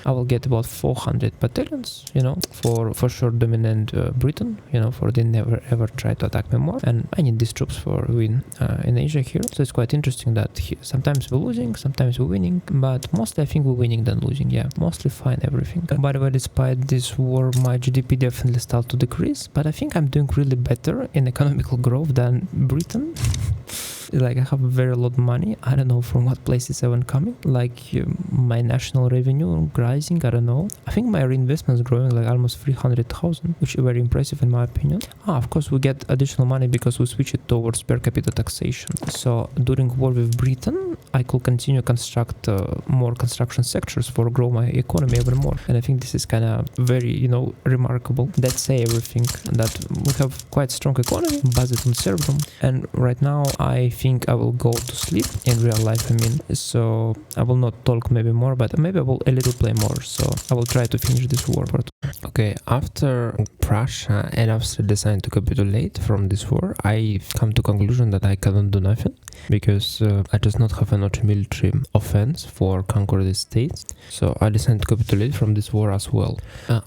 I will get about 400 battalions, you know, for sure dominant Britain, you know, for they never ever try to attack me more, and I need these troops for win in Asia here, so it's quite interesting that sometimes we're losing, sometimes we're winning, but mostly I think we're winning than losing. Yeah, mostly fine everything. By the way, despite this war, my GDP definitely started to decrease, but I think I'm doing really better in economical growth than Britain. Like I have very lot of money. I don't know from what places even coming. Like my national revenue rising. I don't know. I think my reinvestment is growing like almost 300,000, which is very impressive in my opinion. Of course, we get additional money because we switch it towards per capita taxation. So during war with Britain, I could continue construct more construction sectors for grow my economy even more. And I think this is kind of very, you know, remarkable. That say everything that we have quite strong economy based on serfdom. And right now I think I will go to sleep in real life. I mean, so I will not talk maybe more, but maybe I will a little play more. So I will try to finish this war. Okay, after Prussia and Austria decided to capitulate from this war, I come to conclusion that I cannot do nothing because I does not have enough military offense for conquer the states. So I decided to capitulate from this war as well.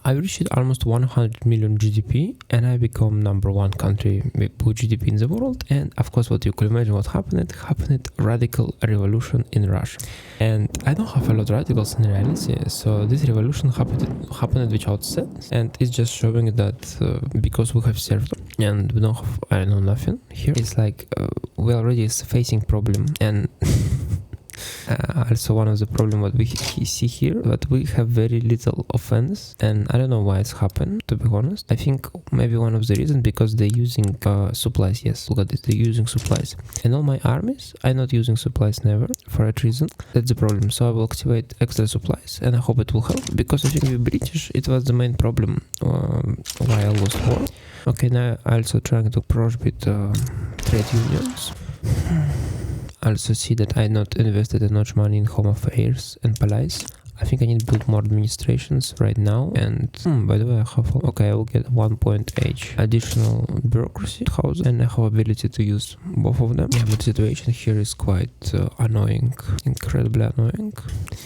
I reached almost 100 million GDP and I become #1 country with GDP in the world. And of course, what you could imagine what happened radical revolution in Russia. And I don't have a lot of radicals in reality, so this revolution happened without sense, and it's just showing that because we have serfdom and we don't have, I know, nothing here, it's like we already is facing problem. And also one of the problem what we see here, that we have very little offense, and I don't know why it's happened, to be honest. I think maybe one of the reasons because they're using supplies. Yes, look at this, they're using supplies, and all my armies I'm not using supplies never for that reason. That's the problem. So I will activate extra supplies and I hope it will help, because I think with British it was the main problem why I lost war. Okay, now I also trying to prohibit trade unions. I also see that I not invested enough money in home affairs and police. I think I need to build more administrations right now. And by the way, I have, okay, I will get 1.8 additional bureaucracy house, and I have ability to use both of them. Yeah, but the situation here is quite annoying, incredibly annoying.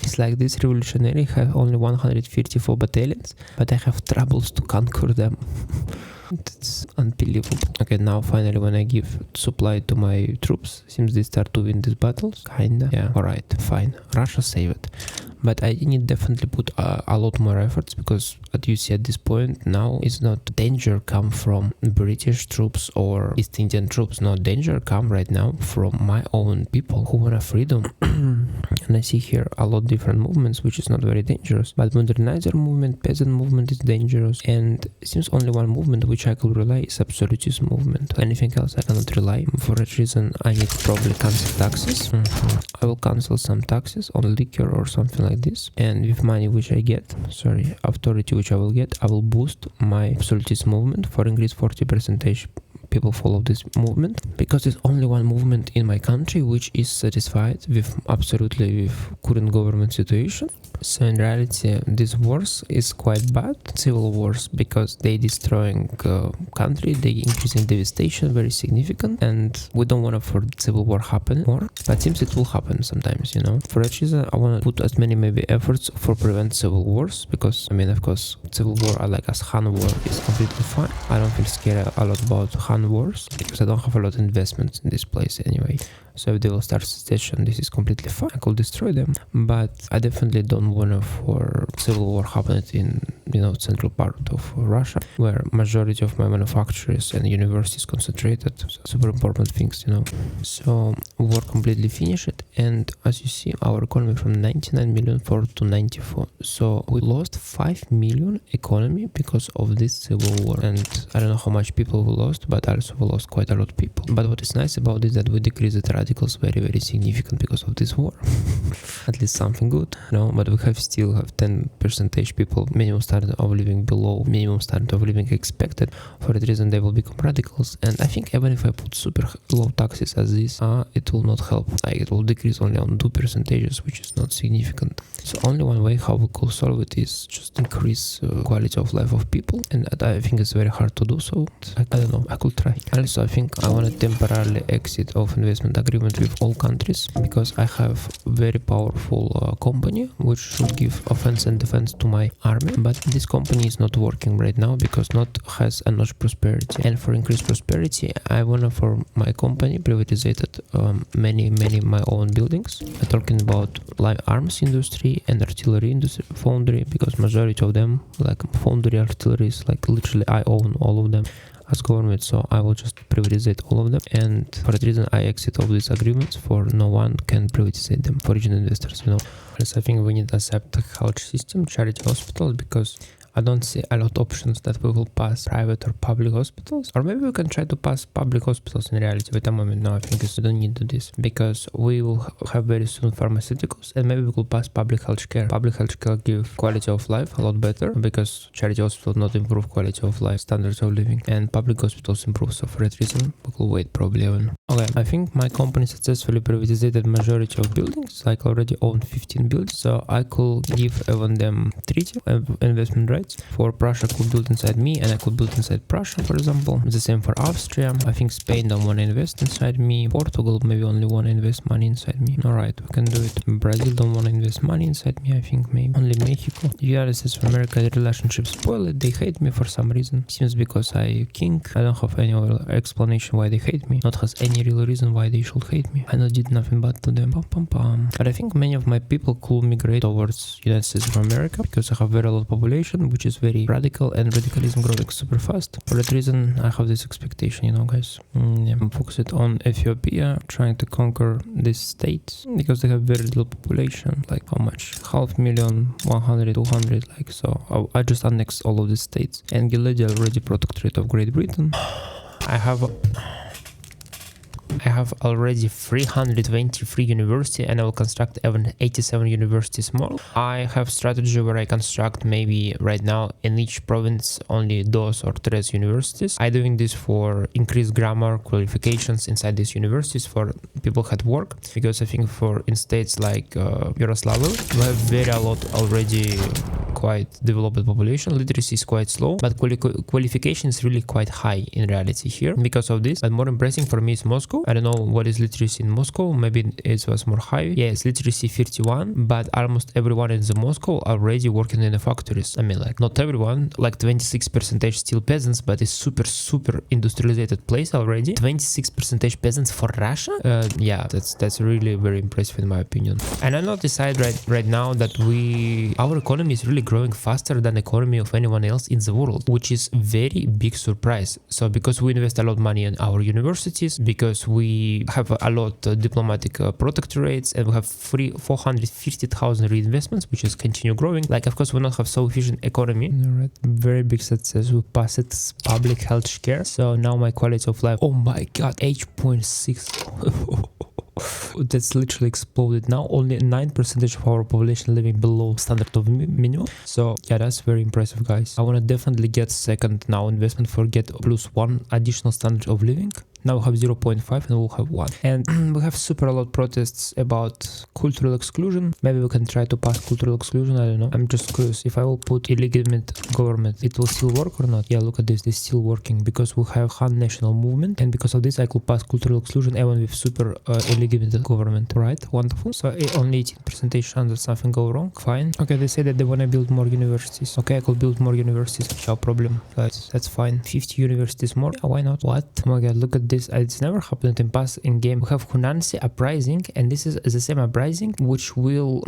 It's like this revolutionary have only 154 battalions, but I have troubles to conquer them. It's unbelievable. Okay, now finally when I give supply to my troops, seems they start to win these battles, kinda. Yeah, alright, fine. Russia saved it. But I need definitely put a lot more efforts, because what you see at this point now is not danger come from British troops or East Indian troops. No, danger come right now from my own people who want a freedom. And I see here a lot of different movements, which is not very dangerous. But modernizer movement, peasant movement is dangerous. And it seems only one movement which I could rely is absolutist movement. Anything else I cannot rely. For that reason, I need to probably cancel taxes. I will cancel some taxes on liquor or something like this. And with money which I get, authority which I will get, I will boost my absolutist movement for increase 40% people follow this movement, because there's only one movement in my country which is satisfied with current government situation. So in reality, this wars is quite bad, civil wars, because they destroying country, they increasing devastation very significant, and we don't want for civil war happen more, but seems it will happen sometimes, you know. For that reason, I want to put as many maybe efforts for prevent civil wars, because I mean, of course, civil war I like as Han war is completely fine. I don't feel scared a lot about Han wars because I don't have a lot of investments in this place anyway. So if they will start secession, this is completely fine. I could destroy them, but I definitely don't want for civil war happen in, you know, central part of Russia, where majority of my manufacturers and universities concentrated. So super important things, you know. So war completely finished, and as you see, our economy from 99 million fall to 94. So we lost 5 million economy because of this civil war, and I don't know how much people we lost, but also we lost quite a lot of people. But what is nice about this, that we decreased the radicals very significant because of this war. At least something good, you know. But we still have 10% people minimum standard of living below minimum standard of living expected. For that reason, they will become radicals. And I think even if I put super low taxes as this, it will not help. Like, it will decrease only on 2%, which is not significant. So only one way how we could solve it is just increase quality of life of people, and I think it's very hard to do so. I don't know, I could try. Also, I think I want to temporarily exit of investment agreement with all countries, because I have very powerful company which should give offense and defense to my army, but this company is not working right now because not has enough prosperity. And for increased prosperity, I wanna for my company privatized many my own buildings. I'm talking about like arms industry and artillery industry, foundry, because majority of them like foundry, artillery is like literally I own all of them as government, so I will just privatize all of them, and for that reason I exit all these agreements, for no one can privatize them for regional investors, you know. Also, I think we need to accept the health system, charity hospitals, because I don't see a lot of options that we will pass private or public hospitals, or maybe we can try to pass public hospitals in reality. But at the moment, no, I think we don't need to do this, because we will have very soon pharmaceuticals, and maybe we could pass public healthcare. Public healthcare give quality of life a lot better, because charity hospitals not improve quality of life, standards of living, and public hospitals improve. So for that reason, we will wait probably even. Okay, I think my company successfully privatized majority of buildings, like already own 15 buildings, so I could give even them treaty investment rights. For Prussia could build inside me, and I could build inside Prussia, for example. The same for Austria. I think Spain don't want to invest inside me. Portugal maybe only want to invest money inside me. Alright, we can do it. Brazil don't want to invest money inside me, I think maybe. Only Mexico. United States of America, the relationship spoiled. They hate me for some reason. Seems because I king. I don't have any other explanation why they hate me. Not has any real reason why they should hate me. I not did nothing bad to them. But I think many of my people could migrate towards United States of America, because I have very low population, which is very radical, and radicalism growing super fast. For that reason, I have this expectation, you know, guys. I'm focused on Ethiopia, trying to conquer this state, because they have very little population. Like how much? 500,000, 100, 200, like so. I just annex all of these states. And Gilead already protectorate of Great Britain. I have already 323 university, and I will construct even 87 universities more. I have strategy where I construct maybe right now in each province only those or 3 universities. I'm doing this for increased grammar qualifications inside these universities for people who work, because I think for in states like Yaroslavl, we have very a lot already quite developed population. Literacy is quite slow, but qualification is really quite high in reality here because of this. But more impressive for me is Moscow. I don't know what is literacy in Moscow. Maybe it was more high. Yes, literacy 51, but almost everyone in the Moscow already working in the factories. I mean, like not everyone, like 26% still peasants, but it's super industrialized place already. 26% peasants for Russia. Yeah, that's really very impressive in my opinion. And I not decide right now that our economy is really growing faster than the economy of anyone else in the world, which is very big surprise. So because we invest a lot of money in our universities, because we have a lot of diplomatic protectorates, and we have 450,000 reinvestments, which is continue growing. Like, of course, we don't have so efficient economy. Alright, very big success. We passed public health care. So now my quality of life, oh my god, 8.6. That's literally exploded. Now only 9% of our population living below standard of minimum. So yeah, that's very impressive, guys. I want to definitely get second now investment for get +1 additional standard of living. Now we have 0.5 and we'll have 1. And we have super a lot protests about cultural exclusion. Maybe we can try to pass cultural exclusion, I don't know. I'm just curious, if I will put illegitimate government, it will still work or not? Yeah, look at this, it's still working because we have Han national movement, and because of this I could pass cultural exclusion even with super illegitimate government. Right, wonderful. So only 18% chance that something go wrong, fine. Okay, they say that they want to build more universities. Okay, I could build more universities, no problem. That's fine. 50 universities more, yeah, why not? What? Oh my god, look at this. It's never happened in past in game. We have Hunansi uprising, and this is the same uprising which will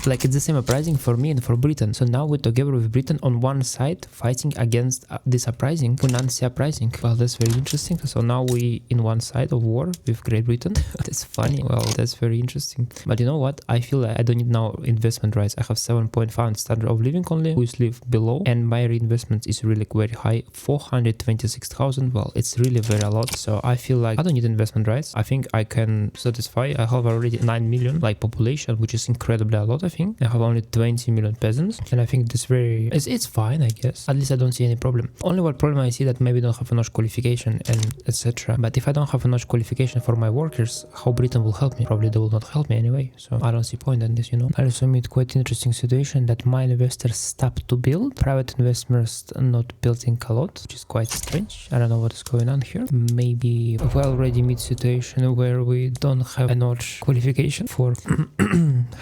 like it's the same uprising for me and for Britain. So now we're together with Britain on one side fighting against this uprising, Hunansi uprising. Well, that's very interesting. So now we in one side of war with Great Britain. That's funny. Well, that's very interesting. But you know what? I feel like I don't need now investment rights. I have 7.5 standard of living only, who live below, and my reinvestment is really very high, 426,000. Well, it's really very a lot. So I feel like I don't need investment rights. I think I can satisfy. I have already 9 million like population, which is incredibly a lot. I think I have only 20 million peasants, and I think this it's fine, I guess. At least I don't see any problem. Only one problem I see that maybe don't have enough qualification and etc. But if I don't have enough qualification for my workers, how Britain will help me? Probably they will not help me anyway. So I don't see point in this, you know. I also meet quite interesting situation that my investors stopped to build. Private investors not building a lot, which is quite strange. I don't know what is going on here. Maybe we already meet situation where we don't have enough qualification for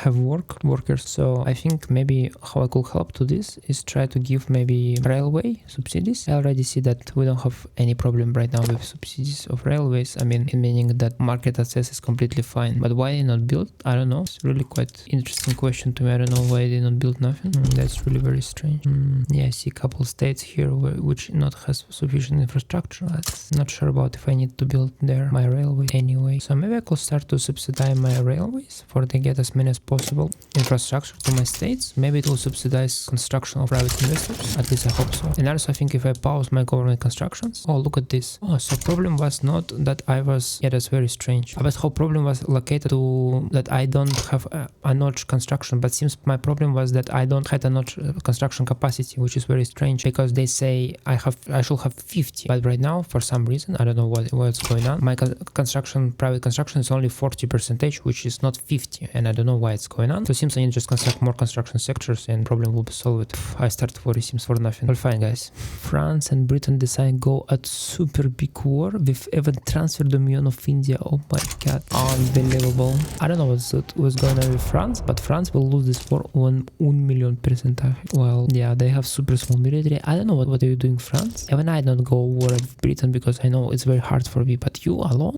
have workers. So I think maybe how I could help to this is try to give maybe railway subsidies. I already see that we don't have any problem right now with subsidies of railways. I mean, meaning that market access is completely fine. But why they not build? I don't know. It's really quite interesting question to me. I don't know why they not build nothing. That's really very strange. Yeah, I see a couple states here which not has sufficient infrastructure. I'm not sure about if I need to build there my railway anyway. So maybe I could start to subsidize my railways for they get as many as possible infrastructure to my states. Maybe it will subsidize construction of private investors. At least I hope so. And also I think if I pause my government constructions. Oh, look at this. Oh, so problem was not that I was, yeah, that's very strange. But how problem was located to that I don't have a notch construction, but seems my problem was that I don't have a notch construction capacity, which is very strange because they say I should have 50, but right now for some reason I don't know what's going on. My private construction is only 40%, which is not 50, and I don't know why it's going on. So it seems I need to just construct more construction sectors and problem will be solved. I start worry seems for nothing. Well, fine, guys. France and Britain decide go at super big war with even transfer dominion of India. Oh my god, unbelievable. I don't know what's going on with France, but France will lose this war 1,000,000%. Well, yeah, they have super small military. I don't know what are you doing, France. Even I don't go war with Britain because I know it's very hard for me, but you alone?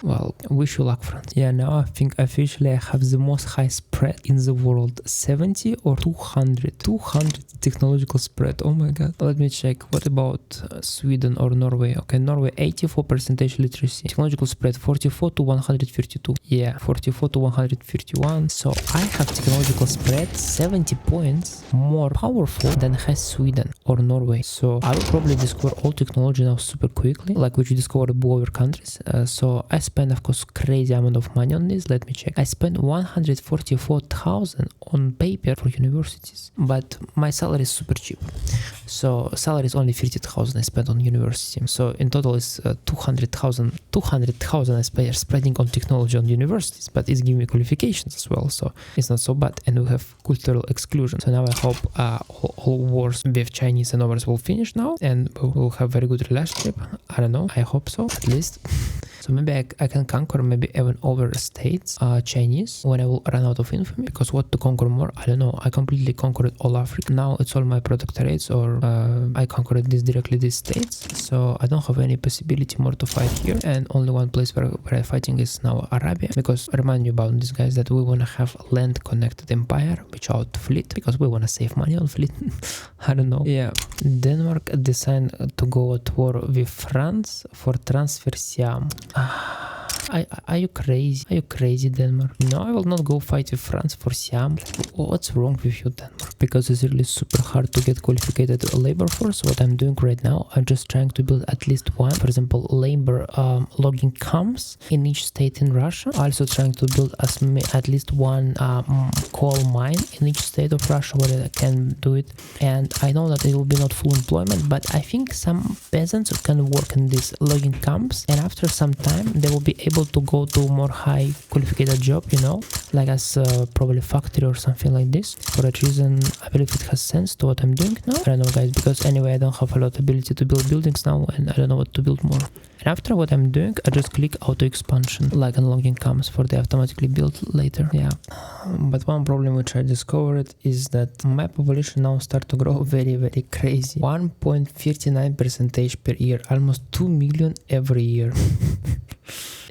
Well, wish you luck, France. Yeah, now I think officially I have the most high spread in the world. 70 or 200? 200 technological spread. Oh my god. Let me check. What about Sweden or Norway? Okay, Norway 84% literacy. Technological spread 44 to 132. Yeah, 44 to 151. So I have technological spread 70 points more powerful than has Sweden or Norway. So I will probably discover all technology now super quickly, like which you discovered above other countries. So I spend of course crazy amount of money on this. Let me check. I spent 144,000 on paper for universities, but my salary is super cheap. So salary is only 50,000 I spent on university. So in total is 200,000 I spend spreading on technology on universities, but it's giving me qualifications as well, so it's not so bad. And we have cultural exclusion. So now I hope all wars with Chinese and others will finish now, and we'll have very good relationship. I don't know. I hope so, at least. So maybe I can conquer maybe even over states, Chinese, when I will run out of infamy. Because what to conquer more? I don't know. I completely conquered all Africa. Now it's all my protectorates, or I conquered these states. So I don't have any possibility more to fight here. And only one place where I'm fighting is now Arabia. Because I remind you about these guys that we want to have land connected empire without fleet. Because we want to save money on fleet. I don't know. Yeah. Denmark decided to go at war with France for transfer Siam. Are you crazy? Are you crazy, Denmark? No, I will not go fight with France for Siam. What's wrong with you, Denmark? Because it's really super hard to get qualified labor force. What I'm doing right now, I'm just trying to build at least one, for example, labor logging camps in each state in Russia. Also trying to build at least one coal mine in each state of Russia where I can do it. And I know that it will be not full employment, but I think some peasants can work in these logging camps, and after some time they will be able to go to more high qualified job, you know, like as probably factory or something like this. For that reason, I believe it has sense to what I'm doing now. I don't know, guys, because anyway I don't have a lot of ability to build buildings now, and I don't know what to build more. And after what I'm doing, I just click auto expansion, like unlocking camps for the automatically built later. Yeah, but one problem which I discovered is that my population now start to grow very crazy. 1.39% per year, almost 2 million every year.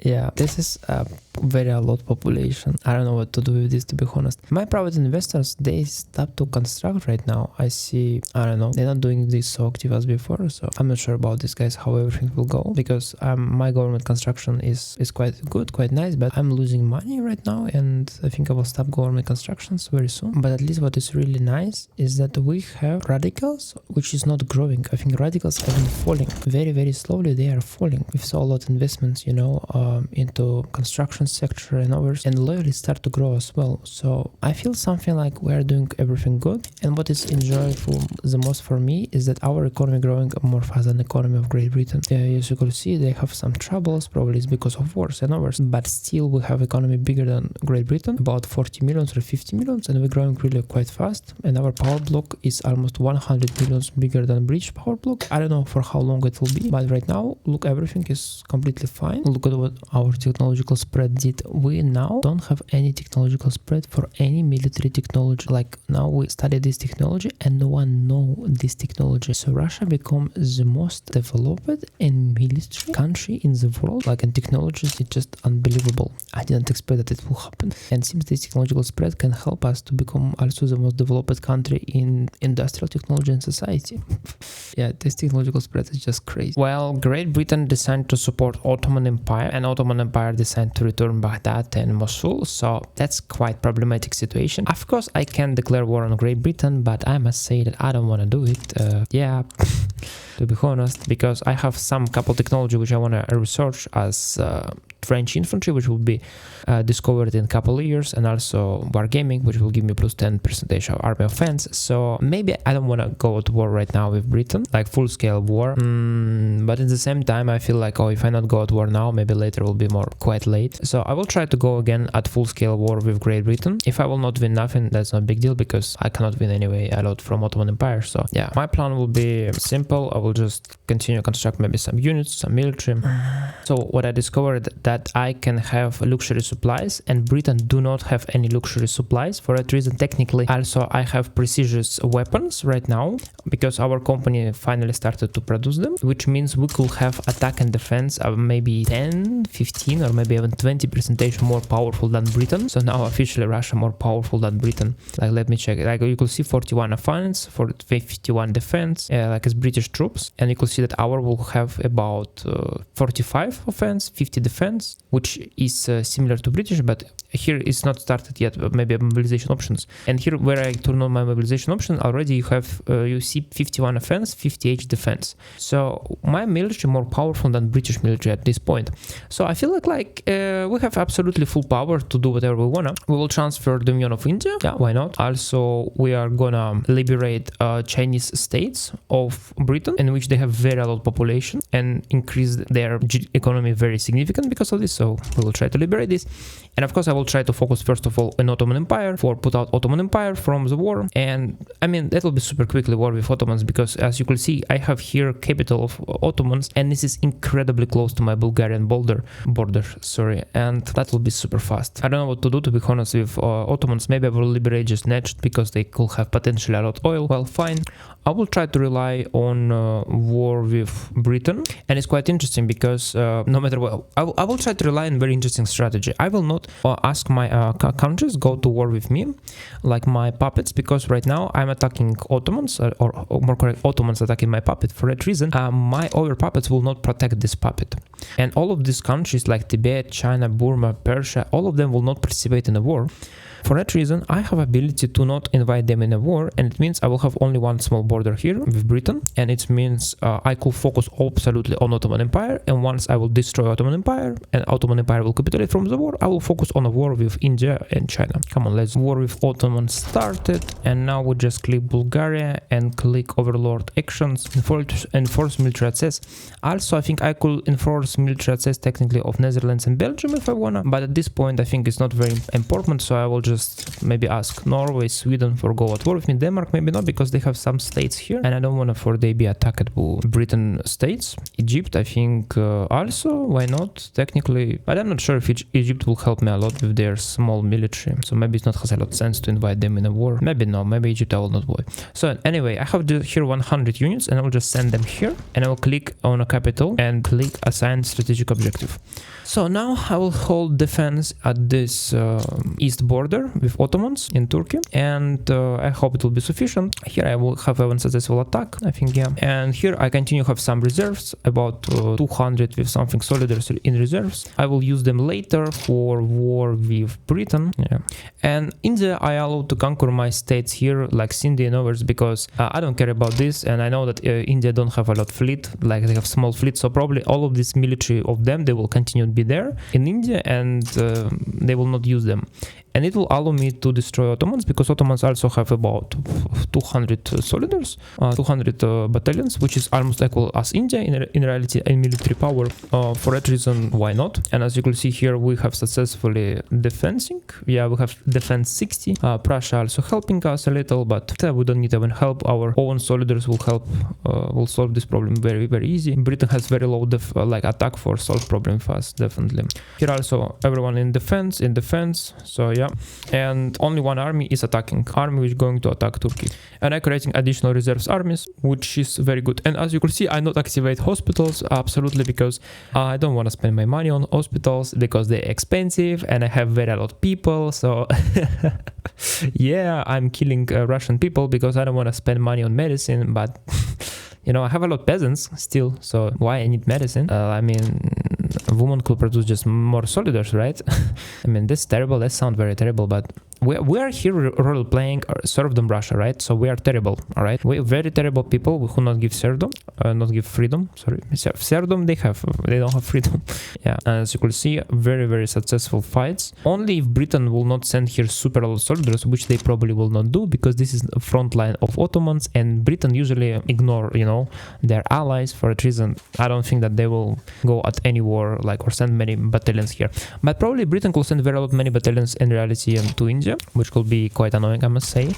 Yeah, this is a a lot population. I don't know what to do with this, to be honest. My private investors, they stop to construct right now. I see, I don't know, they're not doing this so active as before, so I'm not sure about this, guys, how everything will go, because my government construction is quite good, quite nice, but I'm losing money right now, and I think I will stop government constructions very soon. But at least what is really nice is that we have radicals, which is not growing. I think radicals have been falling very slowly. They are falling. We saw a lot of investments, you know, into construction sector and others, and loyalty start to grow as well. So I feel something like we are doing everything good. And what is enjoyable the most for me is that our economy growing more fast than the economy of Great Britain. As you can see, they have some troubles, probably it's because of wars and others, but still we have economy bigger than Great Britain, about 40 millions or 50 millions, and we're growing really quite fast. And our power block is almost 100 millions bigger than British power block. I don't know for how long it will be, but right now, look, everything is completely fine. Look at what our technological spread did. We now don't have any technological spread for any military technology. Like now we study this technology and no one know this technology. So Russia become the most developed and military country in the world. Like in technologies, it's just unbelievable. I didn't expect that it will happen. And since this technological spread can help us to become also the most developed country in industrial technology and society. Yeah, this technological spread is just crazy. Well, Great Britain decided to support Ottoman Empire, and Ottoman Empire decided to return Baghdad and Mosul, so that's quite problematic situation. Of course, I can declare war on Great Britain, but I must say that I don't want to do it. Yeah, to be honest, because I have some couple technology which I want to research as French infantry, which will be discovered in a couple of years, and also wargaming, which will give me plus 10% of army offense. So maybe I don't want to go to war right now with Britain, like full-scale war. But at the same time, I feel like, oh, if I not go to war now, maybe later will be quite late. So I will try to go again at full-scale war with Great Britain. If I will not win nothing, that's not a big deal, because I cannot win anyway a lot from Ottoman Empire. So yeah, my plan will be simple. I will just continue construct maybe some units, some military. So what I discovered that I can have luxury supplies, and Britain do not have any luxury supplies. For that reason, technically, also I have prestigious weapons right now, because our company finally started to produce them, which means we could have attack and defense of maybe 10, 15, or maybe even 20% more powerful than Britain. So now officially Russia more powerful than Britain. Like, let me check. Like, you could see 41 offense, 51 defense, like as British troops, and you could see that our will have about 45 offense, 50 defense, which is similar to British, but here it's not started yet, maybe mobilization options. And here where I turn on my mobilization option, already you have, you see 51 offense, 58 defense. So my military more powerful than British military at this point. So I feel like we have absolutely full power to do whatever we wanna. We will transfer the Union of India. Yeah, why not? Also, we are gonna liberate Chinese states of Britain, in which they have very low population, and increase their economy very significant because of of this, so we will try to liberate this. And of course I will try to focus first of all on Ottoman Empire, for put out Ottoman Empire from the war. And I mean that will be super quickly war with Ottomans, because as you can see I have here capital of Ottomans, and this is incredibly close to my Bulgarian border, and that will be super fast. I don't know what to do, to be honest, with Ottomans. Maybe I will liberate just Necht because they could have potentially a lot of oil. Well, fine. I will try to rely on war with Britain, and it's quite interesting because no matter what, I will try to rely on very interesting strategy. I will not ask my countries go to war with me, like my puppets, because right now I'm attacking Ottomans, or more correct, Ottomans attacking my puppet. For that reason, my other puppets will not protect this puppet. And all of these countries like Tibet, China, Burma, Persia, all of them will not participate in the war. For that reason, I have ability to not invite them in a war, and it means I will have only one small border here with Britain, and it means I could focus absolutely on Ottoman Empire, and once I will destroy Ottoman Empire and Ottoman Empire will capitulate from the war, I will focus on a war with India and China. Come on, let's war with Ottoman started, and now we just click Bulgaria and click Overlord Actions, enforce military access. Also, I think I could enforce military access technically of Netherlands and Belgium if I wanna, but at this point I think it's not very important, so I will just maybe ask Norway, Sweden for go at war with me. Denmark maybe not, because they have some states here and I don't want to for they be attacked by Britain states. Egypt I think also, why not technically, but I'm not sure if Egypt will help me a lot with their small military, so maybe it's not has a lot of sense to invite them in a war. Maybe no, maybe Egypt I will not buy. So anyway, I have here 100 units and I will just send them here, and I will click on a capital and click assign strategic objective. So now I will hold defense at this east border with Ottomans in Turkey, and I hope it will be sufficient. Here I will have a successful attack, I think, yeah. And here I continue to have some reserves, about 200 with something soldiers in reserves. I will use them later for war with Britain, yeah. And India I allow to conquer my states here, like Sindhi and others, because I don't care about this, and I know that India don't have a lot of fleet, like they have small fleet, so probably all of this military of them, they will continue to be there in India, and they will not use them. And it will allow me to destroy Ottomans, because Ottomans also have about 200 soldiers, 200 battalions, which is almost equal as India in reality in military power. For that reason, why not? And as you can see here, we have successfully defending. Yeah, we have defense 60. Prussia also helping us a little, but we don't need even help. Our own soldiers will help, will solve this problem very, very easy. Britain has very low attack force, solve problem fast, definitely. Here also everyone in defense, so yeah. And only one army is attacking, army which is going to attack Turkey, and I'm creating additional reserves armies, which is very good. And as you can see, I not activate hospitals absolutely, because I don't want to spend my money on hospitals because they're expensive and I have very a lot of people, so yeah, I'm killing Russian people because I don't want to spend money on medicine, but you know, I have a lot of peasants still, so why I need medicine? I mean, a woman could produce just more soldiers, right? I mean, that's terrible, that sounds very terrible, but we are here role playing Serfdom Russia, right? So we are terrible, all right? We're very terrible people who not give Serfdom, not give freedom, sorry. Serfdom they don't have freedom. Yeah, as you can see, very, very successful fights. Only if Britain will not send here super a lot of soldiers, which they probably will not do, because this is the front line of Ottomans, and Britain usually ignore, you know, their allies. For that reason, I don't think that they will go at any war, or send many battalions here. But probably Britain could send very many battalions in reality to India, which could be quite annoying, I must say.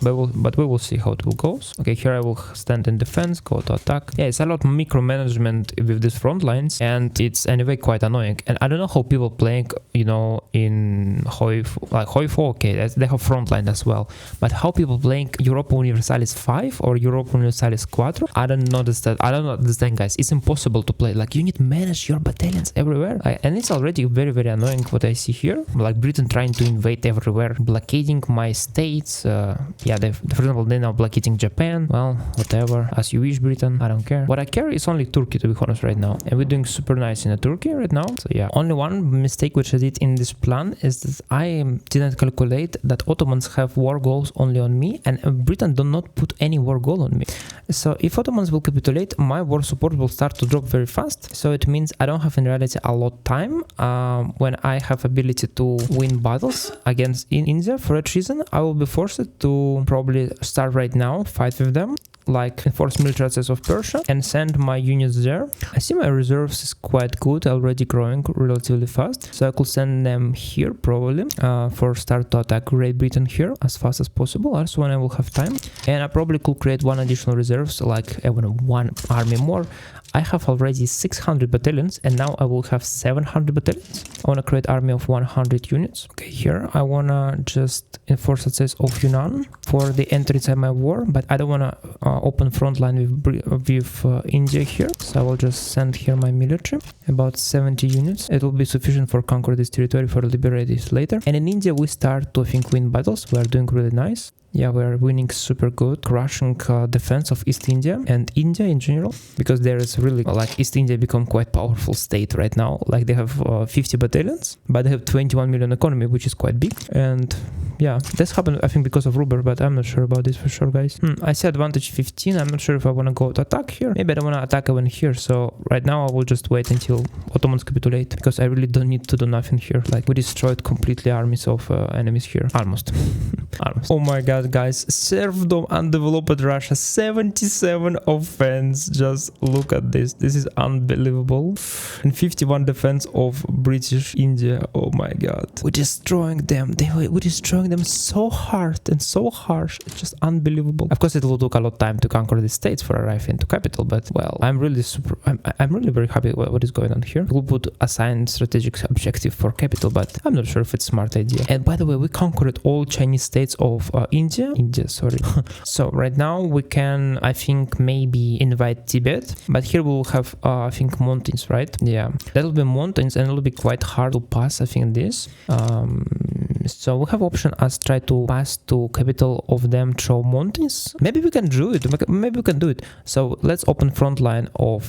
But we will see how it will go. Okay, here I will stand in defense, go to attack. Yeah, it's a lot of micromanagement with these front lines, and it's anyway quite annoying. And I don't know how people playing, you know, in Hoifo, okay, they have front line as well. But how people playing Europa Universalis 5 or Europa Universalis 4? I don't understand, guys. It's impossible to play. Like, you need to manage your battalions everywhere. And it's already very, very annoying what I see here. Like, Britain trying to invade everywhere, blockading my states. Yeah, for example, they're now blockading Japan. Well, whatever, as you wish, Britain. I don't care. What I care is only Turkey, to be honest, right now. And we're doing super nice in Turkey right now. So yeah, only one mistake which I did in this plan is that I didn't calculate that Ottomans have war goals only on me, and Britain do not put any war goal on me. So if Ottomans will capitulate, my war support will start to drop very fast. So it means I don't have in reality a lot of time when I have ability to win battles against India. For that reason, I will be forced to probably start right now, fight with them. like enforce military access of Persia and send my units there. I see my reserves is quite good, already growing relatively fast, so I could send them here probably for start to attack Great Britain here as fast as possible, also when I will have time. And I probably could create one additional reserves, like even one army more. I have already 600 battalions and now I will have 700 battalions. I want to create army of 100 units. Okay, here I want to just enforce access of Yunnan for the entry inside my war, but I don't want to open front line with India here. So I will just send here my military, about 70 units. It will be sufficient for conquer this territory, for liberate this later. And in India we start to, I think, win battles. We are doing really nice. Yeah, we're winning super good, crushing defense of East India and India in general, because there is really, like, East India become quite powerful state right now. Like, they have 50 battalions, but they have 21 million economy, which is quite big. And yeah, this happened, I think, because of Ruber, but I'm not sure about this for sure, guys. I see advantage 15. I'm not sure if I want to go to attack here. Maybe I don't want to attack even here. So right now I will just wait until Ottomans capitulate, because I really don't need to do nothing here. Like, we destroyed completely armies of enemies here. Almost. Almost. Oh my god, guys. Serfdom, undeveloped Russia, 77 offense. Just look at this. This is unbelievable. And 51 defense of British India. Oh my god. We're destroying them. We're destroying them so hard and so harsh. It's just unbelievable. Of course, it will take a lot of time to conquer the states for arriving to capital, but well, I'm really very happy with what is going on here. We'll put assigned strategic objective for capital, but I'm not sure if it's a smart idea. And by the way, we conquered all Chinese states of India, sorry. So right now we can, I think, maybe invite Tibet, but here we will have, I think, mountains, right? Yeah, that will be mountains and it will be quite hard to pass, I think, this. So we have option as try to pass to capital of them through mountains. Maybe we can do it. Maybe we can do it. So let's open front line of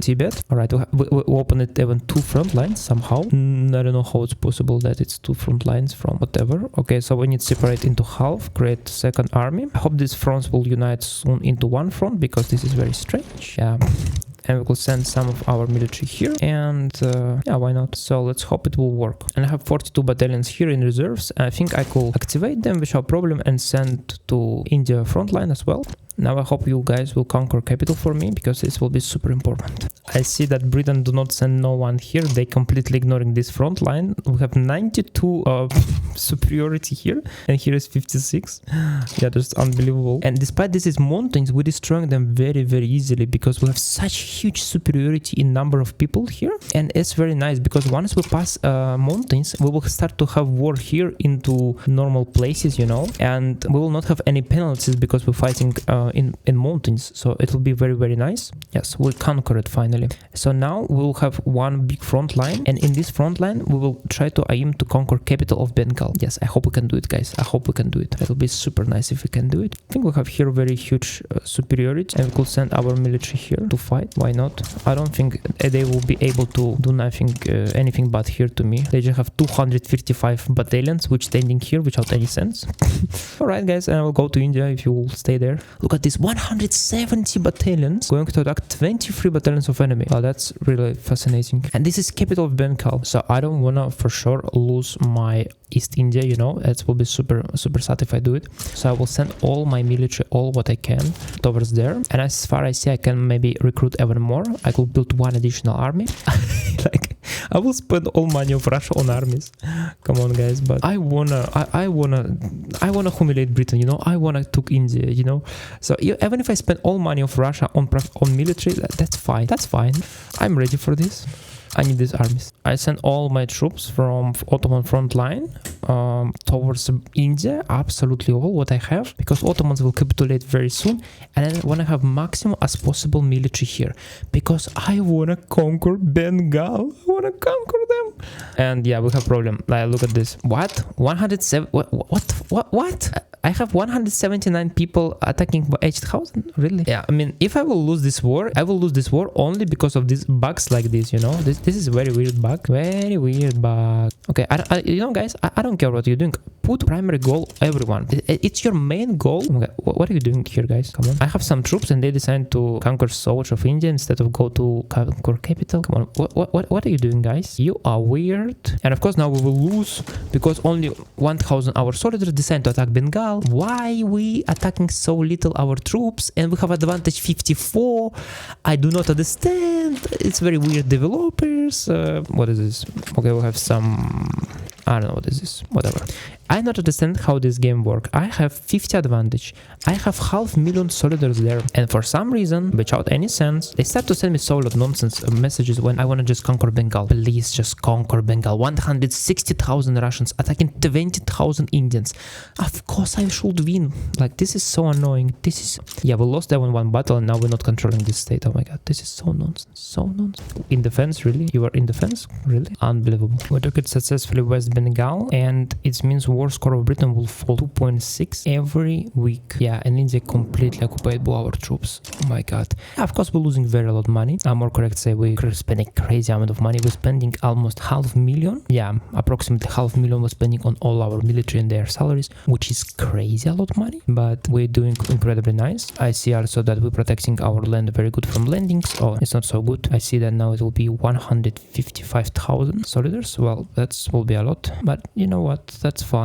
Tibet. All right, we open it even 2 front lines somehow. I don't know how it's possible that it's 2 front lines from whatever. Okay, so we need to separate into half, create second army. I hope these fronts will unite soon into one front, because this is very strange. Yeah. And we could send some of our military here, and yeah, why not? So let's hope it will work. And I have 42 battalions here in reserves. I think I could activate them without problem and send to India front line as well. Now I hope you guys will conquer capital for me, because this will be super important. I see that Britain do not send no one here. They completely ignoring this front line. We have 92 superiority here, and here is 56. Yeah, that's unbelievable. And despite this is mountains, we're destroying them very, very easily, because we have such huge superiority in number of people here. And it's very nice, because once we pass mountains, we will start to have war here into normal places, you know, and we will not have any penalties because we're fighting in mountains. So it will be very, very nice. Yes, we'll conquer it finally. So now we will have one big front line, and in this front line we will try to aim to conquer capital of Bengal. Yes, I hope we can do it, guys. I hope we can do it. It will be super nice if we can do it. I think we have here very huge superiority, and we could send our military here to fight. Why not? I don't think they will be able to do nothing, anything but here to me. They just have 255 battalions which standing here without any sense. All right, guys, and I will go to India if you will stay there. Look at this, 170 battalions going to attack 23 battalions of enemy. Oh, that's really fascinating. And this is capital of Bengal, so I don't wanna for sure lose my East India, you know. It will be super sad if I do it. So I will send all my military, all what I can towards there. And as far as I see, I can maybe recruit even more. I could build one additional army. Like, I will spend all money of Russia on armies. Come on, guys. But I wanna humiliate Britain, you know. I wanna take India, you know. So even if I spend all money of Russia on military, that's fine. That's fine. I'm ready for this. I need these armies. I send all my troops from Ottoman front line towards India, absolutely all what I have, because Ottomans will capitulate very soon, and I want to have maximum as possible military here, because I want to conquer Bengal. I want to conquer them. And yeah, we have problem. Like, look at this. What? 107? What? I have 179 people attacking 8,000? Really? Yeah, I mean, if I will lose this war, I will lose this war only because of these bugs like this, you know? This is a very weird bug. Very weird bug. Okay, you know, guys, I don't care what you're doing. put primary goal everyone. It's your main goal. Okay, what are you doing here, guys? Come on. I have some troops and they decide to conquer so much of India instead of go to conquer capital. Come on. What are you doing, guys? You are weird. And of course now we will lose because only 1,000 our soldiers decide to attack Bengal. Why we attacking so little our troops and we have advantage 54? I do not understand. It's very weird developers. What is this? Okay, we have some... I don't know what is this. Whatever. I don't understand how this game works. I have 50 advantage. I have 500,000 soldiers there. And for some reason, without any sense, they start to send me so lot nonsense messages when I want to just conquer Bengal. Please just conquer Bengal. 160,000 Russians attacking 20,000 Indians. Of course I should win. Like, this is so annoying. This is... Yeah, we lost that one battle and now we're not controlling this state. Oh my god, this is so nonsense. So nonsense. In defense, really? You are in defense? Really? Unbelievable. We took it successfully West Bengal and it means war score of Britain will fall 2.6 every week. Yeah, and India completely occupied by our troops. Oh my god. Of course, we're losing very a lot of money. I'm more correct to say we're spending crazy amount of money. We're spending almost 500,000. Yeah, approximately 500,000 we're spending on all our military and their salaries, which is crazy a lot of money. But we're doing incredibly nice. I see also that we're protecting our land very good from landings. Oh, it's not so good. I see that now it will be 155,000 soldiers. Well, that will be a lot. But you know what? That's fine.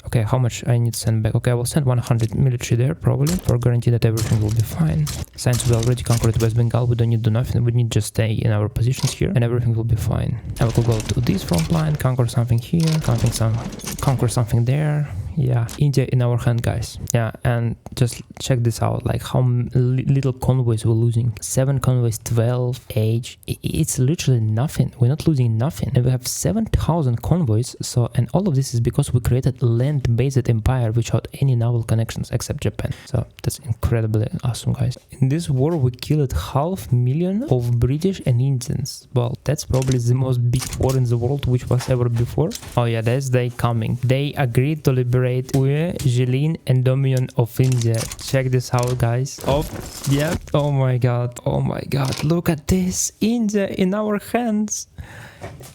Okay, how much I need to send back? Okay, I will send 100 military there probably for guarantee that everything will be fine. Since we already conquered West Bengal, we don't need to do nothing. We need to just stay in our positions here and everything will be fine. I will go to this front line, conquer something here, conquer something there. Yeah, India in our hand, guys. Yeah, and just check this out, like how little convoys we're losing. 7 convoys, 12 age. It's literally nothing. We're not losing nothing. And we have 7,000 convoys. So, and all of this is because we created land-based empire without any naval connections except Japan. So that's incredibly awesome, guys. In this war, we killed 500,000 of British and Indians. Well, that's probably the most big war in the world which was ever before. Oh yeah, that's they coming. They agreed to liberate Ue, Jilin and Dominion of India. Check this out, guys. Oh, yeah. Oh my god. Oh my god. Look at this. India in our hands.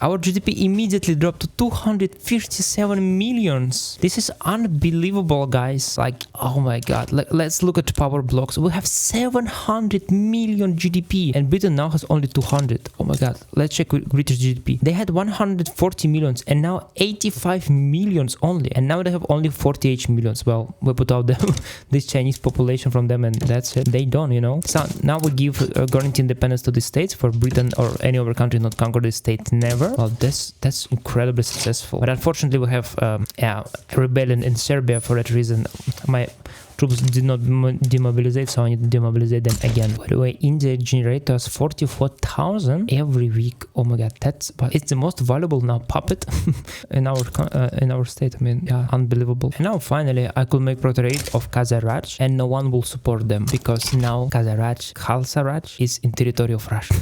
Our GDP immediately dropped to 257 millions. This is unbelievable, guys. Like, oh my god. Let's look at power blocks. We have 700 million GDP and Britain now has only 200. Oh my god. Let's check British GDP. They had 140 millions and now 85 millions only. And now they have only 48 millions. Well, we put out this Chinese population from them and that's it. They don't, you know. So now we give guarantee independence to the states. For Britain or any other country not conquer the state, never. Well, that's incredibly successful. But unfortunately, we have a rebellion in Serbia. For that reason, my troops did not demobilize, so I need to demobilize them again. By the way, India generates us 44,000 every week. Oh my god, it's the most valuable now puppet in our state. I mean, yeah, unbelievable. And now finally, I could make protectorate of Khazaraj, and no one will support them because now Khalsaraj is in territory of Russia.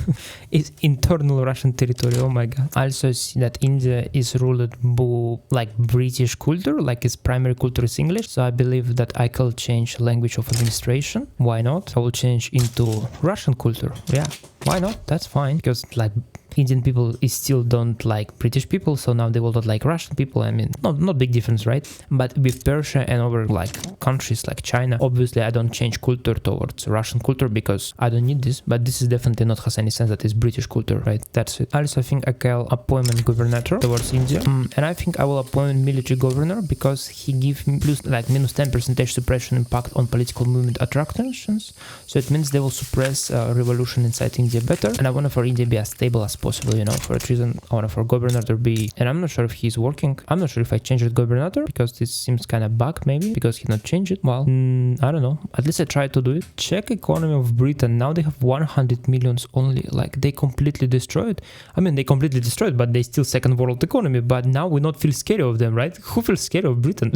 It's internal Russian territory. Oh my god. I also see that India is ruled by like British culture, like its primary culture is English. So I believe that I could change language of administration. Why not? I will change into Russian culture. Yeah, why not? That's fine, because like Indian people still don't like British people, so now they will not like Russian people. I mean, not big difference, right? But with Persia and other like countries like China, obviously I don't change culture towards Russian culture because I don't need this. But this is definitely not has any sense that it's British culture, right? That's it. I also think I will appointment governor towards India, and I think I will appoint military governor because he gives plus like minus 10% suppression impact on political movement attractions. So it means they will suppress revolution inside India better. And I want for India be as stable as possible, you know. For that reason, I want for governor to be, and I'm not sure if he's working. I'm not sure if I changed the governor because this seems kind of bug, maybe because he not changed it. Well, I don't know. At least I tried to do it. Check economy of Britain. Now they have 100 millions only. Like they completely destroyed. I mean, they completely destroyed, but they still second world economy. But now we not feel scared of them, right? Who feels scared of Britain?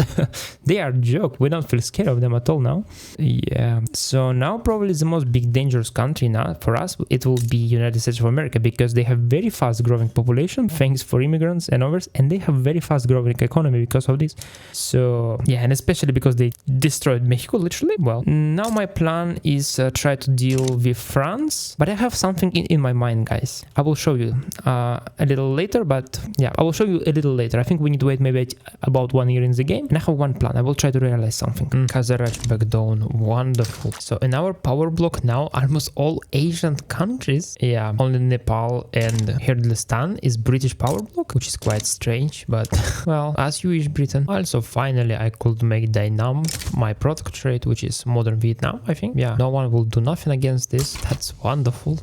They are joke. We don't feel scared of them at all now. Yeah. So now probably the most big dangerous country now for us, it will be United States of America, because they have very fast growing population thanks for immigrants and others, and they have very fast growing economy because of this. So yeah, and especially because they destroyed Mexico literally. Well, now my plan is try to deal with France, but I have something in my mind, guys. I will show you a little later, but yeah, I will show you a little later. I think we need to wait maybe about 1 year in the game, and I have one plan. I will try to realize something. Kazarach back down, wonderful. So in our power block now, almost all Asian countries, yeah, only Nepal and Kyrgyzstan is British power block, which is quite strange, but well, as you wish, Britain. Also, finally, I could make Dynam my protectorate, which is modern Vietnam, I think. Yeah, no one will do nothing against this. That's wonderful.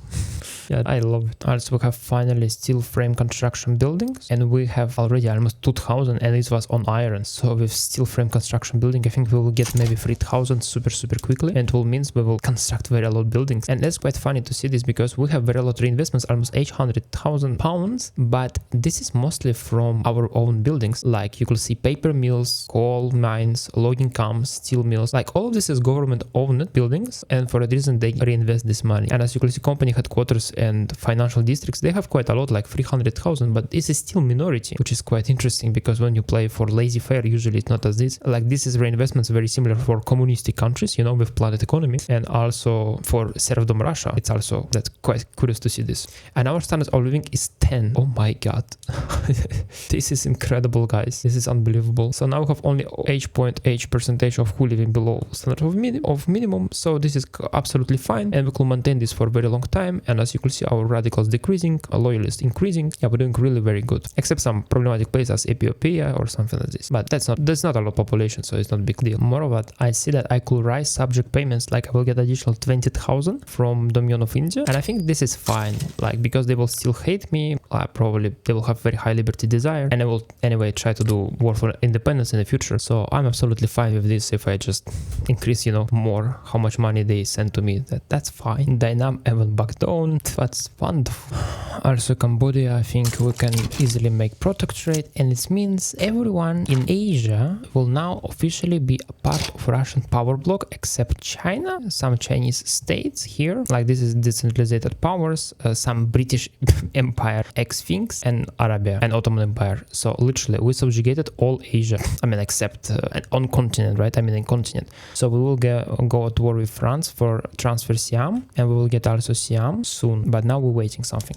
Yeah, I love it. Also, we have finally steel frame construction buildings, and we have already almost 2000, and it was on iron. So with steel frame construction building, I think we will get maybe 3000 super quickly, and it will means we will construct very a lot of buildings. And that's quite funny to see this, because we have very a lot of reinvestments, almost 800,000 pounds, but this is mostly from our own buildings. Like you could see paper mills, coal mines, logging camps, steel mills, like all of this is government owned buildings, and for a reason they reinvest this money. And as you can see, company headquarters and financial districts, they have quite a lot, like 300,000, but this is still minority, which is quite interesting, because when you play for laissez-faire, usually it's not as this. Like this is reinvestments very similar for communistic countries, you know, with planned economy, and also for Serfdom Russia. It's also, that's quite curious to see this. And our standard of living is 10. Oh my god. This is incredible, guys. This is unbelievable. So now we have only 8.8 percentage of who living below standard of minimum. So this is absolutely fine, and we could maintain this for a very long time. And as you can see, our radicals decreasing, our loyalists increasing. Yeah, we're doing really very good, except some problematic places as Ethiopia or something like this. But that's not a lot of population, so it's not a big deal. Moreover, I see that I could rise subject payments, like I will get additional 20,000 from Dominion of India, and I think this is fine, like because they will still hate me. Probably they will have very high liberty desire, and I will anyway try to do war for independence in the future. So I'm absolutely fine with this. If I just increase, you know, more how much money they send to me, that's fine. Dynam even back down. That's wonderful. Also Cambodia, I think we can easily make protectorate, and it means everyone in Asia will now officially be a part of Russian power block except China, some Chinese states here, like this is decentralized powers, some British Empire, ex-Sphinx, and Arabia and Ottoman Empire. So literally we subjugated all Asia. I mean, except on continent, right? I mean in continent. So we will go to war with France for transfer Siam, and we will get also Siam soon. But now we're waiting something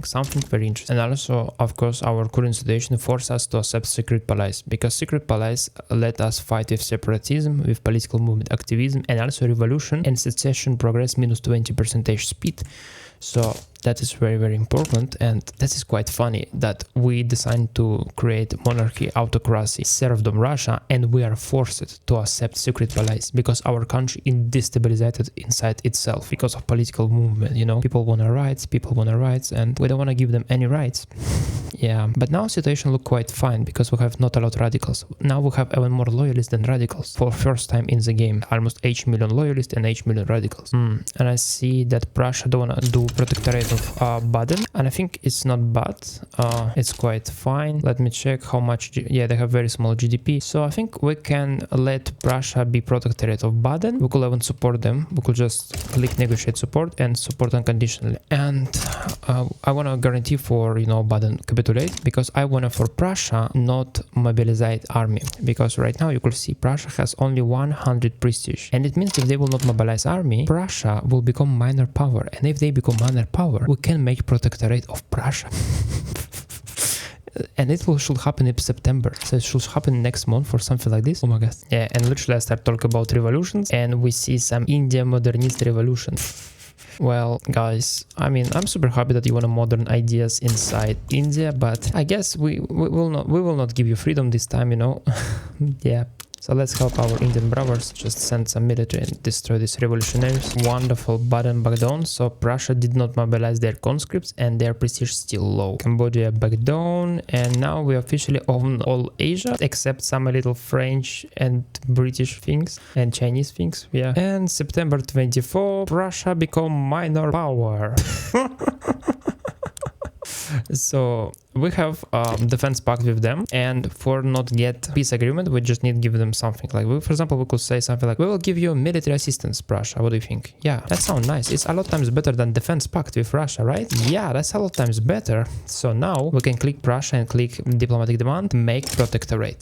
very interesting. And also, of course, our current situation forces us to accept secret police, because secret police let us fight with separatism, with political movement activism, and also revolution and secession progress minus 20% speed. So that is very important, and that is quite funny that we decided to create monarchy, autocracy, serfdom Russia, and we are forced to accept secret police because our country is destabilized inside itself because of political movement, you know. People want rights, and we don't want to give them any rights. Yeah, but now situation look quite fine because we have not a lot of radicals. Now we have even more loyalists than radicals for first time in the game. Almost 8 million loyalists and 8 million radicals. And I see that Prussia don't want to do protectorate of Baden, and I think it's not bad. It's quite fine. Let me check how much. Yeah, they have very small GDP, so I think we can let Prussia be protectorate of Baden. We could even support them. We could just click negotiate support and support unconditionally. And I want to guarantee for, you know, Baden capitulate, because I want to for Prussia not mobilize army, because right now you could see Prussia has only 100 prestige, and it means if they will not mobilize army, Prussia will become minor power, and if they become minor power, we can make protectorate of Prussia. And it should happen in September, so it should happen next month or something like this. Oh my god. Yeah, and literally I start talking about revolutions, and we see some India modernist revolution. Well, guys, I mean, I'm super happy that you want modern ideas inside India, but I guess we will not give you freedom this time, you know. Yeah. So let's help our Indian brothers, just send some military and destroy these revolutionaries. Wonderful, Baden back down, so Prussia did not mobilize their conscripts and their prestige still low. Cambodia back down, and now we officially own all Asia, except some little French and British things and Chinese things, yeah. And September 24, Prussia become minor power. So we have defense pact with them, and for not get peace agreement, we just need to give them something. Like, for example, we could say something like, we will give you military assistance, Russia. What do you think? Yeah, that sounds nice. It's a lot times better than defense pact with Russia, right? Yeah, that's a lot times better. So now we can click Russia and click diplomatic demand, make protectorate.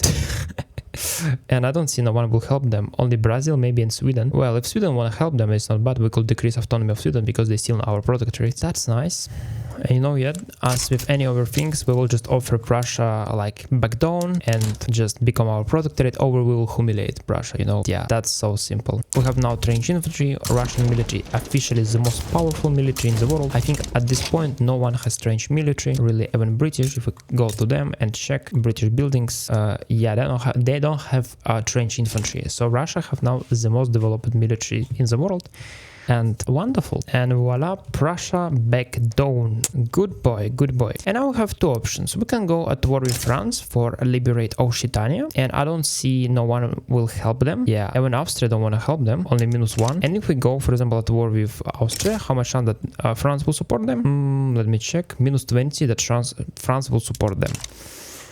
And I don't see no one will help them. Only Brazil, maybe, and Sweden. Well, if Sweden want to help them, it's not bad. We could decrease autonomy of Sweden because they still our protectorate. That's nice. And you know, yet, as with any other things, we will just offer Prussia like back down and just become our protectorate, or we will humiliate Prussia, you know. Yeah, that's so simple. We have now trench infantry. Russian military officially is the most powerful military in the world. I think at this point no one has trench military, really, even British. If we go to them and check British buildings, yeah, they don't have trench infantry. So Russia have now the most developed military in the world. And wonderful. And voila, Prussia back down. Good boy, good boy. And now we have two options. We can go at war with France for liberate Occitania. And I don't see no one will help them. Yeah, even Austria don't want to help them. Only -1. And if we go, for example, at war with Austria, how much chance that France will support them? Let me check. -20 that France will support them.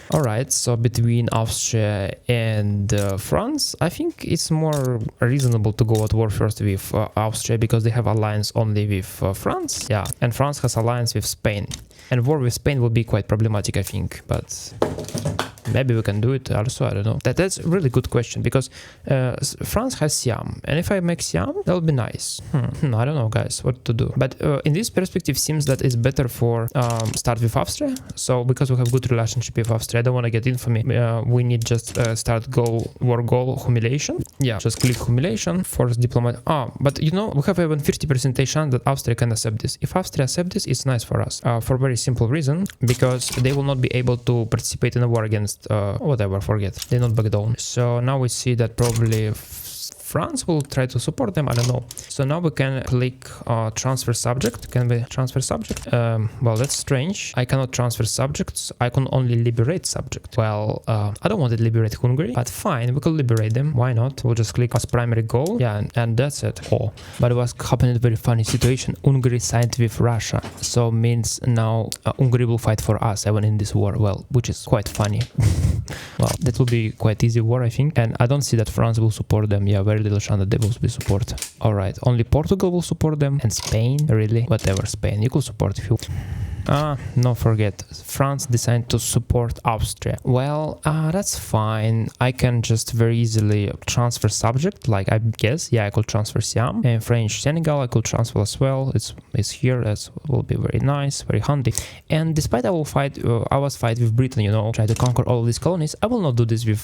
Alright, so between Austria and France, I think it's more reasonable to go at war first with Austria because they have alliance only with France. Yeah, and France has alliance with Spain. And war with Spain will be quite problematic, I think, but maybe we can do it also, I don't know. That's a really good question because France has Siam, and if I make Siam, that would be nice. I don't know, guys, what to do. But in this perspective, seems that it's better for start with Austria. So because we have good relationship with Austria, I don't want to get infamy. We need just start war goal humiliation. Yeah, just click humiliation, force diplomat. But you know, we have even 50% chance that Austria can accept this. If Austria accept this, it's nice for us for a very simple reason, because they will not be able to participate in a war against whatever, forget, they not back down. So now we see that probably France will try to support them, I don't know. So now we can click transfer subject. Can we transfer subject? Well, that's strange. I cannot transfer subjects. I can only liberate subject. Well, I don't want to liberate Hungary, but fine, we can liberate them. Why not? We'll just click as primary goal. Yeah, and that's it. Oh, but it was happening a very funny situation. Hungary signed with Russia. So means now Hungary will fight for us even in this war. Well, which is quite funny. Well, that will be quite easy war, I think. And I don't see that France will support them. Yeah, very little chance that they will be support. Alright, only Portugal will support them, and Spain, really? Whatever, Spain, you could support if you... no, forget. France decided to support Austria. Well, that's fine. I can just very easily transfer subject, like I guess. Yeah, I could transfer Siam. And French Senegal, I could transfer as well. It's here. That will be very nice, very handy. And despite I was fight with Britain, you know, try to conquer all of these colonies, I will not do this with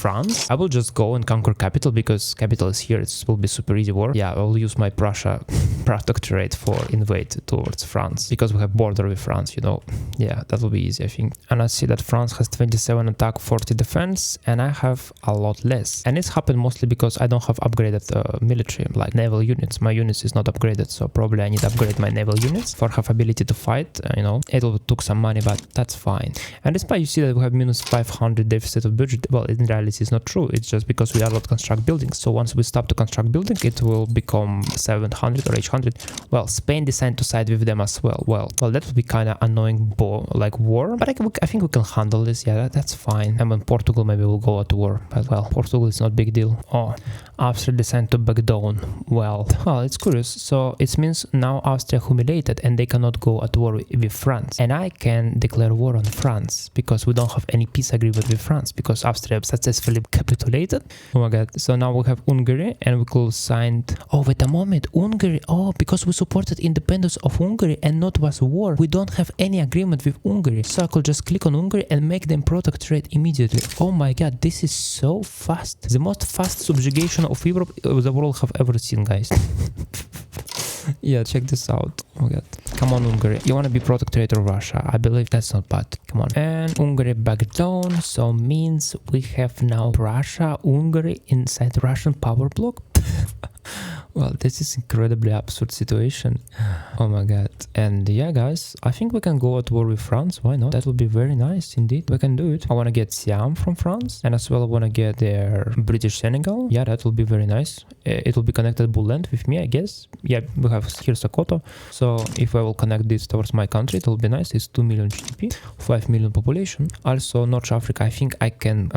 France. I will just go and conquer capital because capital is here. It will be super easy war. Yeah, I will use my Prussia protectorate for invade towards France because we have border with France, you know. Yeah, that will be easy, I think. And I see that France has 27 attack, 40 defense, and I have a lot less. And it's happened mostly because I don't have upgraded military, like naval units. My units is not upgraded, so probably I need to upgrade my naval units for have ability to fight, you know. It will took some money, but that's fine. And despite you see that we have -500 deficit of budget, well, in reality it's not true. It's just because we are not construct buildings. So once we stop to construct building, it will become 700 or 800. Well, Spain decided to side with them as well. Well, that would be kind of annoying war, but I think we can handle this. Yeah, that's fine. And when Portugal, maybe we'll go to war, but well, Portugal is not big deal. Oh, Austria decided to back down. Well, it's curious. So it means now Austria humiliated and they cannot go at war with France, and I can declare war on France because we don't have any peace agreement with France because Austria successfully capitulated. Oh my god. So now we have Hungary and we could sign. Oh, wait a moment, Hungary. Oh, because we supported independence of Hungary and not was war, we don't have any agreement with Hungary. So I could just click on Hungary and make them protectorate immediately. Oh my god, this is so fast. The most fast subjugation of Europe the world have ever seen, guys. Yeah, check this out. Oh my god. Come on, Hungary. You want to be protectorate of Russia? I believe that's not bad. Come on. And Hungary back down. So means we have now Russia, Hungary inside Russian power block. Well, this is incredibly absurd situation. Oh my god. And yeah, guys, I think we can go at war with France. Why not? That would be very nice indeed. We can do it. I want to get Siam from France, and as well I want to get their British Senegal. Yeah, that will be very nice. It will be connected Bull with me, I guess. Yeah, we have here Sokoto. So if I will connect this towards my country, it will be nice. It's 2 million GDP, 5 million population. Also, North Africa, I think I can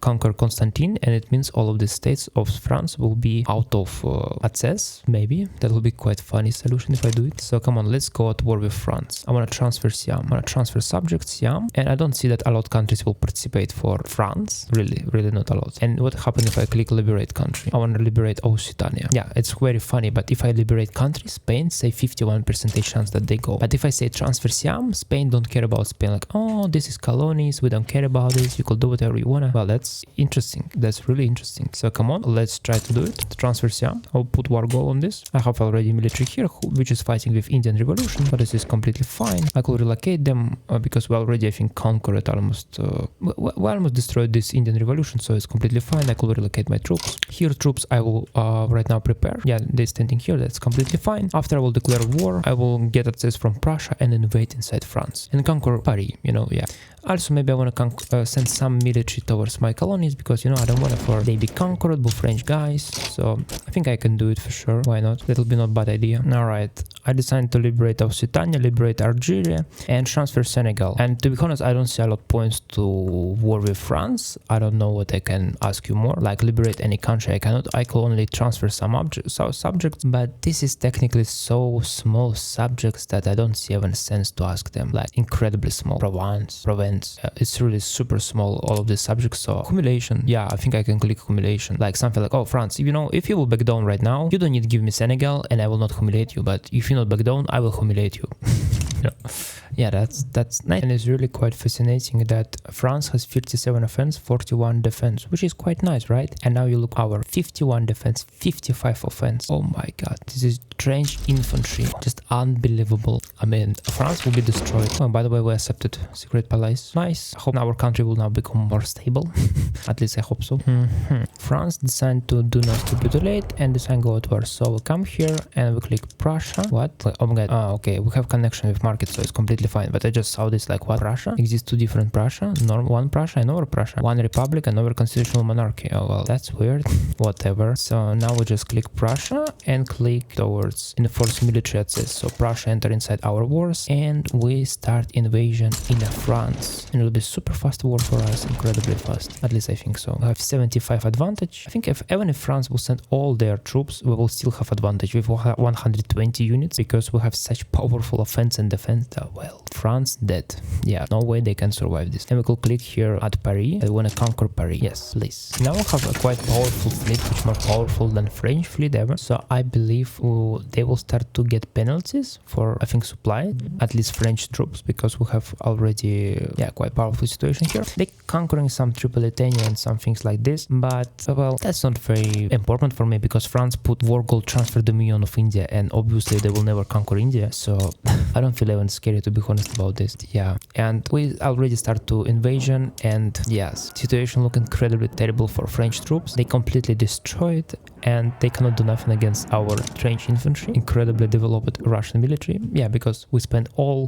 conquer Constantine, and it means all of the states of France will be out of access, maybe. That will be quite funny solution if I do it. So come on, let's go at war with France. I want to transfer Siam. I want to transfer subject Siam, and I don't see that a lot of countries will participate for France. Really not a lot. And what happens if I click liberate country? I want to liberate Occitania. Yeah, it's very funny, but if I liberate country, Spain say 51% chance that they go. But if I say transfer Siam, Spain don't care about Spain. Like, oh, this is colonies, we don't care about this, you could do whatever you wanna. Well, that's interesting. That's really interesting. So come on, let's try to do it. Transfer Siam. I'll put war goal on this. I have already military here, which is fighting with Indian Revolution, but this is completely fine. I could relocate them because we already, I think, conquered almost, we almost destroyed this Indian Revolution, so it's completely fine. I could relocate my troops. Here, troops I will right now prepare. Yeah, they're standing here. That's completely fine. After I will declare war, I will get access from Prussia and invade inside France and conquer Paris, you know, yeah. Also, maybe I want to send some military towards my colonies because, you know, I don't want to they be conquered by French guys. So I think I can do it for sure. Why not? That'll be not bad idea. All right. I decided to liberate Occitania, liberate Algeria, and transfer Senegal. And to be honest, I don't see a lot of points to war with France. I don't know what I can ask you more. Like liberate any country, I cannot. I could only transfer some subjects, but this is technically so small subjects that I don't see even sense to ask them. Like incredibly small. Provence. It's really super small, all of these subjects. So accumulation, yeah, I think I can click accumulation. Like something like, oh, France, you know, if you will back down right now, you don't need to give me Senegal and I will not humiliate you, but if you not back down, I will humiliate you. Yeah, that's nice. And it's really quite fascinating that France has 57 offense, 41 defense, which is quite nice, right? And now you look our 51 defense, 55 offense. Oh my god, this is trench infantry, just unbelievable. I mean, France will be destroyed. Oh, by the way, we accepted secret palace. Nice. I hope our country will now become more stable. At least I hope so. France decided to do not capitulate and decide go to war. So we come here and we click Prussia. What? Oh my god. Ah, okay, we have connection with market, so it's completely fine. But I just saw this like, what? Prussia? Exists two different Prussia? One Prussia and over Prussia. One republic and over constitutional monarchy. Oh well, that's weird. Whatever. So now we just click Prussia and click towards enforce military access. So Prussia enter inside our wars and we start invasion in France. And it'll be super fast war for us, incredibly fast. At least I think so. We have 75 advantage. I think even if France will send all their troops, we will still have advantage with 120 units because we have such powerful offense and defense that, well, France dead. Yeah, no way they can survive this. And we could click here at Paris. I want to conquer Paris. Yes, please. Now we have a quite powerful fleet, much more powerful than French fleet ever. So I believe they will start to get penalties for, I think, supply, at least French troops, because we have already, yeah, quite powerful situation here. They conquering some Tripolitania and some things like this, but well, that's not very important for me because France put war goal transfer dominion of India, and obviously they will never conquer India, so I don't feel even scary, to be honest, about this. Yeah, and we already start to invasion, and yes, situation look incredibly terrible for French troops. They completely destroyed and they cannot do nothing against our trench infantry, incredibly developed Russian military. Yeah, because we spent all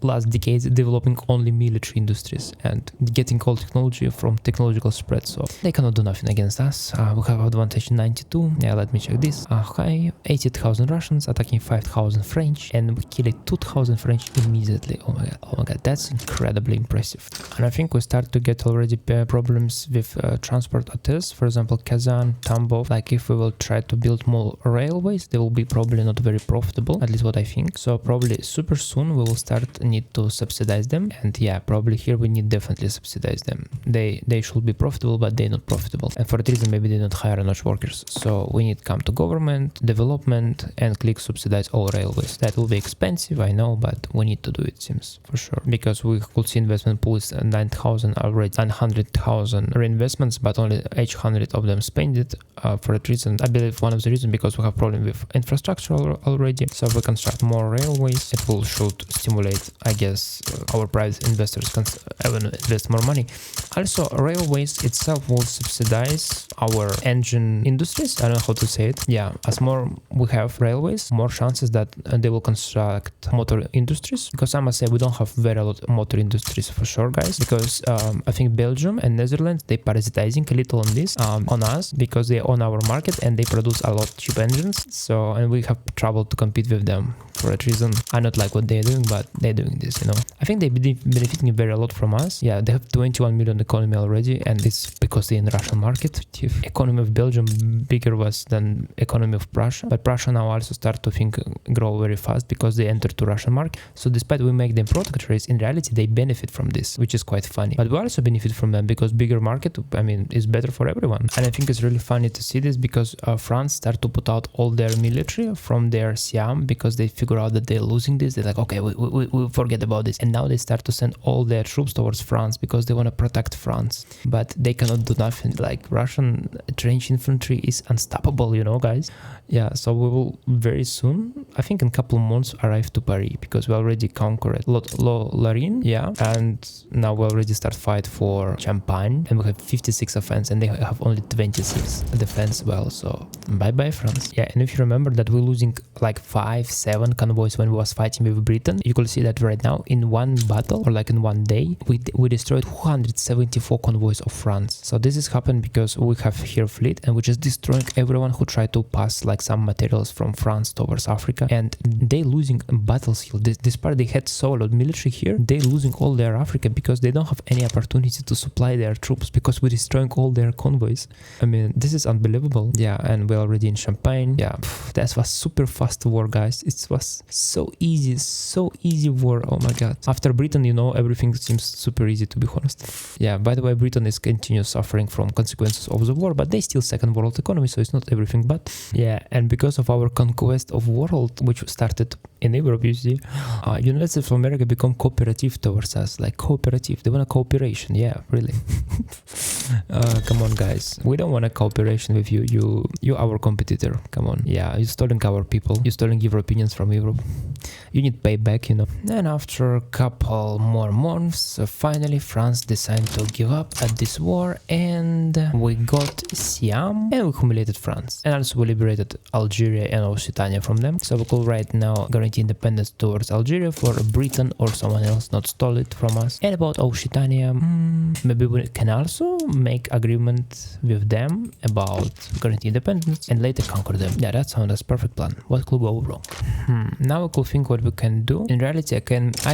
last decades developing only military industries and getting all technology from technological spread, so they cannot do nothing against us. We have advantage 92. Yeah, let me check this. Okay, 80,000 Russians attacking 5,000 French, and we killed 2,000 French immediately. Oh my god, that's incredibly impressive. And I think we start to get already problems with transport attacks. For example, Kazan, Tambov. Like if we will try to build more railways, they will be probably not very profitable, at least what I think. So probably super soon we will start need to subsidize them, and yeah, probably here we need definitely subsidize them. They should be profitable, but they're not profitable, and for that reason maybe they don't hire enough workers. So we need to come to government development and click subsidize all railways. That will be expensive, I know, but but we need to do it, seems, for sure. Because we could see investment pool is 9,000 already, 900,000 reinvestments, but only 800 of them spend it for that reason. I believe one of the reasons because we have problem with infrastructure already. So if we construct more railways, it will should stimulate, I guess, our private investors can even invest more money. Also, railways itself will subsidize our engine industries. I don't know how to say it. Yeah, as more we have railways, more chances that they will construct motor industries. Because I must say we don't have very lot of motor industries for sure, guys. Because I think Belgium and Netherlands, they parasitizing a little on this, on us, because they own our market and they produce a lot of cheap engines. So, and we have trouble to compete with them. For that reason, I not like what they're doing, but they're doing this, you know. I think they're benefiting very a lot from us. Yeah, they have 21 million economy already, and it's because they're in the Russian market. Economy of Belgium bigger was than economy of Prussia, but Prussia now also start to think grow very fast because they entered to Russian market. So despite we make them protectorates, in reality they benefit from this, which is quite funny. But we also benefit from them because bigger market, I mean, is better for everyone. And I think it's really funny to see this because France start to put out all their military from their Siam because they figure out that they're losing this. They're like, okay, we forget about this. And now they start to send all their troops towards France because they want to protect France. But they cannot do nothing. Like Russian trench infantry is unstoppable, you know, guys. Yeah, so we will very soon, I think in a couple of months, arrive to Paris because we already conquered Lorraine, yeah, and now we already start fight for Champagne, and we have 56 offense, and they have only 26 defense. Well, so bye France. Yeah, and if you remember that we're losing like 5-7 convoys when we was fighting with Britain, you could see that right now in one battle or like in one day, we destroyed 274 convoys of France. So this is happened because we have here fleet, and we're just destroying everyone who tried to pass like some materials from France towards Africa, and they losing battlefield. This part they had so lot military here, they losing all their Africa because they don't have any opportunity to supply their troops because we're destroying all their convoys. I mean, this is unbelievable. Yeah, and we're already in Champagne. Yeah, that was super fast war, guys. It was so easy war. Oh my god. After Britain, you know, everything seems super easy, to be honest. Yeah, by the way, Britain is continuous suffering from consequences of the war, but they still second world economy, so it's not everything bad. Yeah, and because of our conquest of world, which started in Europe, you see, United States of America become cooperative towards us, like cooperative. They want a cooperation. Yeah, really. Come on, guys. We don't want a cooperation with you. You our competitor. Come on. Yeah, you're stealing our people. You're stealing Europeans from Europe. You need payback, you know. And after a couple more months, finally France decided to give up at this war, and we got Siam, and we humiliated France. And also we liberated Algeria and Occitania from them. So we could right now guarantee independence towards Algeria for Britain or someone else not stole it from us. And about Occitania, maybe we can also make agreement with them about guarantee independence and later conquer them. Yeah, that sounds like a perfect plan. What could go wrong? Now we could think what we can do. In reality, I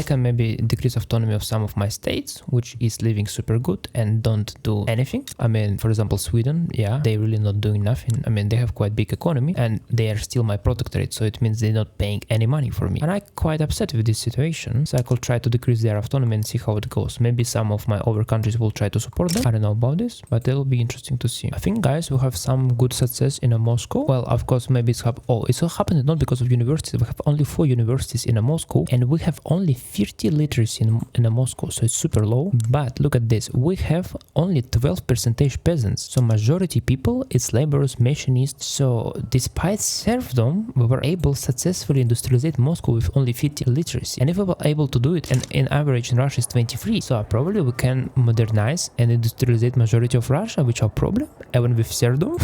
can maybe decrease autonomy of some of my states, which is living super good and don't do anything. I mean, for example, Sweden, yeah, they really not doing nothing. I mean, they have quite big economy and they are still my protectorate, so it means they're not paying any money for me. And I'm quite upset with this situation, so I could try to decrease their autonomy and see how it goes. Maybe some of my other countries will try to support them. I don't know about this, but it'll be interesting to see. I think, guys, we have some good success in Moscow. Well, of course, maybe it's it's happened not because of universities. We have only 4 universities in Moscow, and we have only 30 literacy in Moscow, so it's super low. But look at this, we have only 12% peasants, so majority people it's laborers, machinists. So despite serfdom, we were able successfully industrialize Moscow with only 50 literacy. And if we were able to do it, and in average in Russia is 23, so probably we can modernize and industrialize majority of Russia without problem, even with serfdom,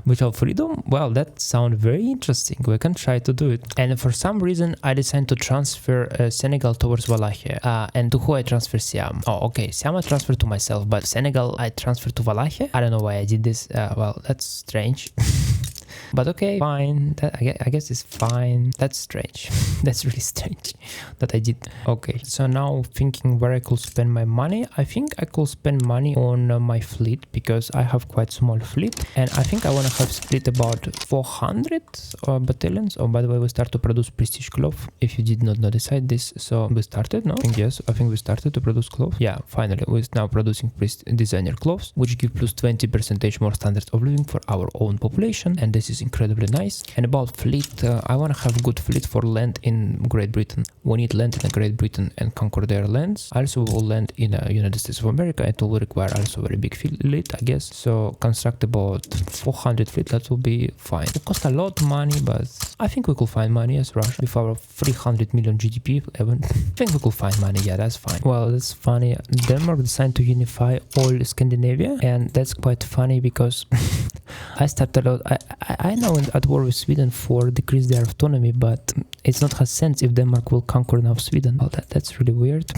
without freedom. Well, that sounds very interesting. We can try to do it. And for some reason, I decided to transfer Senegal towards Wallachia. And to who I transfer Siam? Oh, okay, Siam I transferred to myself, but Senegal I transferred to Wallachia. I don't know why I did this. Well, that's strange. But okay, fine. I guess it's fine. That's strange. That's really strange that I did. Okay, so now thinking where I could spend my money. I think I could spend money on my fleet because I have quite small fleet, and I think I want to have split about 400 battalions. Oh, by the way, we start to produce prestige cloth. If you did not decide this, so we started. No, I think yes. I think we started to produce cloth. Yeah, finally, we're now producing designer clothes, which give plus 20% more standards of living for our own population, and this is incredibly nice. And about fleet, I want to have good fleet for land in Great Britain. We need land in Great Britain and conquer their lands. Also, we will land in the United States of America. It will require also very big fleet, I guess. So construct about 400 fleet. That will be fine. It will cost a lot of money, but I think we could find money as Russia with our 300 million GDP. Even I think we could find money. Yeah, that's fine. Well, that's funny. Denmark decided to unify all Scandinavia, and that's quite funny because I started out. I know at war with Sweden for decrease their autonomy, but it's not has sense if Denmark will conquer now Sweden. Well, that's really weird.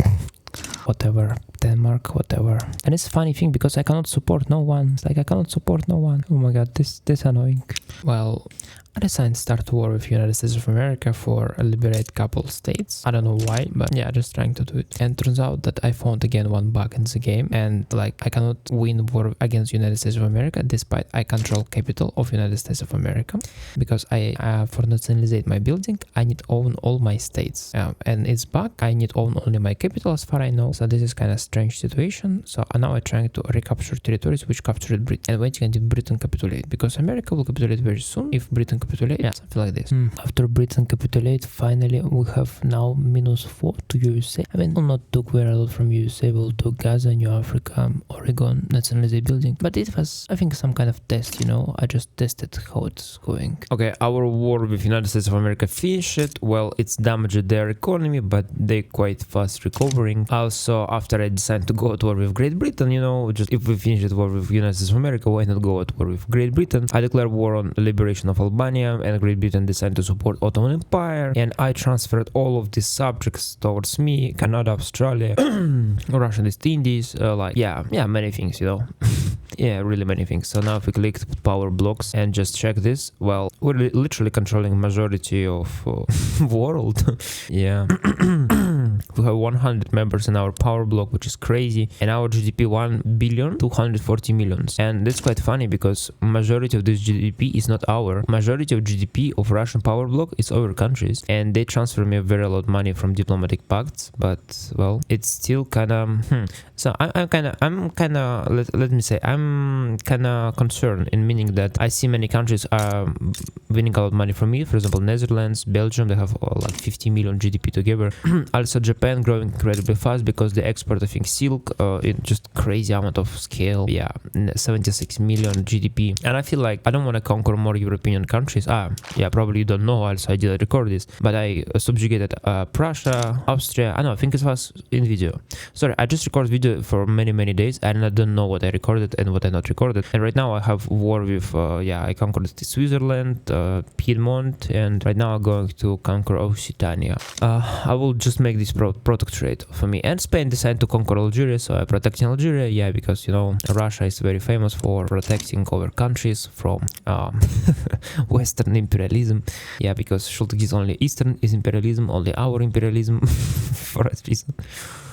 Whatever, Denmark, whatever. And it's a funny thing because I cannot support no one. It's like I cannot support no one. Oh my god, this annoying. Well, I decided to start war with United States of America for a liberate couple states. I don't know why, but yeah, just trying to do it. And turns out that I found again one bug in the game, and like I cannot win war against United States of America despite I control capital of United States of America, because I for nationalizate my building I need own all my states, and it's bug. I need own only my capital as far I know. So this is kind of strange situation. So now I'm trying to recapture territories which captured Britain and waiting until Britain capitulate, because America will capitulate very soon if Britain capitulate. Yeah, something like this. After Britain capitulate, finally we have now -4 to USA. I mean, we'll not took very a lot from USA. We'll took Gaza, New Africa, Oregon, nationalization building. But it was, I think, some kind of test, you know. I just tested how it's going. Okay, our war with United States of America finished. Well, it's damaged their economy, but they quite fast recovering. Also, after I decided to go at war with Great Britain, you know, just if we finish the war with United States of America, why not go at war with Great Britain? I declare war on liberation of Albania, and Great Britain decided to support Ottoman Empire, and I transferred all of these subjects towards me: Canada, Australia, Russian East Indies, like yeah, many things, you know. Yeah, really many things. So now if we click power blocks and just check this, well, we're literally controlling majority of world. Yeah. We have 100 members in our power block, which is crazy, and our GDP 1,240,000,000. And that's quite funny because majority of this GDP is not our. Majority of GDP of Russian power block is other countries, and they transfer me very lot of money from diplomatic pacts, but well, it's still kind of So I'm kind of let me say I'm kind of concerned, in meaning that I see many countries are winning a lot of money from me. For example, Netherlands, Belgium, they have like 50 million GDP together. Also Japan growing incredibly fast because they export, I think, silk in just crazy amount of scale. Yeah, 76 million GDP. And I feel like I don't want to conquer more European countries. Yeah, probably you don't know, also I did record this, but I subjugated Prussia, Austria. I think it was in video. Sorry, I just recorded video for many days and I don't know what I recorded and what I not recorded. And right now I have war with I conquered Switzerland, Piedmont, and right now I'm going to conquer Occitania. I will just make this protectorate for me. And Spain decided to conquer Algeria, so I'm protecting Algeria. Yeah, because you know Russia is very famous for protecting other countries from Western imperialism. Yeah, because Schultz is only Eastern is imperialism, only our imperialism for that reason.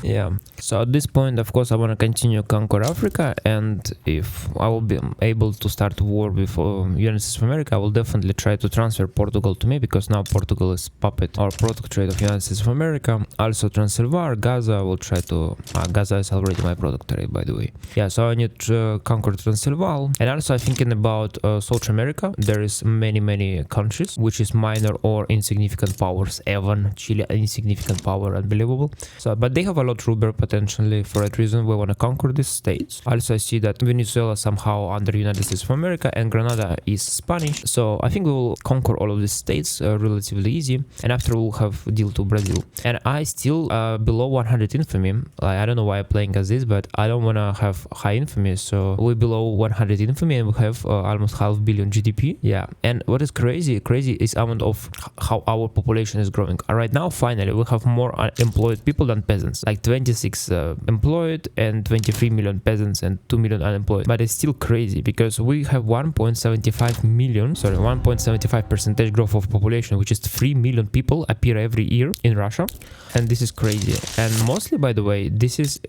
Yeah, so at this point, of course, I want to continue conquer Africa, and if I will be able to start war with United States of America, I will definitely try to transfer Portugal to me, because now Portugal is puppet or protectorate of United States of America. Also Transylvania, Gaza, I will try to Gaza is already my protectorate, by the way. Yeah, so I need to conquer Transylvania. And also I'm thinking about South America. There is many countries which is minor or insignificant powers. Even Chile, insignificant power, unbelievable. So but they have a lot ruler potentially. For that reason we want to conquer these states. Also I see that Venezuela somehow under United States of America, and Grenada is Spanish, so I think we will conquer all of these states relatively easy, and after we'll have deal to Brazil. And I still below 100 infamy. I don't know why I'm playing as this, but I don't want to have high infamy, so we're below 100 infamy and we have almost 500 million GDP. Yeah, and what is crazy is amount of how our population is growing. Right now finally we have more employed people than peasants, like 26 employed and 23 million peasants and 2 million unemployed. But it's still crazy because we have 1.75 percentage growth of population, which is 3 million people appear every year in Russia. And this this is crazy. And mostly, by the way, this is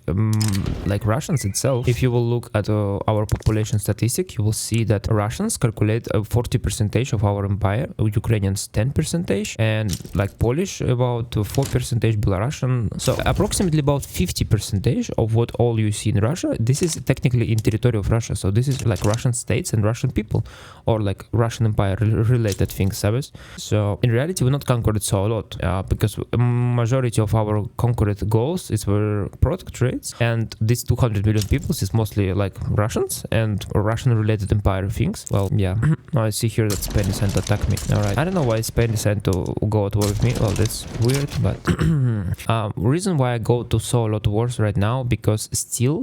like Russians itself. If you will look at our population statistic, you will see that Russians calculate 40% of our empire, Ukrainians 10%, and like Polish about 4%, Belarusian. So approximately about 50% of what all you see in Russia, this is technically in territory of Russia. So this is like Russian states and Russian people, or like Russian empire related things, sabes? So in reality, we not conquered so a lot because majority of our conquered goals is were protectorates, and these 200 million people is mostly like Russians and Russian related empire things. Well, yeah. I see here that Spain is sent to attack me. All right. I don't know why Spain is sent to go at war with me. Well, that's weird, but reason why I go to so a lot of wars right now, because still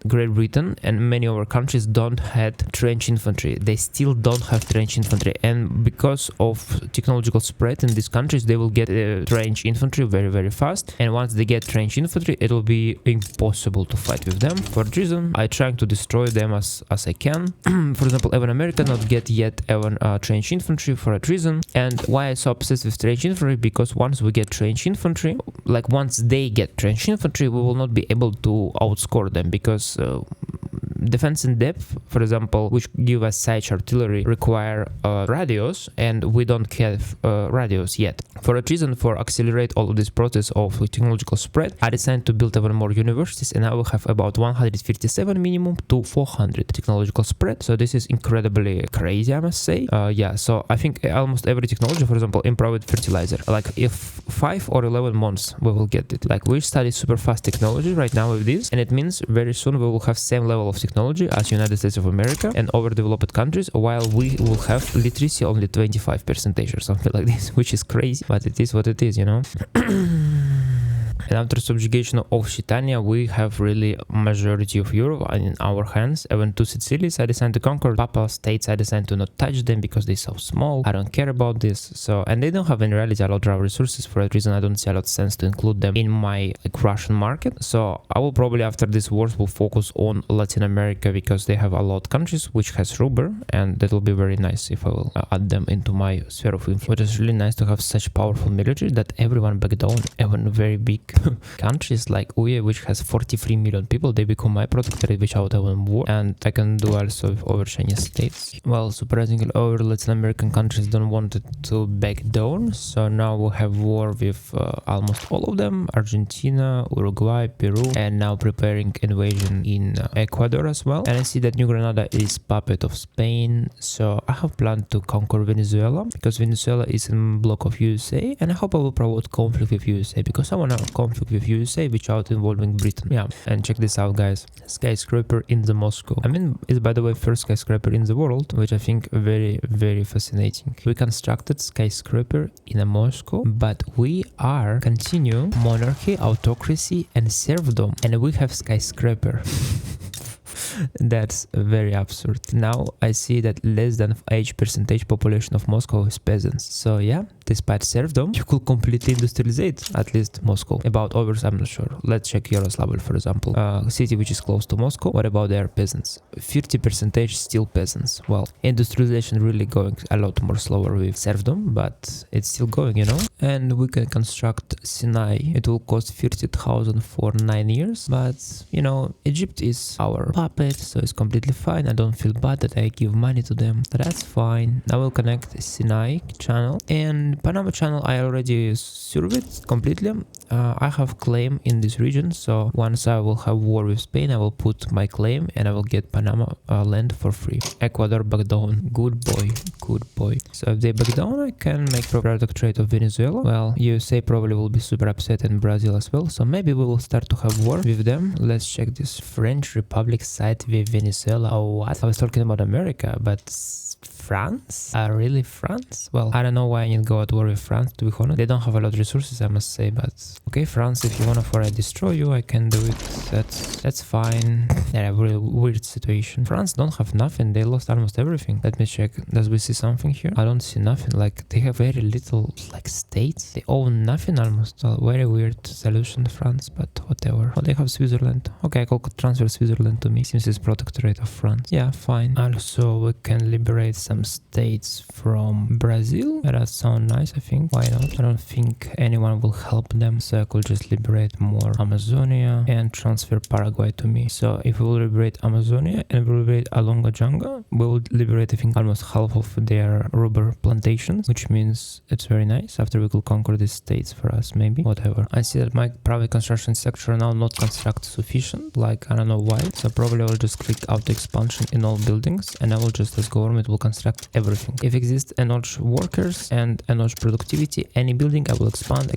Great Britain and many other countries don't have trench infantry. They still don't have trench infantry, and because of technological spread in these countries, they will get trench infantry very fast, and once they get trench infantry, it will be impossible to fight with them. For that reason, I try to destroy them as I can. For example, even America not get yet even trench infantry for that reason. And why I so obsessed with trench infantry, because once we get trench infantry, like once they get trench infantry, we will not be able to outscore them, because defense in depth, for example, which give us siege artillery, require radios, and we don't have radios yet. For that reason, for accelerate all of this process of technological spread, I decided to build even more universities, and I will have about 157 minimum to 400 technological spread. So this is incredibly crazy, I must say. Yeah, so I think almost every technology, for example, improved fertilizer, like if 5 or 11 months we will get it. Like we study super fast technology right now with this, and it means very soon we will have same level of technology as United States of America and overdeveloped countries, while we will have literacy only 25% or something like this, which is crazy, but it is what it is, you know. And after subjugation of Occitania, we have really majority of Europe in our hands. Even two Sicilies I decided to conquer. Papal states I decided to not touch them because they're so small. I don't care about this. So, and they don't have in reality a lot of resources. For that reason, I don't see a lot of sense to include them in my like Russian market. So I will probably after this wars will focus on Latin America, because they have a lot of countries which has rubber, and that will be very nice if I will add them into my sphere of influence. But it's really nice to have such powerful military that everyone back down, even very big countries like UE, which has 43 million people, they become my protectorate without even war, and I can do also with other Chinese states. Well, surprisingly, other Latin American countries don't want it to back down, so now we have war with almost all of them: Argentina, Uruguay, Peru, and now preparing invasion in Ecuador as well. And I see that New Granada is puppet of Spain, so I have planned to conquer Venezuela, because Venezuela is in block of USA, and I hope I will provoke conflict with USA, because I want to conflict with USA without involving Britain. Yeah, and check this out, guys. Skyscraper in the Moscow. I mean, it's by the way first skyscraper in the world, which I think very fascinating. We constructed skyscraper in a Moscow, but we are continue monarchy, autocracy, and serfdom, and we have skyscraper. That's very absurd. Now I see that less than 8% population of Moscow is peasants. So yeah, despite serfdom, you could completely industrialize at least Moscow. About others, I'm not sure. Let's check Yaroslavl, for example, city which is close to Moscow. What about their peasants? 50% still peasants. Well, industrialization really going a lot more slower with serfdom, but it's still going, you know. And we can construct Sinai. It will cost 30,000 for 9 years, but you know, Egypt is our puppet, so it's completely fine. I don't feel bad that I give money to them. That's fine. I will connect Sinai channel, and Panama channel I already surveyed completely. I have claim in this region, so once I will have war with Spain, I will put my claim and I will get Panama land for free. Ecuador back down. Good boy, good boy. So if they back down, I can make protectorate of Venezuela. Well, USA probably will be super upset, and Brazil as well, so maybe we will start to have war with them. Let's check this. French Republic side with Venezuela. Oh, what? I was talking about America, but France? Really France? Well, I don't know why I need to go at war with France, to be honest. They don't have a lot of resources, I must say, but okay, France, if you want to destroy you, I can do it. That's fine. Yeah, a really weird situation. France don't have nothing. They lost almost everything. Let me check. Does we see something here? I don't see nothing. Like, they have very little, like, states. They own nothing almost. A very weird solution, France, but whatever. Oh, they have Switzerland. Okay, I could transfer Switzerland to me, since it's protectorate of France. Yeah, fine. Also, we can liberate some some states from Brazil. That sounds nice, I think. Why not? I don't think anyone will help them, so I could just liberate more Amazonia and transfer Paraguay to me. So if we will liberate Amazonia and we will liberate Alonga Janga, we will liberate, I think, almost half of their rubber plantations, which means it's very nice. After we could conquer these states for us, maybe, whatever. I see that my private construction sector now not construct sufficient, like I don't know why. So probably I will just click auto expansion in all buildings, and I will just, as government, will construct everything. If exists enough workers and enough productivity, any building I will expand.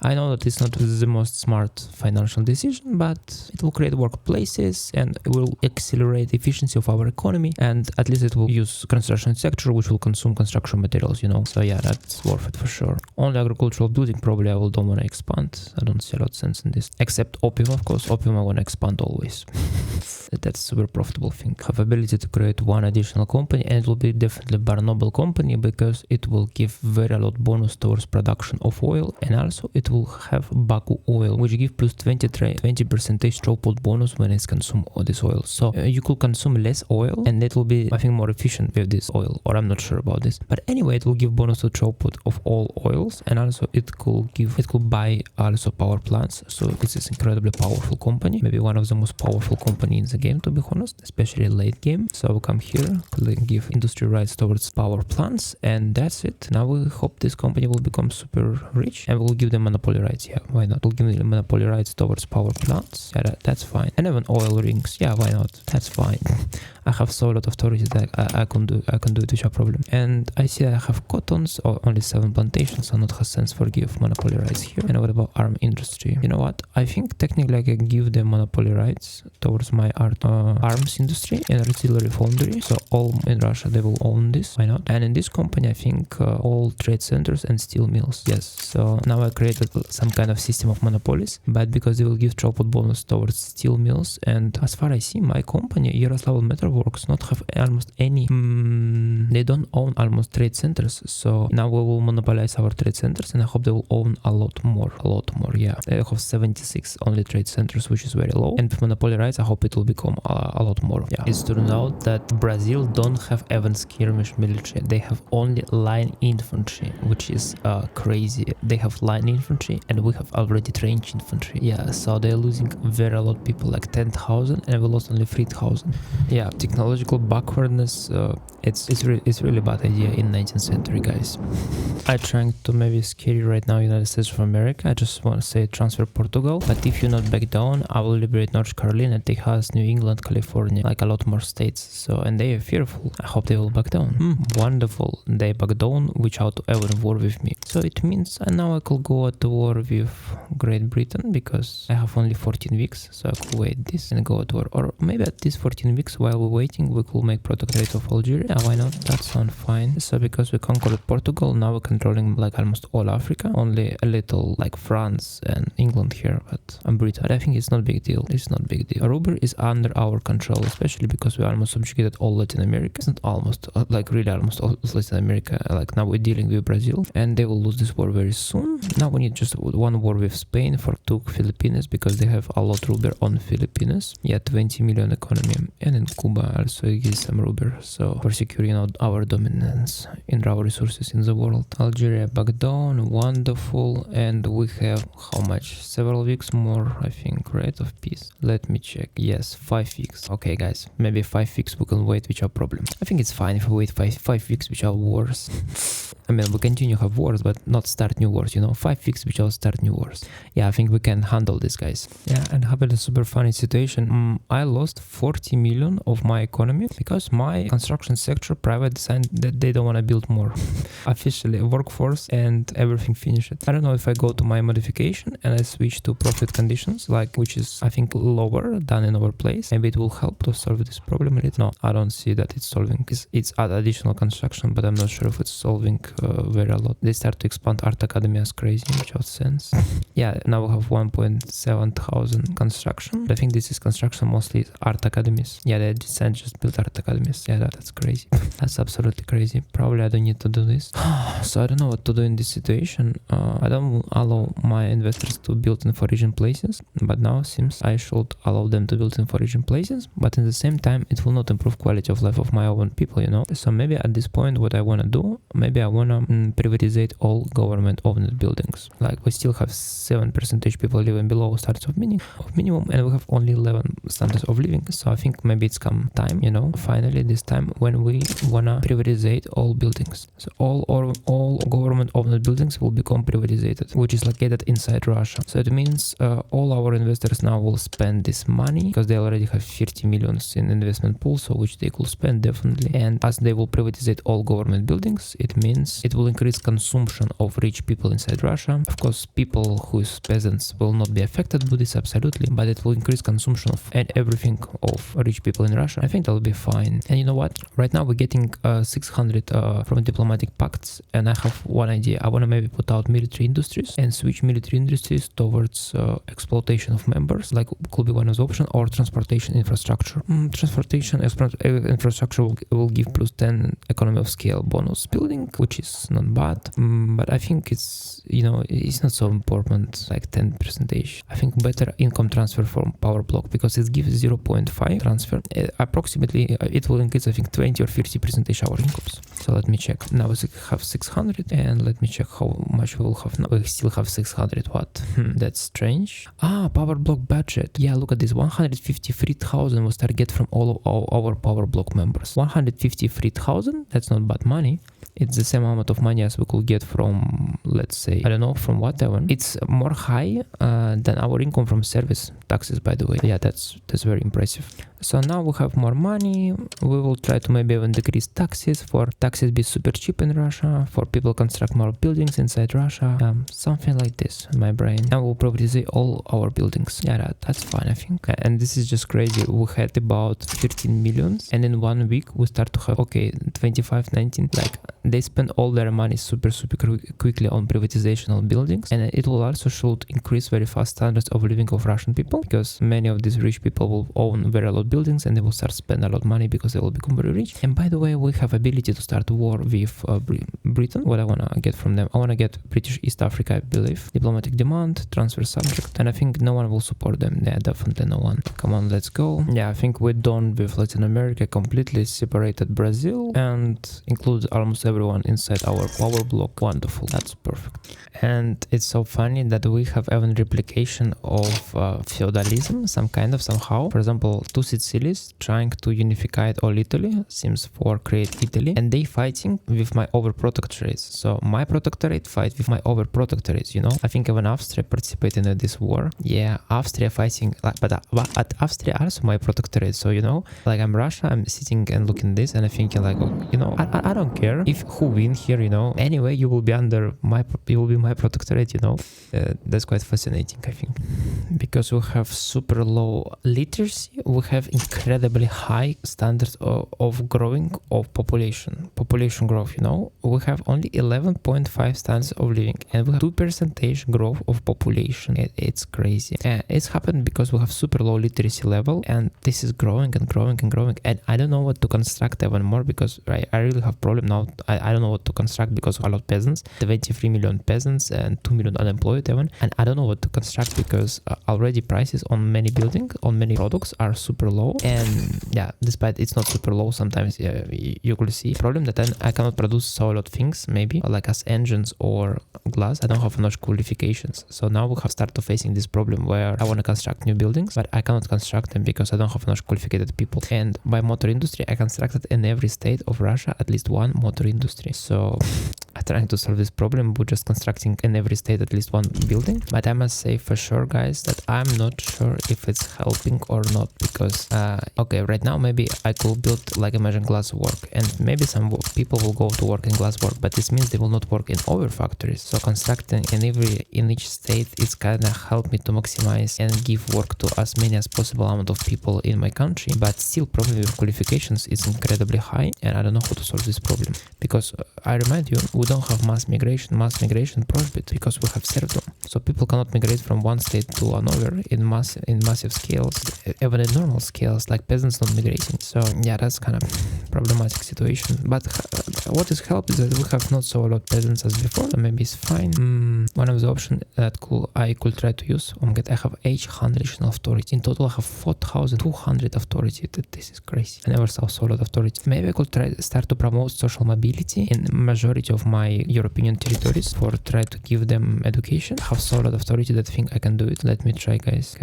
I know that it's not the most smart financial decision, but it will create workplaces and it will accelerate efficiency of our economy, and at least it will use construction sector, which will consume construction materials, you know. So yeah, that's worth it for sure. Only agricultural building probably I will don't want to expand. I don't see a lot of sense in this, except opium, of course. Opium I want to expand always. That's super profitable thing. Have ability to create one additional company, and it will be definitely Barnoble company because it will give very lot bonus towards production of oil, and also it will have Baku oil, which give plus 20% throughput bonus when it's consume all this oil. So you could consume less oil, and it will be, I think, more efficient with this oil, or I'm not sure about this. But anyway, it will give bonus to throughput of all oils, and also it could buy also power plants. So this is incredibly powerful company, maybe one of the most powerful company in the game, to be honest, especially late game. So we come here, give industry rights towards power plants, and that's it. Now we hope this company will become super rich, and we'll give them monopoly rights. Yeah, why not? We'll give them monopoly rights towards power plants. Yeah, that's fine. And even oil rings. Yeah, why not? That's fine. I have so lot of authority that I can do it without problem. And I see I have cottons, or only 7 plantations, so not has sense for give monopoly rights here. And what about arm industry? You know what? I think technically I can give them monopoly rights towards my arms industry and artillery foundry. So all in Russia they will own this. Why not? And in this company I think all trade centers and steel mills. Yes. So now I created some kind of system of monopolies, but because they will give throughput bonus towards steel mills, and as far as I see, my company Yaroslavl Metalworks not have almost any. They don't own almost trade centers. So now we will monopolize our trade centers, and I hope they will own a lot more. Yeah, they have 76 only trade centers, which is very low. And with monopoly rights, I hope it will become a lot more. Yeah, it's turned out that Brazil don't have even skirmish military. They have only line infantry, which is crazy. They have line infantry, and we have already trench infantry. Yeah, so they're losing very a lot of people, like 10,000, and we lost only 3,000. Yeah, technological backwardness. It's really bad idea in 19th century, guys. I'm trying to maybe scare you right now, United States of America. I just want to say transfer Portugal, but if you not back down, I will liberate North Carolina, Texas, New England, California, like a lot more states. So, and they are fearful. I hope they will back down. Wonderful. They back down without ever war with me. So it means now I could go to war with Great Britain because I have only 14 weeks, so I could wait this and go to war. Or maybe at these 14 weeks while we're waiting, we could make protectorate of Algeria. Why not? That sounds fine. So because we conquered Portugal, now we're controlling like almost all Africa. Only a little like France and England here, but I'm Britain. But I think it's not big deal. It's not big deal. Rubber is under our control, especially because we almost subjugated all Latin America. It's not almost, like really almost all Latin America. Like now we're dealing with Brazil, and they will lose this war very soon. Now we need just one war with Spain for two Philippines, because they have a lot rubber on Philippines. Yeah, 20 million economy, and in Cuba also gives some rubber. So for securing our dominance in our resources in the world. Algeria back down, wonderful, and we have how much? Several weeks more, I think, right, of peace. Let me check. Yes, 5 weeks. Okay, guys, maybe 5 weeks we can wait without problem. I think it's fine if we wait 5 weeks without wars. I mean, we continue to have wars, but not start new wars, you know, 5 weeks without start new wars. Yeah, I think we can handle this, guys. Yeah, and having a super funny situation. I lost 40 million of my economy because my construction sector private decided that they don't want to build more. Officially, workforce and everything finished. I don't know if I go to my modification and I switch to profit conditions, like which is I think lower than in our place. Maybe it will help to solve this problem. No, I don't see that it's solving. It's additional construction, but I'm not sure if it's solving very a lot. They start to expand art academy as crazy, which was sense. Yeah, now we have 1.7 thousand construction. I think this is construction mostly art academies. Yeah, they decided just build art academies. Yeah, that's crazy. That's absolutely crazy. Probably I don't need to do this. So I don't know what to do in this situation. I don't allow my investors to build in foreign places, but now seems I should allow them to build in foreign places, but in the same time it will not improve quality of life of my own people, you know. So maybe at this point what I want to do, maybe I want to privatizate all government owned buildings. Like we still have 7% people living below standards of minimum, and we have only 11 standards of living. So I think maybe it's come time, you know, finally this time when we wanna privatizate all buildings. So all government owned buildings will become privatized, which is located inside Russia. So it means all our investors now will spend this money because they already have 30 millions in investment pool, so which they could spend definitely. And as they will privatizate all government buildings, it means it will increase consumption of rich people inside Russia. Of course, people who is peasants will not be affected by this absolutely, but it will increase consumption of and everything of rich people in Russia. I think that will be fine. And you know what? Right now we're getting 600 from diplomatic pacts, and I have one idea. I want to maybe put out military industries and switch military industries towards exploitation of members, like could be one of the options, or transportation infrastructure. Transportation infrastructure will give plus 10 economy of scale bonus building, which is not bad, but I think it's, you know, it's not so important, like 10%. I think better income transfer from power block, because it gives 0.5 transfer. Approximately it will increase, I think, 20 or 50% our incomes. So let me check. Now we have 600, and let me check how much we will have now. We still have 600. What? That's strange. Power block budget. Yeah, look at this. 153,000 we start get from all of our power block members. 153,000. That's not bad money. It's the same amount of money as we could get from, let's say, I don't know, from whatever. It's more high than our income from service taxes, by the way. Yeah, that's very impressive. So now we have more money. We will try to maybe even decrease taxes, for taxes be super cheap in Russia, for people construct more buildings inside Russia, something like this in my brain. Now we'll probably say all our buildings. Yeah, that's fine, I think. And this is just crazy. We had about 13 millions, and in 1 week we start to have, okay, 25, 19, like they spend all their money super quickly on privatization of buildings, and it will also should increase very fast standards of living of Russian people, because many of these rich people will own very lot of buildings, and they will start spend a lot of money because they will become very rich. And by the way, we have ability to start war with Britain. What I want to get from them, I want to get British East Africa, I believe. Diplomatic demand, transfer subject, and I think no one will support them. Yeah, definitely no one. Come on, let's go. Yeah, I think we're done with Latin America, completely separated Brazil, and include almost everyone inside our power block. Wonderful, that's perfect. And it's so funny that we have even replication of feudalism, somehow. For example, two Sicilies trying to unify all Italy, seems for create Italy, and they fighting with my overprotectorates. So my protectorate fight with my overprotectorates, you know. I think even Austria participated in this war. Yeah, Austria fighting, but at Austria also my protectorate. So, you know, like I'm Russia, I'm sitting and looking this, and I'm thinking like, oh, you know, I don't care if who win here, you know. Anyway, you will be under my, you will be my protectorate, you know. That's quite fascinating, I think, because we have super low literacy. We have incredibly high standards of growing of population growth, you know. We have only 11.5 standards of living, and we have 2% growth of population. It's crazy. It's happened because we have super low literacy level, and this is growing and growing and growing, and I don't know what to construct even more, because I really have problem now. I don't know what to construct because of a lot of peasants, 23 million peasants and 2 million unemployed even, and I don't know what to construct because already prices on many buildings, on many products are super low. And yeah, despite it's not super low, sometimes you could see problem that then I cannot produce so a lot of things, maybe like as engines or glass. I don't have enough qualifications. So now we have started facing this problem where I want to construct new buildings, but I cannot construct them because I don't have enough qualified people. And by motor industry, I constructed in every state of Russia at least one motor industry. So trying to solve this problem. We're just constructing in every state at least one building. But I must say for sure, guys, that I'm not sure if it's helping or not, because okay, right now maybe I could build like imagine glass work, and maybe some people will go to work in glass work, but this means they will not work in over factories. So constructing in each state is kind of help me to maximize and give work to as many as possible amount of people in my country. But still, probably with qualifications is incredibly high, and I don't know how to solve this problem, because I remind you, we don't have mass migration prohibit because we have serfdom. So people cannot migrate from one state to another in massive scales, even in normal scales, like peasants not migrating. So yeah, that's kind of problematic situation. But what is help is that we have not so a lot peasants as before, so maybe it's fine. One of the options that I could try to use, I have 800 additional authority. In total I have 4,200 authority. This is crazy. I never saw so lot of authority. Maybe I could start to promote social mobility in majority of my European territories, for try to give them education. I have so lot of authority that I think I can do it. Let me try, guys.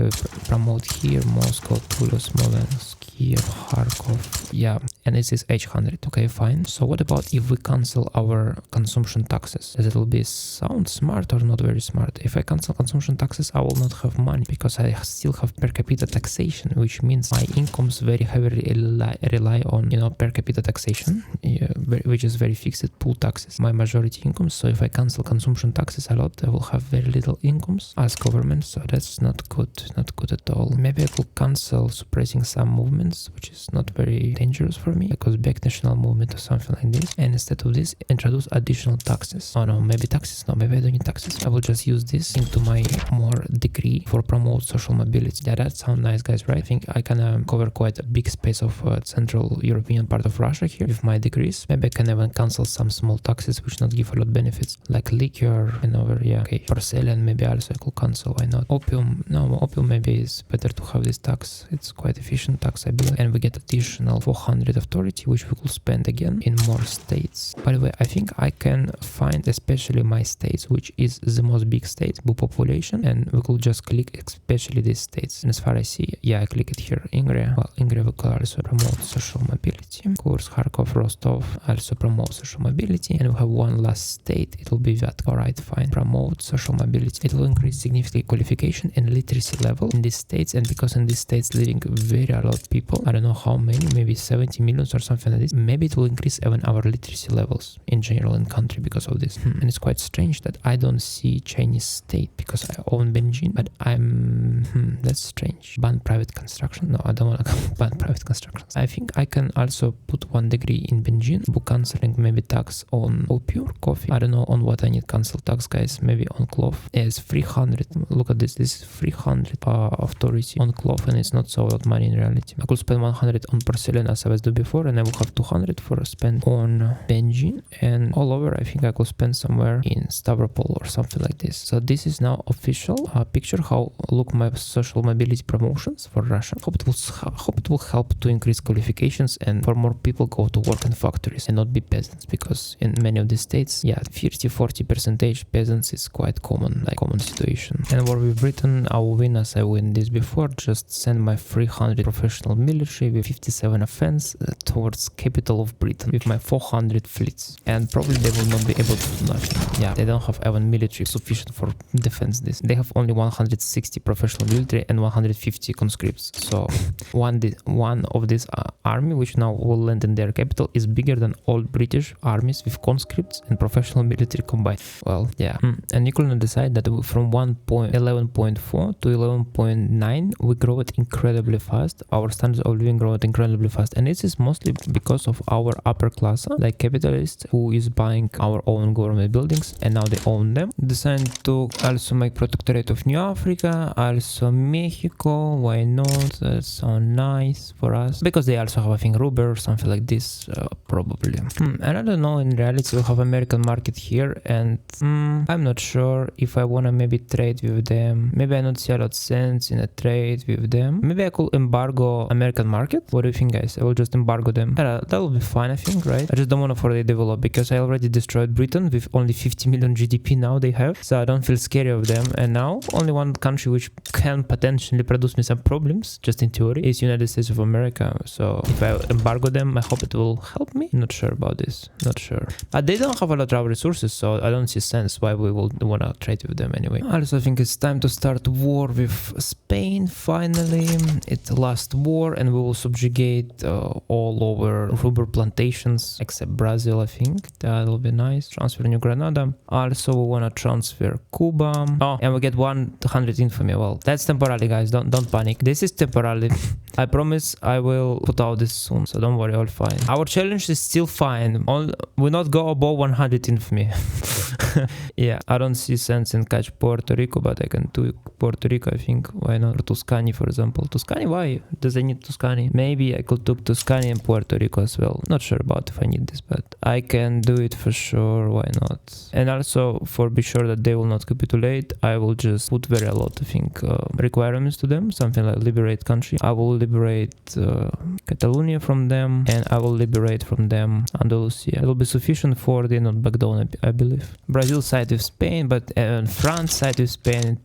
Promote here, Moscow, Tula, Smolensk, Kiev, Kharkov. Yeah, and this is 800. Okay, fine. So what about if we cancel our consumption taxes? Does it will be sound smart or not very smart? If I cancel consumption taxes, I will not have money, because I still have per capita taxation, which means my incomes very heavily rely on, per capita taxation, which is very fixed pool taxes, my majority incomes. So if I cancel consumption taxes a lot, I will have very little incomes as government. So that's not good at all. Maybe I could cancel suppressing some movements, which is not very dangerous for me, because back national movement or something like this. And instead of this, introduce additional taxes. Oh no, maybe taxes. No, maybe I don't need taxes. I will just use this into my more decree for promote social mobility. Yeah, that sounds nice, guys, right? I think I can cover quite a big space of Central European part of Russia here with my decrees. Maybe I can even cancel some small taxes which not give a lot benefits, like liquor and over, yeah, okay. Porcelain, maybe also I could cancel, why not? Opium, no, opium maybe is better to have this tax. It's quite efficient tax, I believe. And we get additional 400 authority, which we could spend again in more states. By the way, I think I can find especially my states, which is the most big state by population, and we could just click especially these states. And as far as I see, yeah, I click it here, Ingria. Well, Ingria we could also promote social mobility. Of course, Kharkov, Rostov also promote social mobility. And we have one last state, it will be Vyatka. Alright, fine. Promote social mobility. It will increase significantly qualification and literacy level in these states, and because in these states living very a lot of people, I don't know how many, maybe 70 millions or something like this, maybe it will increase even our literacy levels in general in country because of this. And it's quite strange that I don't see Chinese state, because I own Benjin, but I'm that's strange. Ban private construction. No, I don't want to ban private construction. I think I can also put one degree in Benjin, book canceling maybe tax on pure coffee. I don't know on what I need cancel tax, guys. Maybe on cloth. It's 300. Look at this. This is 300 authority on cloth, and it's not so lot money in reality. I could spend 100 on porcelain as I was doing before, and I will have 200 for spend on Benjin, and all over I think I could spend somewhere in Stavropol or something like this. So this is now official picture how look my social mobility promotions for Russia. Hope it will help to increase qualifications and for more people go to work in factories and not be peasants, because in many of the states, yeah, 30-40% peasants is quite common, like common situation. And war with Britain, I will win as I win this before. Just send my 300 professional military with 57 offense towards capital of Britain with my 400 fleets, and probably they will not be able to do nothing. Yeah, they don't have even military sufficient for defense this. They have only 160 professional military and 150 conscripts. So one of this army, which now will land in their capital, is bigger than all British armies with conscripts and professional military combined. Well, yeah. And Nikolai decided that from 11.4 to 11.9 we grow it incredibly fast. Our standards of living grow it incredibly fast, and this is mostly because of our upper class, like capitalists, who is buying our own government buildings and now they own them. Decided to also make protectorate of New Africa, also Mexico. Why not? That sounds nice for us, because they also have, I think, rubber or something like this, probably. And I don't know, in reality we have American market here, and I'm not sure if I wanna maybe trade with them. Maybe I don't see a lot of sense in a trade with them. Maybe I could embargo American market. What do you think, guys? I will just embargo them. That will be fine, I think, right? I just don't want to further develop because I already destroyed Britain with only 50 million GDP now they have. So I don't feel scary of them. And now only one country which can potentially produce me some problems, just in theory, is United States of America. So if I embargo them, I hope it will help me. Not sure about this. Not sure. But they don't have a lot of resources, so I don't see sense why we will want to trade with them anyway. I also think it's time to start war with Spain finally. It's the last war and we will subjugate all over rubber plantations except Brazil, I think. That'll be nice. Transfer New Granada. Also we want to transfer Cuba. Oh, and we get 100 infamy. Well, that's temporarily, guys. Don't panic. This is temporarily. I promise I will put out this soon, so don't worry, all fine. Our challenge is still fine. We'll not go above 100 infamy. Yeah, I don't see sense in catch Puerto Rico, but I can do Puerto Rico, I think. Why not? Or Tuscany, for example. Tuscany, why? Does I need Tuscany? Maybe I could take Tuscany and Puerto Rico as well. Not sure about if I need this, but I can do it for sure. Why not? And also, for be sure that they will not capitulate, I will just put very a lot, I think, requirements to them. Something like liberate country. I will liberate Catalonia from them, and I will liberate from them Andalusia. It will be sufficient for they not back down, I believe. Brazil side with Spain, but France side with Spain.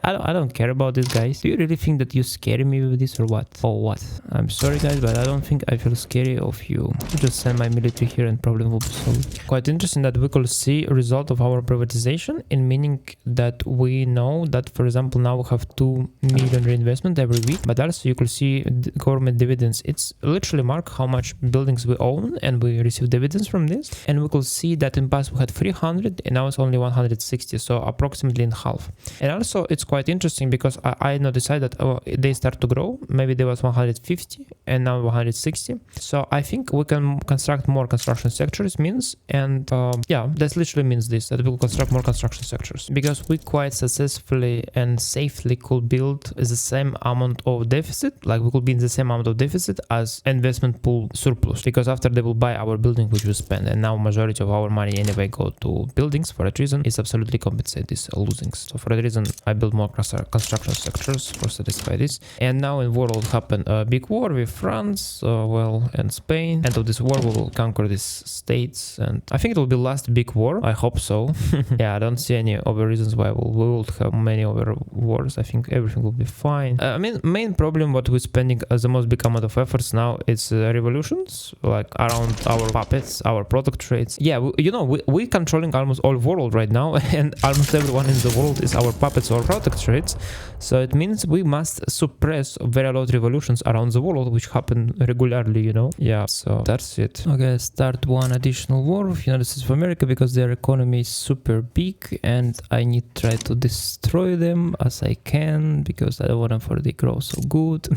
I don't care about this, guys. Do you really think that you scare me with this or what? Or what? I'm sorry, guys, but I don't think I feel scary of you. Just send my military here and problem will be solved. Quite interesting that we could see a result of our privatization, in meaning that we know that, for example, now we have 2 million reinvestment every week, but also you could see government dividends. It's literally mark how much buildings we own and we receive dividends from this. And we could see that in past we had 300 and now it's only 160, so approximately in half. And also it's quite interesting because I now decided that they start to grow. Maybe there was 150 and now 160. So I think we can construct more construction sectors means, and yeah, that literally means this, that we will construct more construction sectors because we quite successfully and safely could build the same amount of deficit, like we could be in the same amount of deficit as investment pool surplus, because after they will buy our building which we spend, and now majority of our money anyway go to buildings for that reason, is absolutely compensate these losings. So for that reason I build more construction sectors for satisfy this. And now in world happen a big war with France, well, and Spain. End of this war we will conquer these states, and I think it will be last big war. I hope so. Yeah, I don't see any other reasons why we will have many other wars. I think everything will be fine. I mean, main problem what we're spending as the most big amount of efforts now is revolutions, like around our puppets, our product trades. Yeah, we're controlling almost all world right now, and almost everyone in the world is our puppets or product trades. So it means we must suppress very lot of revolutions around the world, which happen regularly, you know. Yeah, so that's it. Okay, start one additional war with United States of America because their economy is super big, and I need to try to destroy them as I can because I don't want them for they grow so good.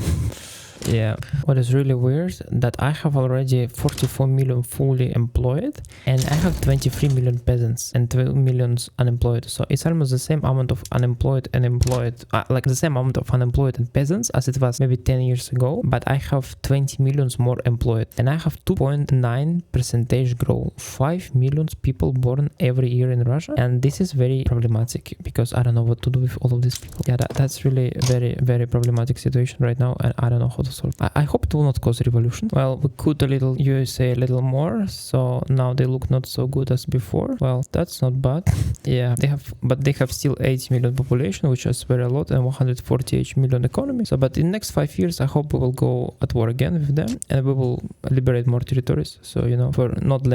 Yeah, what is really weird that I have already 44 million fully employed and I have 23 million peasants and 12 million unemployed. So it's almost the same amount of unemployed and employed, like the same amount of unemployed and peasants as it was maybe 10 years ago, but I have 20 millions more employed and I have 2.9% growth, 5 million people born every year in Russia, and this is very problematic because I don't know what to do with all of these people. Yeah, that's really very problematic situation right now, and I don't know how to solve. I hope it will not cause revolution. Well, we could a little USA a little more, so now they look not so good as before. Well, that's not bad. Yeah, they have still 80 million population, which is very a lot, and 148 million economy. So, but in next 5 years, I hope we will go at war again with them, and we will liberate more territories. So, you know, for not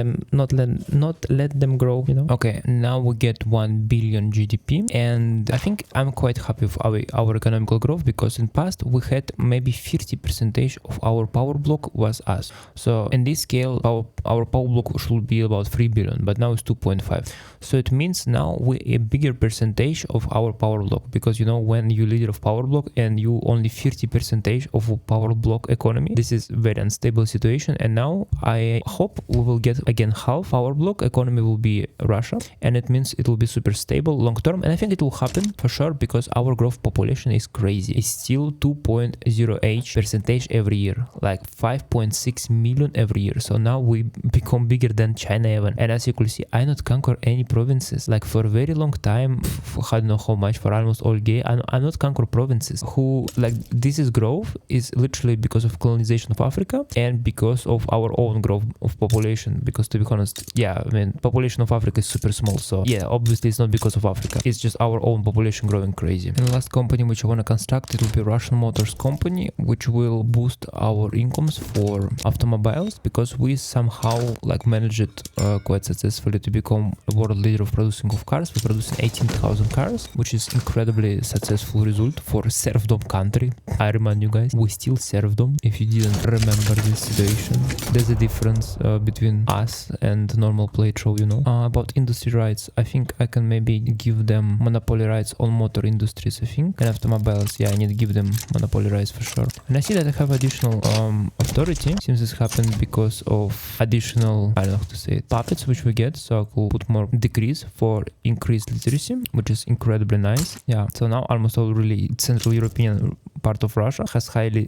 let them grow, you know. Okay, now we get 1 billion GDP, and I think I'm quite happy with our economical growth because in past we had maybe 50% of our power block was us. So in this scale, our power block should be about 3 billion, but now it's 2.5. So it means now we a bigger percentage of our power block, because you know when you leader of power block and you only 50% of a power block economy, this is very unstable situation. And now I hope we will get again half power block economy will be Russia, and it means it will be super stable long term. And I think it will happen for sure because our growth population is crazy. It's still 2.08% percentage every year, like 5.6 million every year. So now we become bigger than China even. And as you can see, I not conquer any provinces. Like for a very long time, I don't know how much, for almost all day, I not conquer provinces. Who, like, this is growth is literally because of colonization of Africa and because of our own growth of population. Because to be honest, yeah, I mean, population of Africa is super small. So yeah, obviously it's not because of Africa. It's just our own population growing crazy. And the last company which I want to construct, it will be Russian Motors company, which will boost our incomes for automobiles, because we somehow like managed it quite successfully to become a world leader of producing of cars. We're producing 18,000 cars, which is incredibly successful result for serfdom country. I remind you guys, we still serfdom. If you didn't remember this situation, there's a difference between us and normal play show, you know. About industry rights, I think I can maybe give them monopoly rights on motor industries, I think, and automobiles. Yeah, I need to give them monopoly rights for sure. And I see that I have additional authority. Seems this happened because of additional, I don't know how to say it, puppets which we get. So I could put more decrees for increased literacy, which is incredibly nice. Yeah, so now almost all really Central European part of Russia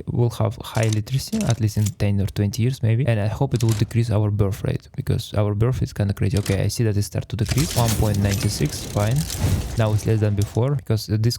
will have high literacy, at least in 10 or 20 years maybe, and I hope it will decrease our birth rate, because our birth is kind of crazy. Okay, I see that it start to decrease, 1.96, fine. Now it's less than before, because this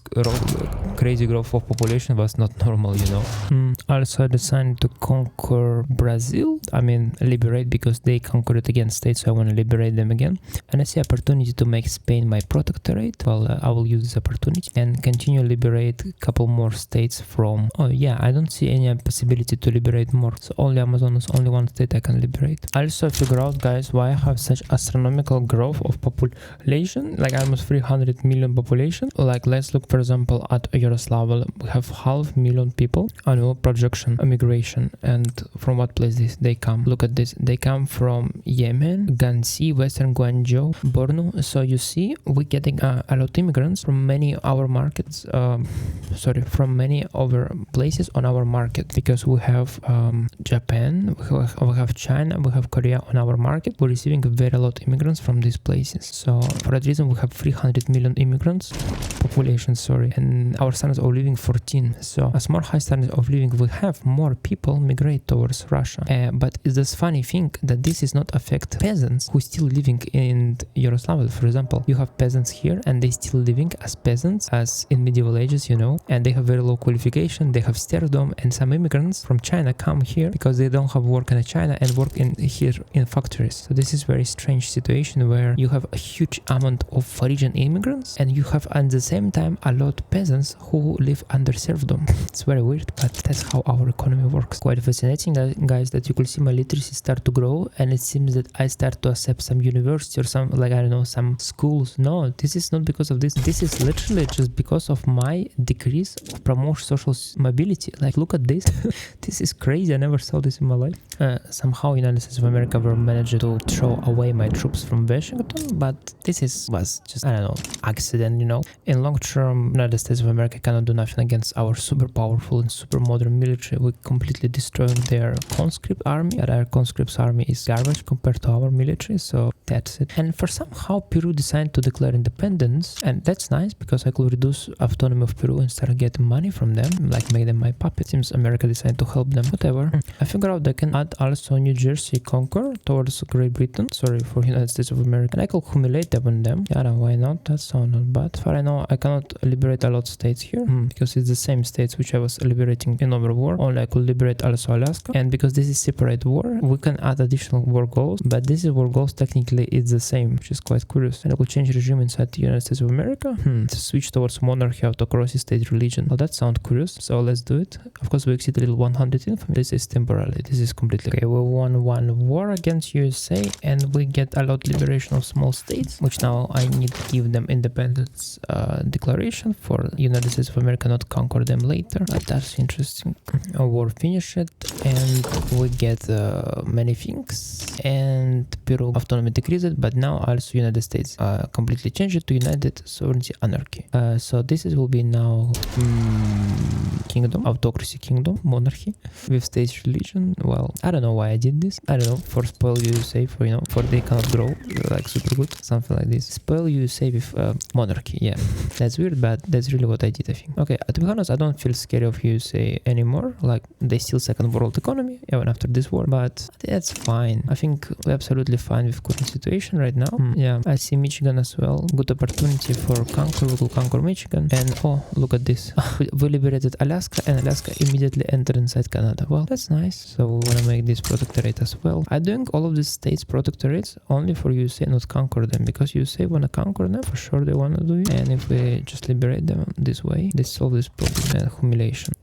crazy growth of population was not normal, you know. Also I decided to conquer Brazil, I mean liberate, because they conquered again states, so I want to liberate them again. And I see opportunity to make Spain my protectorate. Well, I will use this opportunity and continue liberate a couple more states from, oh yeah, I don't see any possibility to liberate more. So only Amazon is only one state I can liberate. I also figure out, guys, why I have such astronomical growth of population, like almost 300 million population. Like let's look for example at Yugoslavia. We have 500,000 people, annual projection immigration. And from what place they come? Look at this, they come from Yemen, Gansi, Western Guangzhou, Borno. So you see we're getting a lot of immigrants from many our markets, from many other places on our market, because we have Japan, we have China, we have Korea on our market. We're receiving very lot of immigrants from these places. So for that reason we have 300 million immigrants population, and our standards of living 14. So as more high standards of living, we have more people migrate towards Russia. But it's this funny thing that this is not affect peasants who still living in Yugoslavia. For example, you have peasants here and they still living as peasants as in medieval ages, you know, and they have very low qualification, they have serfdom, and some immigrants from China come here because they don't have work in China and work here in factories. So this is very strange situation where you have a huge amount of foreign immigrants and you have at the same time a lot of peasants who live under serfdom. It's very weird, but that's how our economy works. Quite fascinating, guys, that you could see my literacy start to grow, and it seems that I start to accept some university or some, like, I don't know, some schools. No, this is not because of this. This is literally just because of my decrease of promotion social mobility. Like, look at this. This is crazy. I never saw this in my life. Somehow United States of America were managed to throw away my troops from Washington, but this was just, I don't know, accident, you know. In long term, United States of America cannot do nothing against our super powerful and super modern military. We completely destroying their conscript army, and our conscripts army is garbage compared to our military, so that's it. And for somehow Peru decided to declare independence, and that's nice because I could reduce autonomy of Peru and start getting money from them, like make them my puppet. Seems America decided to help them. Whatever. I figured out I can add also New Jersey conquer towards Great Britain, for United States of America, and I could humiliate them on them. Yeah, why not? That sounds not bad. For I know I cannot liberate a lot of states here because it's the same states which I was liberating in over war. Only I could liberate also Alaska, and because this is separate war, we can add additional war goals, but this is war goals technically it's the same, which is quite curious. And I could change regime inside the United States of America to switch towards monarchy, autocracy, state religion. Well, that sounds curious, so let's do it. Of course, we exceed a little 100 infamy. This is temporarily. This is completely okay. We won one war against USA, and we get a lot liberation of small states, which now I need to give them independence declaration for United States of America not conquer them later. But that's interesting. A war finished, and we get many things, and Peru autonomy decreased, but now also United States completely changed it to United Sovereignty Anarchy. So this will be now kingdom, autocracy kingdom, monarchy with state religion. Well, I don't know why I did this. I don't know, for spoil USA, for for they cannot grow like super good, something like this. Spoil USA with monarchy. Yeah, that's weird, but that's really what I did, I think. Okay, to be honest, I don't feel scared of USA anymore. Like, they still second world economy even after this war, but that's fine. I think we're absolutely fine with current situation right now. Yeah, I see Michigan as well. Good opportunity for conquer. We will conquer Michigan. And oh, look at this. We liberated Alaska, and Alaska immediately entered inside Canada. Well, that's nice. So we want to make this protectorate as well. I'm doing all of these states protectorates only for USA, not conquer them, because USA want to conquer them. For sure they want to do it. And if we just liberate them this way, they solve this problem and humiliation.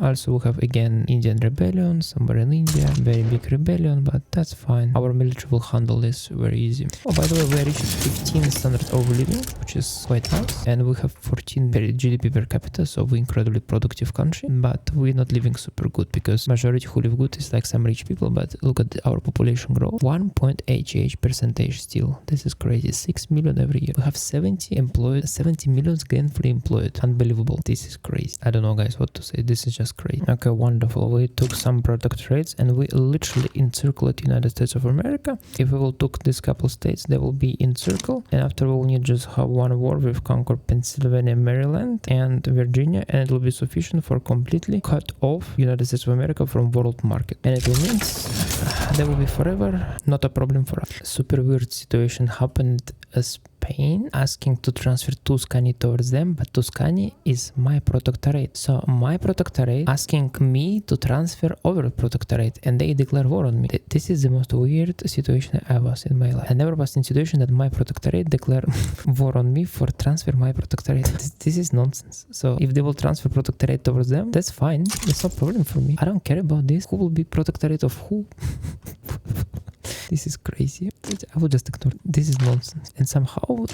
Also, we have again Indian rebellion somewhere in India. Very big rebellion, but that's fine. Our military will handle this very easy. Oh, by the way, we reached 15 standard of living, which is quite nice. And we have 14 GDP per capita, so we're incredibly productive country. But we're not living super good, because majority who live good is like some rich people. But look at our population growth. 1.88% still. This is crazy. 6 million every year. We have 70 employed, 70 million gainfully employed. Unbelievable. This is crazy. I don't know, guys, what to say. This is just crazy. Okay, wonderful. We took some protectorates and we literally encircled United States of America. If we will took these couple states, they will be in circle. And after we will need just have one war, we've conquered Pennsylvania, Maryland, and Virginia, and it will be sufficient for completely cut off United States of America from world market. And it will mean they will be forever not a problem for us. Super weird situation happened as Spain asking to transfer Tuscany towards them, but Tuscany is my protectorate. So my protectorate asking me to transfer over protectorate, and they declare war on me. This is the most weird situation I was in my life. I never was in a situation that my protectorate declare war on me for transfer my protectorate. This is nonsense. So if they will transfer protectorate towards them, that's fine. It's no problem for me. I don't care about this. Who will be protectorate of who? This is crazy. I will just ignore. This is nonsense. And somehow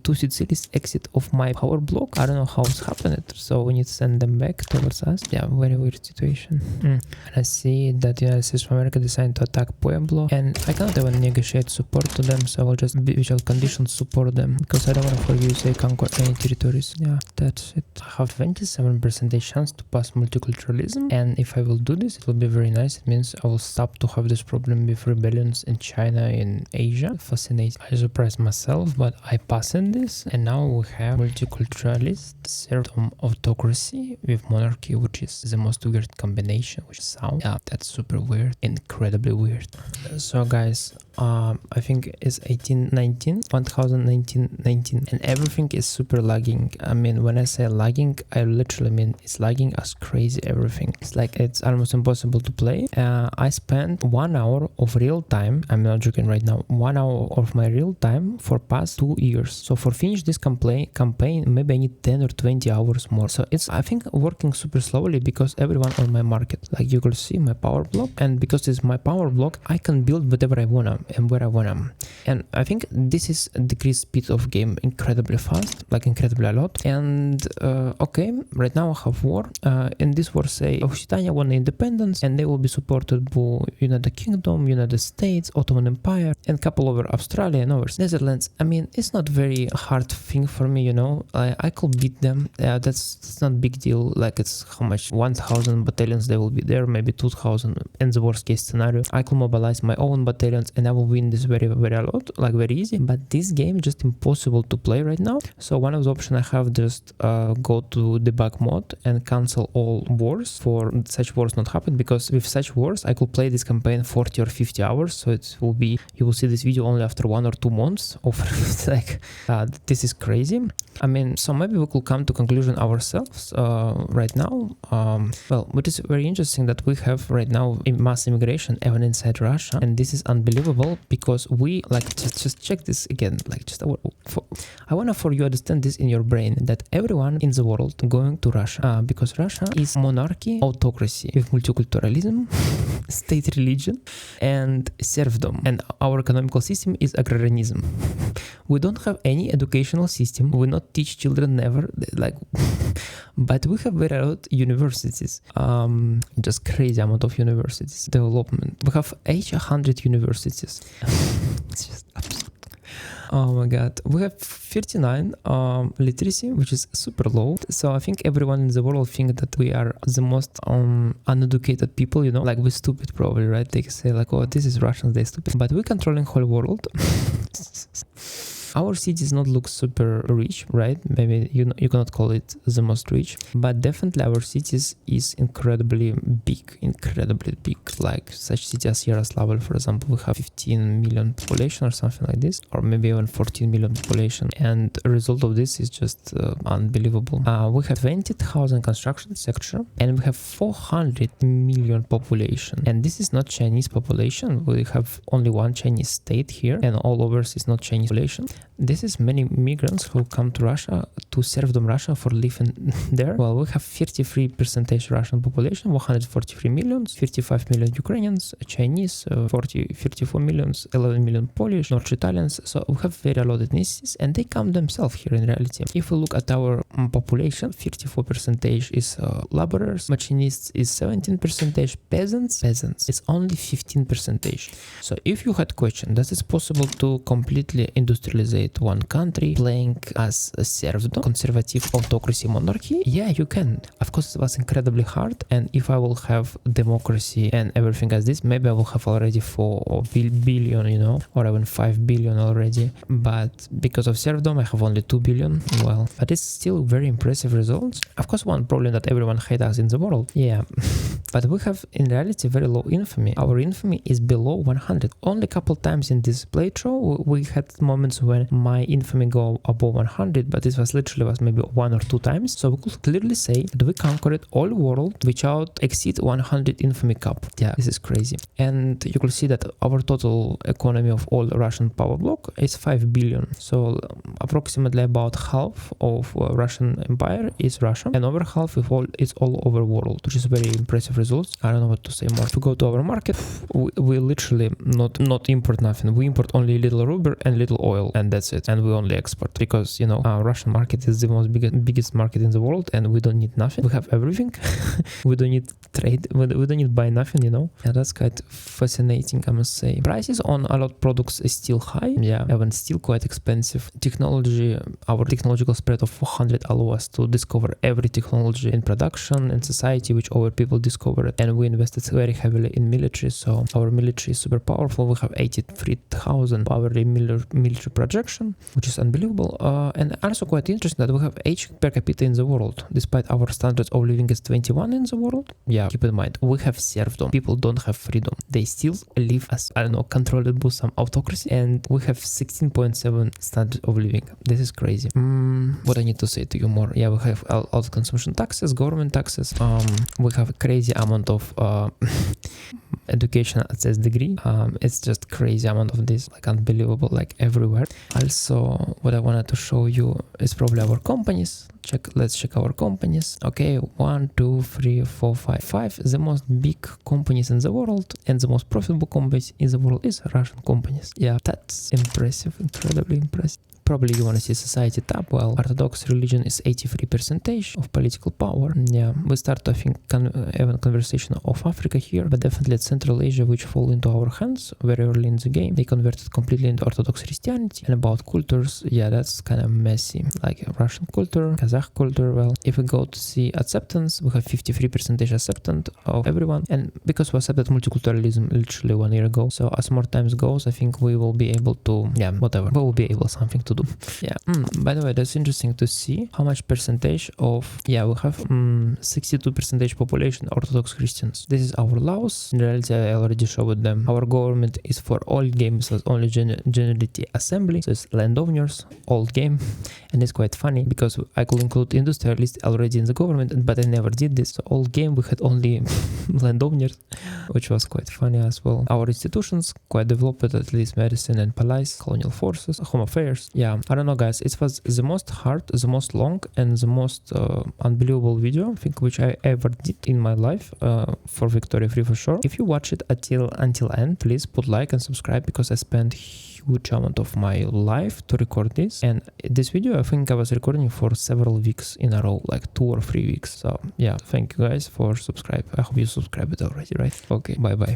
two Sicilies exit of my power block. I don't know how it's happened. So we need to send them back towards us. Yeah, very weird situation. And I see that the United States of America decided to attack Pueblo, and I cannot even negotiate support to them. So I will just visual conditions support them, because I don't want for USA conquer any territories. Yeah, that's it. I have 27% chance to pass multiculturalism, and if I will do this, it will be very nice. It means I will stop to have this problem with rebellions in China, in Asia. Fascinating. I surprised myself, but I passed in this, and now we have multiculturalist serfdom autocracy with monarchy, which is the most weird combination. Which sound, yeah, that's super weird, incredibly weird. So guys, I think it's 1819, 1019, and everything is super lagging. I mean, when I say lagging, I literally mean it's lagging as crazy. Everything, it's like it's almost impossible to play. I spent 1 hour of real time, I'm not joking right now, 1 hour of my real time for past 2 years. So for finish this campaign, maybe I need 10 or 20 hours more. So it's, I think, working super slowly, because everyone on my market, like you can see my power block, and because it's my power block, I can build whatever I wanna and where I wanna. And I think this is decreased speed of game incredibly fast, like incredibly a lot. And okay, right now I have war, and this war say Occitania won independence, and they will be supported by United Kingdom, United States, Ottoman Empire, and couple over Australia and over Netherlands. I mean, it's not very hard thing for me, you know. I could beat them. That's not big deal. Like, it's how much, 1,000 battalions they will be there, maybe 2,000 in the worst case scenario. I could mobilize my own battalions and I will win this very, very a lot, like very easy. But this game is just impossible to play right now. So one of the options I have, just go to debug mode and cancel all wars for such wars not happen, because with such wars I could play this campaign 40 or 50 hours. So it will be, you will see this video only after 1 or 2 months of like this is crazy. I mean, so maybe we could come to conclusion ourselves right now. Well, what is very interesting that we have right now mass immigration even inside Russia, and this is unbelievable, because we, like, just check this again, like, just I want to for you understand this in your brain, that everyone in the world going to Russia, because Russia is monarchy, autocracy with multiculturalism, state religion, and serfdom, and our economical system is agrarianism. We don't have any educational system. We not teach children, never, like, but we have very lot universities. Just crazy amount of universities development. We have 800 universities. It's just absurd. Oh my god, we have 39 literacy, which is super low. So I think everyone in the world think that we are the most uneducated people, you know, like we're stupid probably, right? They say like, oh, this is Russians, they're stupid, but we're controlling whole world. Our cities not look super rich, right? Maybe you cannot call it the most rich, but definitely our cities is incredibly big. Like such cities as Yaroslavl, for example, we have 15 million population or something like this, or maybe even 14 million population. And the result of this is just unbelievable. We have 20,000 construction sector and we have 400 million population. And this is not Chinese population. We have only one Chinese state here and all over is not Chinese population. This is many migrants who come to Russia, to Serfdom Russia for living there. Well, we have 33% Russian population, 143 millions, 55 million Ukrainians, Chinese, 34 millions, 11 million Polish, North Italians. So we have very a lot of ethnicities and they come themselves here in reality. If we look at our population, 54% is laborers, machinists is 17%, peasants it's only 15%. So if you had question, does it possible to completely industrialize one country playing as a serfdom, conservative autocracy monarchy? Yeah, you can. Of course, it was incredibly hard, and if I will have democracy and everything as this, maybe I will have already 4 billion, you know, or even 5 billion already. But because of serfdom, I have only 2 billion. Well, but it's still very impressive results. Of course, one problem that everyone hates us in the world. Yeah, but we have in reality very low infamy. Our infamy is below 100. Only a couple times in this playthrough we had moments when my infamy go above 100, but this was literally maybe 1 or 2 times. So we could clearly say that we conquered all world without exceed 100 infamy cap. Yeah, this is crazy. And you could see that our total economy of all Russian power block is 5 billion. So approximately about half of Russian empire is Russia, and over half is all over world, which is very impressive results. I don't know what to say more. If we go to our market, we literally not import nothing. We import only little rubber and little oil, and that's it. And we only export because, you know, our Russian market is the most biggest market in the world, and we don't need nothing. We have everything. We don't need trade. We don't need buy nothing, you know. And that's quite fascinating, I must say. Prices on a lot of products is still high. Yeah, even still quite expensive. Technology, our technological spread of 400 allow us to discover every technology in production and society which our people discovered, and we invested very heavily in military. So our military is super powerful. We have 83,000 powerful military projection, which is unbelievable. And also quite interesting that we have age per capita in the world, despite our standards of living is 21 in the world. Yeah, keep in mind, we have serfdom. People don't have freedom. They still live as, I don't know, controlled by some autocracy, and we have 16.7 standard of living. This is crazy. What I need to say to you more? Yeah, we have all consumption taxes, government taxes. We have a crazy amount of education access degree. It's just crazy amount of this, like unbelievable, like everywhere. Also, what I wanted to show you is probably our companies. Let's check our companies. Okay, 1, 2, 3, 4, 5. The most big companies in the world and the most profitable companies in the world is Russian companies. Yeah, that's impressive, incredibly impressive. Probably you want to see society tab. Well, Orthodox religion is 83% of political power. Yeah, we start I think even conversation of Africa here, but definitely Central Asia, which fall into our hands very early in the game. They converted completely into Orthodox Christianity. And about cultures, yeah, that's kind of messy. Like Russian culture, Kazakh culture. Well, if we go to see acceptance, we have 53% acceptance of everyone. And because we accepted multiculturalism literally 1 year ago, so as more times goes, I think we will be able to, yeah, whatever, we will be able something to do. Yeah. By the way, that's interesting to see how much percentage of, yeah, we have 62% population Orthodox Christians. This is our laws. In reality, I already showed them. Our government is for all games as only generality assembly. So it's landowners, old game. And it's quite funny because I could include industrialists already in the government, but I never did this. So old game, we had only landowners, which was quite funny as well. Our institutions quite developed, at least medicine and police, colonial forces, home affairs. Yeah, I don't know, guys. It was the most hard, the most long, and the most unbelievable video, I think, which I ever did in my life for Victoria 3 for sure. If you watch it until end, please put like and subscribe because I spent huge amount of my life to record this. And this video, I think I was recording for several weeks in a row, like 2 or 3 weeks. So yeah, thank you guys for subscribe. I hope you subscribed already, right? Okay, bye bye.